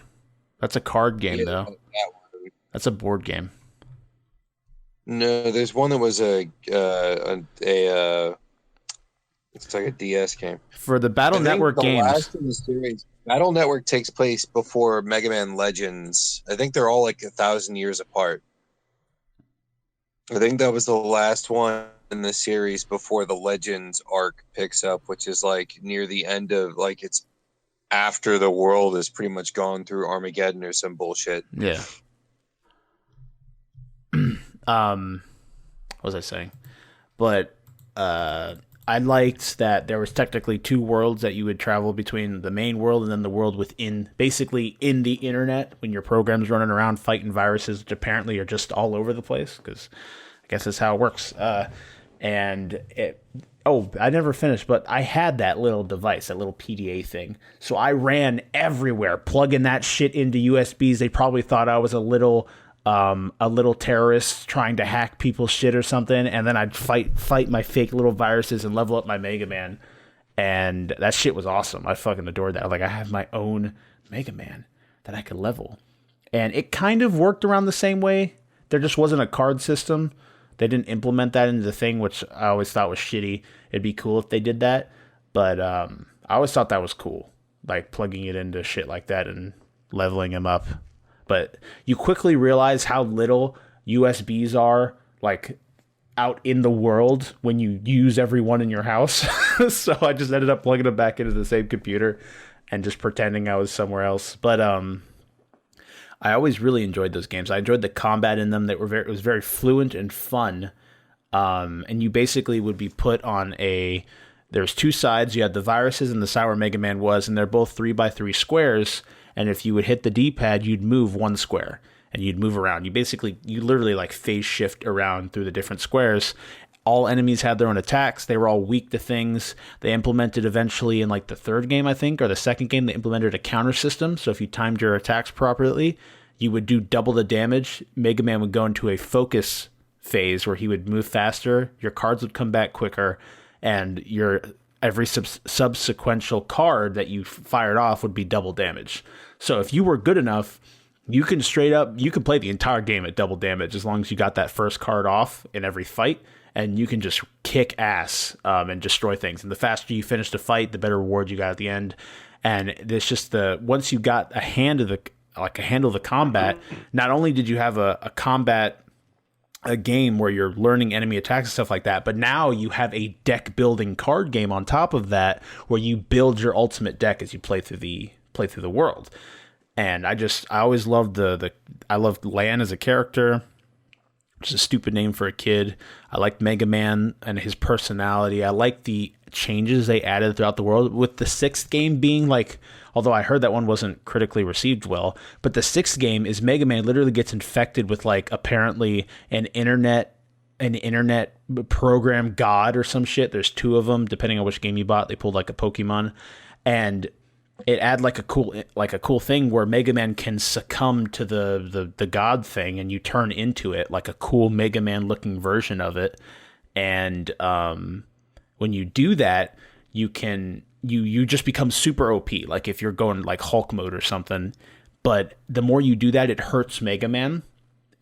That's a card game, though. That's a board game. No, there's one that was it's like a DS game. For the Battle Network games. Last in the series, Battle Network takes place before Mega Man Legends. I think they're all 1,000 years apart. I think that was the last one, in the series before the Legends arc picks up, which is like near the end of like it's after the world has pretty much gone through Armageddon or some bullshit. Yeah. What was I saying? But I liked that there was technically two worlds that you would travel between, the main world and then the world within, basically in the internet, when your program's running around fighting viruses, which apparently are just all over the place, because I guess that's how it works. I never finished, but I had that little device, that little PDA thing. So I ran everywhere, plugging that shit into USBs. They probably thought I was a little terrorist trying to hack people's shit or something, and then I'd fight my fake little viruses and level up my Mega Man, and that shit was awesome. I fucking adored that. Like, I have my own Mega Man that I could level, and it kind of worked around the same way. There just wasn't a card system. They didn't implement that into the thing, which I always thought was shitty. It'd be cool if they did that, but I always thought that was cool, like plugging it into shit like that and leveling him up. But you quickly realize how little USBs are, like, out in the world when you use every one in your house. So I just ended up plugging them back into the same computer and just pretending I was somewhere else. But I always really enjoyed those games. I enjoyed the combat in them. It was very fluent and fun. And you basically would be put on there's two sides. You had the viruses and the side where Mega Man was, and they're both 3x3 squares. And if you would hit the D-pad, you'd move one square and you'd move around. You literally like phase shift around through the different squares. All enemies had their own attacks. They were all weak to things. They implemented eventually in like the third game, I think, or the second game, they implemented a counter system. So if you timed your attacks properly, you would do double the damage. Mega Man would go into a focus phase where he would move faster. Your cards would come back quicker, and every subsequential card that you fired off would be double damage. So if you were good enough, you can play the entire game at double damage as long as you got that first card off in every fight, and you can just kick ass and destroy things. And the faster you finish the fight, the better reward you got at the end. And it's just once you got a handle of the combat, not only did you have a game where you're learning enemy attacks and stuff like that, but now you have a deck building card game on top of that where you build your ultimate deck as you play through the world. And I always loved I loved Lan as a character, which is a stupid name for a kid. I liked Mega Man and his personality. I liked the changes they added throughout the world, with the sixth game being like, although I heard that one wasn't critically received well, but the sixth game is Mega Man literally gets infected with like apparently an internet program god or some shit. There's two of them, depending on which game you bought. They pulled like a Pokemon, and it add like a cool thing where Mega Man can succumb to the god thing, and you turn into it, like a cool Mega Man looking version of it. And when you do that, you just become super OP, like if you're going like Hulk mode or something. But the more you do that, it hurts Mega Man.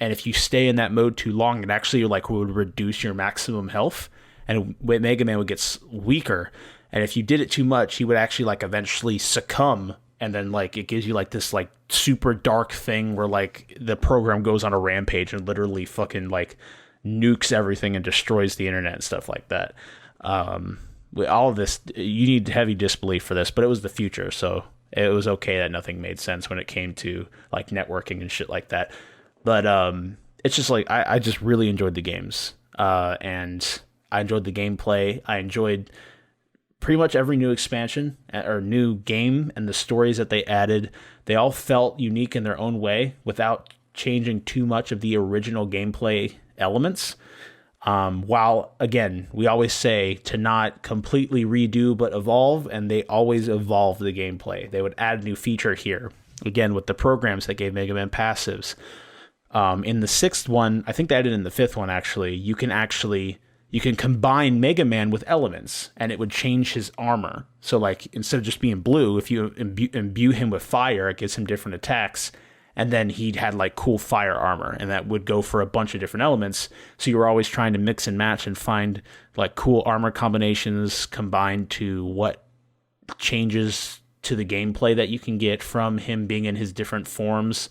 And if you stay in that mode too long, it actually like would reduce your maximum health, and Mega Man would get weaker. And if you did it too much, he would actually like eventually succumb, and then like it gives you like this like super dark thing where like the program goes on a rampage and literally fucking like nukes everything and destroys the internet and stuff like that. With all of this, you need heavy disbelief for this, but it was the future, so it was okay that nothing made sense when it came to like networking and shit like that. But it's just like I just really enjoyed the games, and I enjoyed the gameplay. I enjoyed pretty much every new expansion or new game, and the stories that they added, they all felt unique in their own way without changing too much of the original gameplay elements. While, again, we always say to not completely redo, but evolve, and they always evolve the gameplay. They would add a new feature here, again, with the programs that gave Mega Man passives. In the sixth one, I think they added in the fifth one, actually, you can combine Mega Man with elements, and it would change his armor. So, like, instead of just being blue, if you imbue him with fire, it gives him different attacks. And then he'd had like cool fire armor, and that would go for a bunch of different elements. So you were always trying to mix and match and find like cool armor combinations combined to what changes to the gameplay that you can get from him being in his different forms.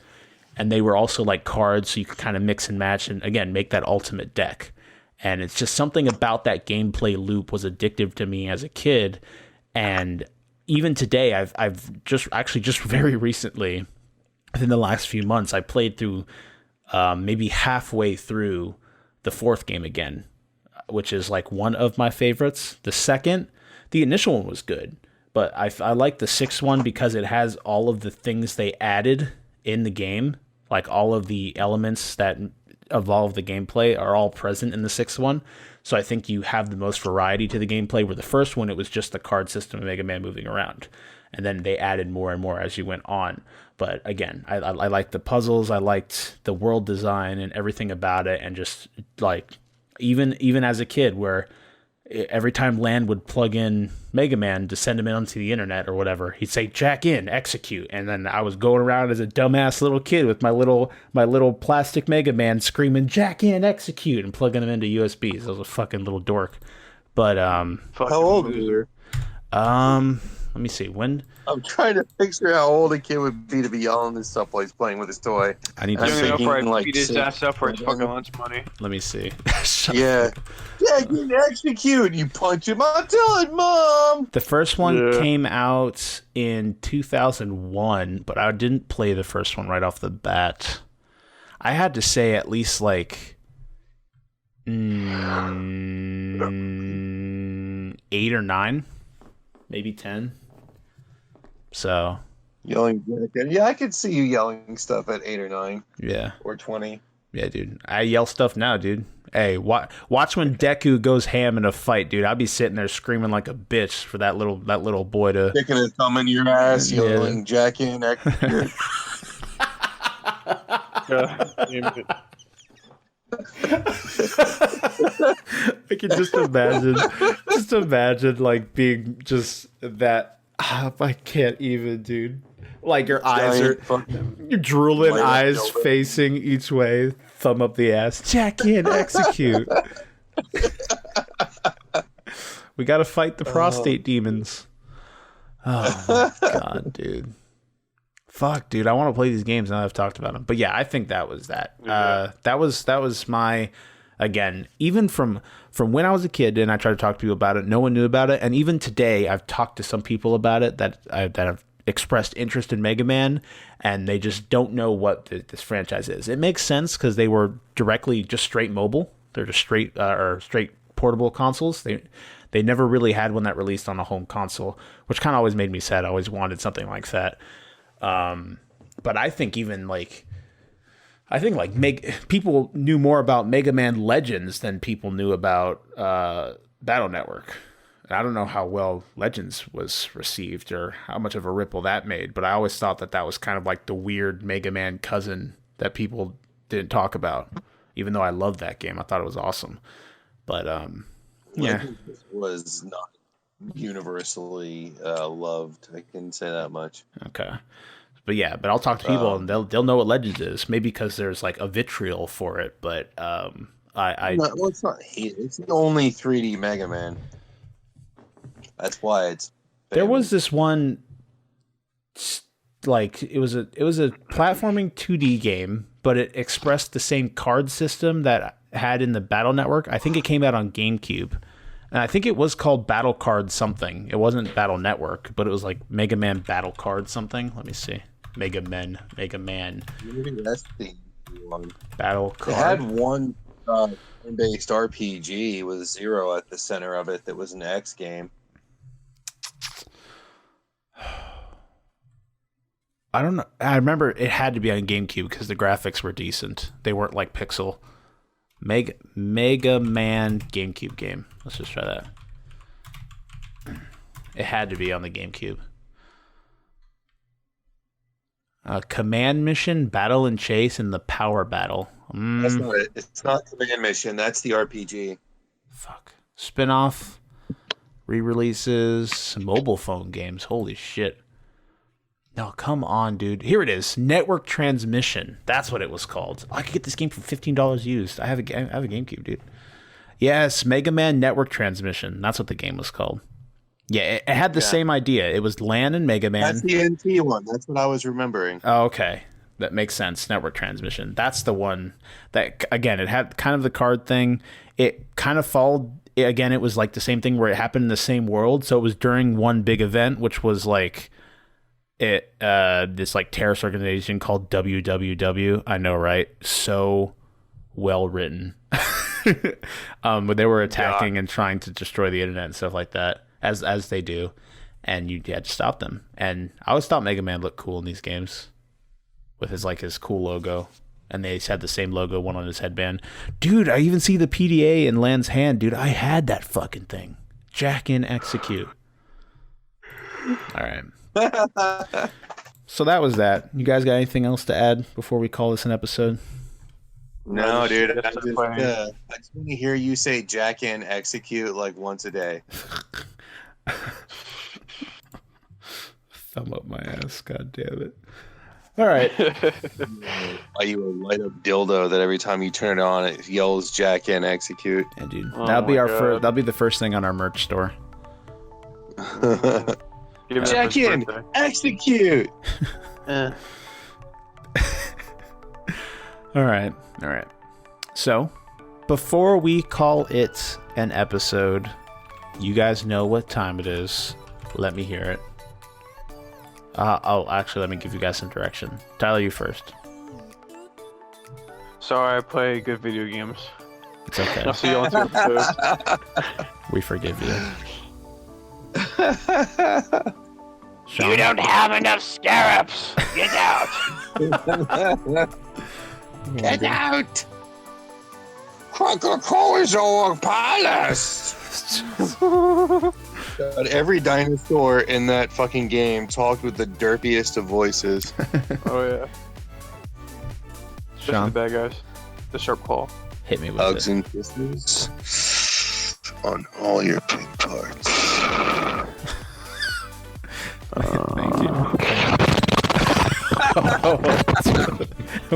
And they were also like cards, so you could kind of mix and match and again make that ultimate deck. And it's just something about that gameplay loop was addictive to me as a kid. And even today, I've just very recently, within the last few months, I played through maybe halfway through the fourth game again, which is like one of my favorites. The initial one was good, but I like the sixth one because it has all of the things they added in the game, like all of the elements that evolve the gameplay are all present in the sixth one. So I think you have the most variety to the gameplay, where the first one, it was just the card system of Mega Man moving around. And then they added more and more as you went on. But again, I liked the puzzles. I liked the world design and everything about it. And just like, even as a kid, where every time Land would plug in Mega Man to send him onto the internet or whatever, he'd say, "Jack in, execute." And then I was going around as a dumbass little kid with my little plastic Mega Man screaming, "Jack in, execute," and plugging them into USBs. I was a fucking little dork. But How old were you? let me see. When I'm trying to picture how old a kid would be to be yelling this stuff while he's playing with his toy. I need I'm to Young enough thinking, where I like, beat his six, ass up for his seven. fucking lunch money. let me see. Yeah. Yeah, you execute. You punch him. I'll tell it, Mom. The first one Yeah. came out in 2001, but I didn't play the first one right off the bat. I had to say at least like 8 or 9, maybe 10. So Yelling. Yeah, I could see you yelling stuff at 8 or 9 yeah, or 20. yeah, dude. I yell stuff now, dude. Hey, watch when Deku goes ham in a fight, dude. I'll be sitting there screaming like a bitch for that little boy to. Sticking his thumb in your ass, Yeah. yelling, "Jack in, execute." I can just imagine like being just that. I can't even, dude. Like your eyes are, Giant fucking- your drooling Light up eyes dildo. facing each way, thumb up the ass. Jack in, execute. We got to fight the prostate demons. Oh my god, dude. Fuck, dude. I want to play these games now that I've talked about them. But yeah, I think that was that. Yeah. That was my, again, even from when I was a kid and I tried to talk to people about it, no one knew about it. And even today, I've talked to some people about it that have expressed interest in Mega Man, and they just don't know what this franchise is. It makes sense because they were directly just straight mobile. They're just straight portable consoles. They never really had one that released on a home console, which kind of always made me sad. I always wanted something like that. But I think even like, people knew more about Mega Man Legends than people knew about Battle Network. And I don't know how well Legends was received or how much of a ripple that made, but I always thought that was kind of like the weird Mega Man cousin that people didn't talk about, even though I loved that game. I thought it was awesome. But yeah. Legends was not universally loved. I can say that much. Okay. But yeah, I'll talk to people and they'll know what Legends is. Maybe because there's like a vitriol for it, but Well, it's not hate. It's the only 3D Mega Man. That's why it's. There was this one, like it was a platforming 2D game, but it expressed the same card system that had in the Battle Network. I think it came out on GameCube, and I think it was called Battle Card something. It wasn't Battle Network, but it was like Mega Man Battle Card something. Let me see. Mega Man Maybe that's the one. Battle It had Card. one based RPG with Zero at the center of it that was an X game. I don't know. I remember it had to be on GameCube because the graphics were decent. They weren't like pixel. Mega Man GameCube game. Let's just try that. It had to be on the GameCube. Command Mission, Battle and Chase, and the Power Battle. That's not it. It's not Command Mission. That's the RPG. Fuck. Spin-off, re-releases, mobile phone games. Holy shit. No, come on, dude. Here it is. Network Transmission. That's what it was called. I could get this game for $15 used. I have a GameCube, dude. Yes, Mega Man Network Transmission. That's what the game was called. Yeah, it had the same idea. It was LAN and Mega Man. That's the NT one. That's what I was remembering. Oh, okay. That makes sense. Network transmission. That's the one that, again, it had kind of the card thing. It kind of followed, again, it was like the same thing where it happened in the same world. So it was during one big event, which was like this like terrorist organization called WWW. I know, right? So well written. But they were attacking and trying to destroy the internet and stuff like that, as they do. And you had to stop them. And I always thought Mega Man looked cool in these games with his cool logo. And they had the same logo, one on his headband. Dude, I even see the PDA in Lan's hand. Dude, I had that fucking thing. Jack in, execute. All right. So that was that. You guys got anything else to add before we call this an episode? No, dude. I just want to hear you say Jack in, execute like once a day. Thumb up my ass. God damn it. All right. Buy you a light up dildo that every time you turn it on, it yells "Jack in, execute." Yeah, dude. That'll be that'll be the first thing on our merch store. Jack in, execute. All right. So, before we call it an episode, you guys know what time it is. Let me hear it. Let me give you guys some direction. Tyler, you first. Sorry, I play good video games. It's okay. I'll see you on two episodes. We forgive you. Shawn? You don't have enough scarabs. Get out. Get out! Coca-Cola's our palace! God, every dinosaur in that fucking game talked with the derpiest of voices. Oh, yeah. Especially Shawn? the bad guys. The sharp claw. Hit me with Hugs it. and kisses on all your pig parts. Thank you.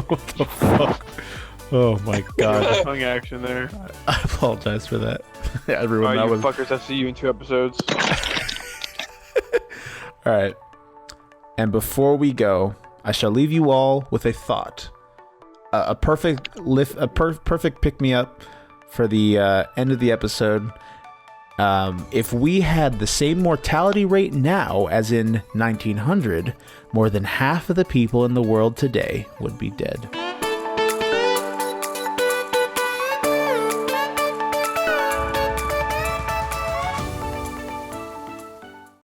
What the fuck? Oh my god. Tongue action there. I apologize for that. Everyone, Alright, that you was... fuckers, I'll see you in 2 episodes. Alright. And before we go, I shall leave you all with a thought. A perfect pick-me-up for the end of the episode. If we had the same mortality rate now as in 1900, more than half of the people in the world today would be dead.